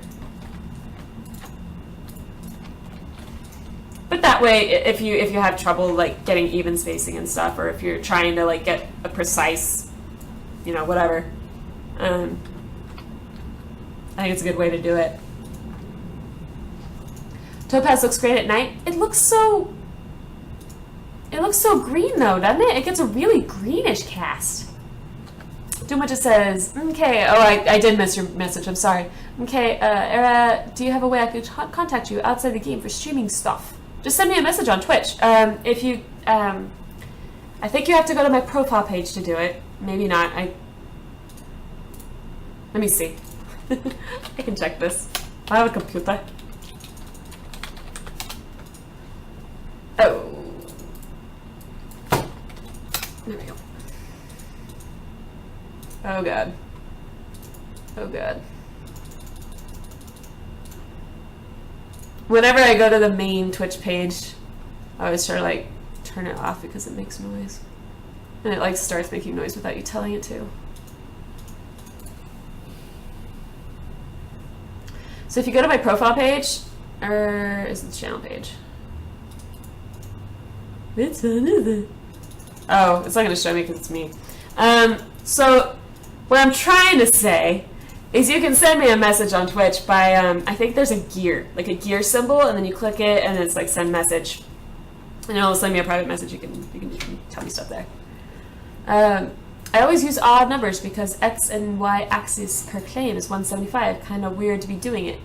But that way, if you have trouble like getting even spacing and stuff, or if you're trying to like get a precise, you know, whatever, I think it's a good way to do it. Topaz looks great at night. It looks so green though, doesn't it? It gets a really greenish cast. Too much it says, okay, oh, I did miss your message, I'm sorry. Okay, Era, do you have a way I could contact you outside the game for streaming stuff? Just send me a message on Twitch. If you, I think you have to go to my profile page to do it. Maybe not, let me see. I can check this. I have a computer. Oh. There we go. Oh god. Oh god. Whenever I go to the main Twitch page, I always try to like turn it off because it makes noise. And it like starts making noise without you telling it to. So if you go to my profile page, or is it the channel page? Which one is it? Oh, it's not going to show me because it's me. So what I'm trying to say is you can send me a message on Twitch by, I think there's a gear, like a gear symbol, and then you click it, and it's like send message. And it'll send me a private message. You can tell me stuff there. I always use odd numbers because X and Y axis per claim is 175. Kind of weird to be doing it.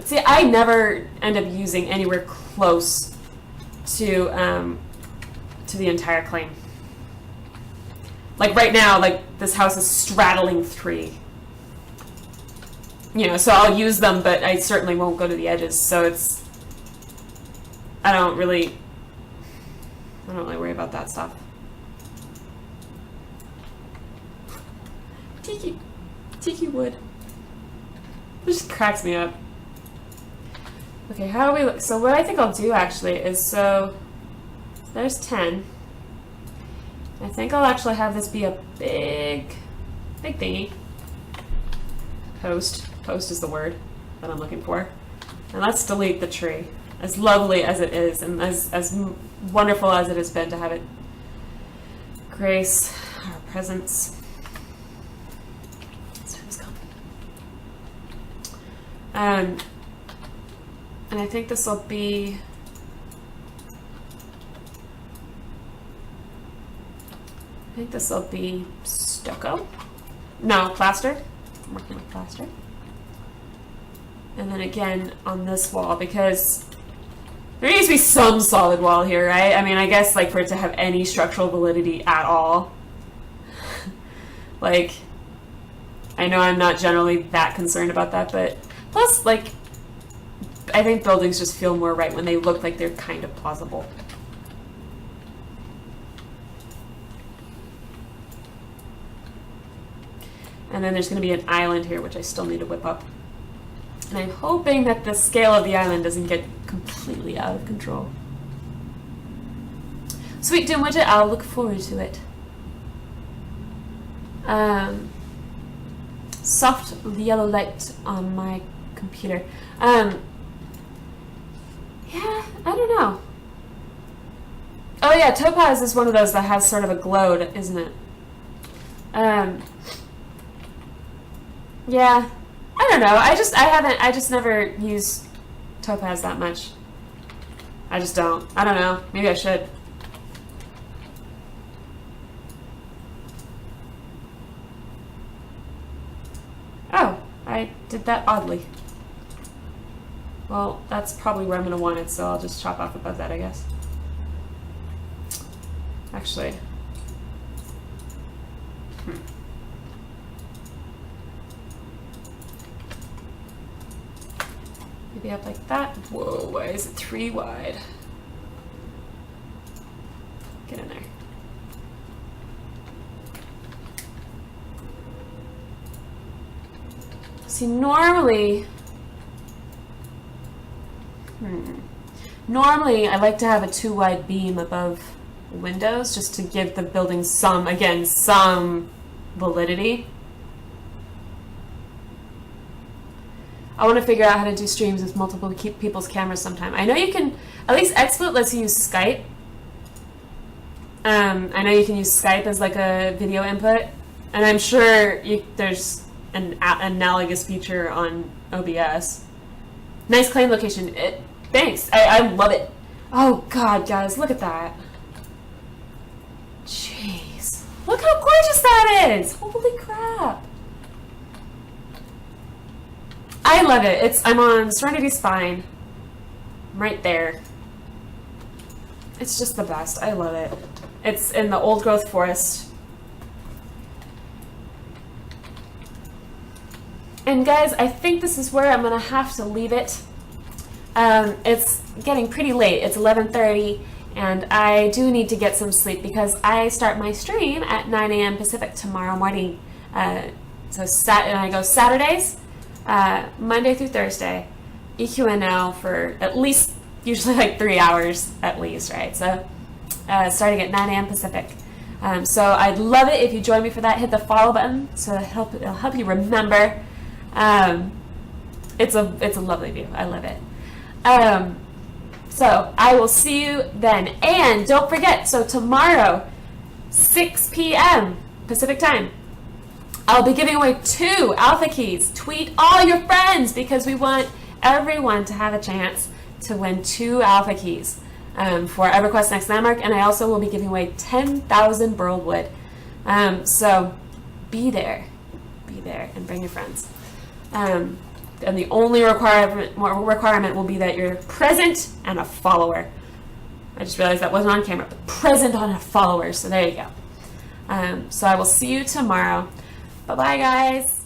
See, I never end up using anywhere close to the entire claim. Like right now, like this house is straddling 3. You know, so I'll use them, but I certainly won't go to the edges. So I don't really worry about that stuff. Tiki wood. It just cracks me up. Okay, how do we look? So what I think I'll do actually is, so there's 10. I think I'll actually have this be a big thingy. Post is the word that I'm looking for. And let's delete the tree. As lovely as it is, and as wonderful as it has been to have it grace our presence. And I think this will be, stucco. No, plaster. I'm working with plaster. And then again on this wall, because there needs to be some solid wall here, right? I mean, I guess like for it to have any structural validity at all. Like, I know I'm not generally that concerned about that, but plus, like, I think buildings just feel more right when they look like they're kind of plausible. And then there's going to be an island here, which I still need to whip up. And I'm hoping that the scale of the island doesn't get completely out of control. Sweet Doom Widget, I'll look forward to it. Soft yellow light on my computer. Yeah, I don't know. Oh yeah, topaz is one of those that has sort of a glow, isn't it? Yeah, I don't know. I just never use topaz that much. I just don't. I don't know. Maybe I should. Oh, I did that oddly. Well, that's probably where I'm going to want it, so I'll just chop off above that, I guess. Actually. Maybe up like that. Whoa, why is it 3 wide? Get in there. See, normally I like to have a 2 wide beam above windows just to give the building some validity. I want to figure out how to do streams with multiple people's cameras sometime. I know you can, at least XSplit lets you use Skype. I know you can use Skype as like a video input, and I'm sure there's an analogous feature on OBS. Nice claim location. Thanks. I love it. Oh God, guys, look at that. Jeez, look how gorgeous that is. Holy crap. I love it. I'm on Serenity Spine. I'm right there. It's just the best. I love it. It's in the old growth forest. And guys, I think this is where I'm gonna have to leave it. It's getting pretty late. It's 11:30, and I do need to get some sleep because I start my stream at 9 a.m. Pacific tomorrow morning. And I go Saturdays, Monday through Thursday, EQN now for at least, usually like 3 hours at least, right? So starting at 9 a.m. Pacific. So I'd love it if you join me for that. Hit the follow button so it'll help you remember. It's a lovely view. I love it. So I will see you then. And don't forget, so tomorrow, 6 p.m. Pacific time, I'll be giving away 2 alpha keys. Tweet all your friends because we want everyone to have a chance to win 2 alpha keys for EverQuest Next Landmark. And I also will be giving away 10,000 burled wood. So be there and bring your friends. And the only requirement will be that you're present and a follower. I just realized that wasn't on camera, but present on a follower. So there you go. So I will see you tomorrow. Bye-bye, guys.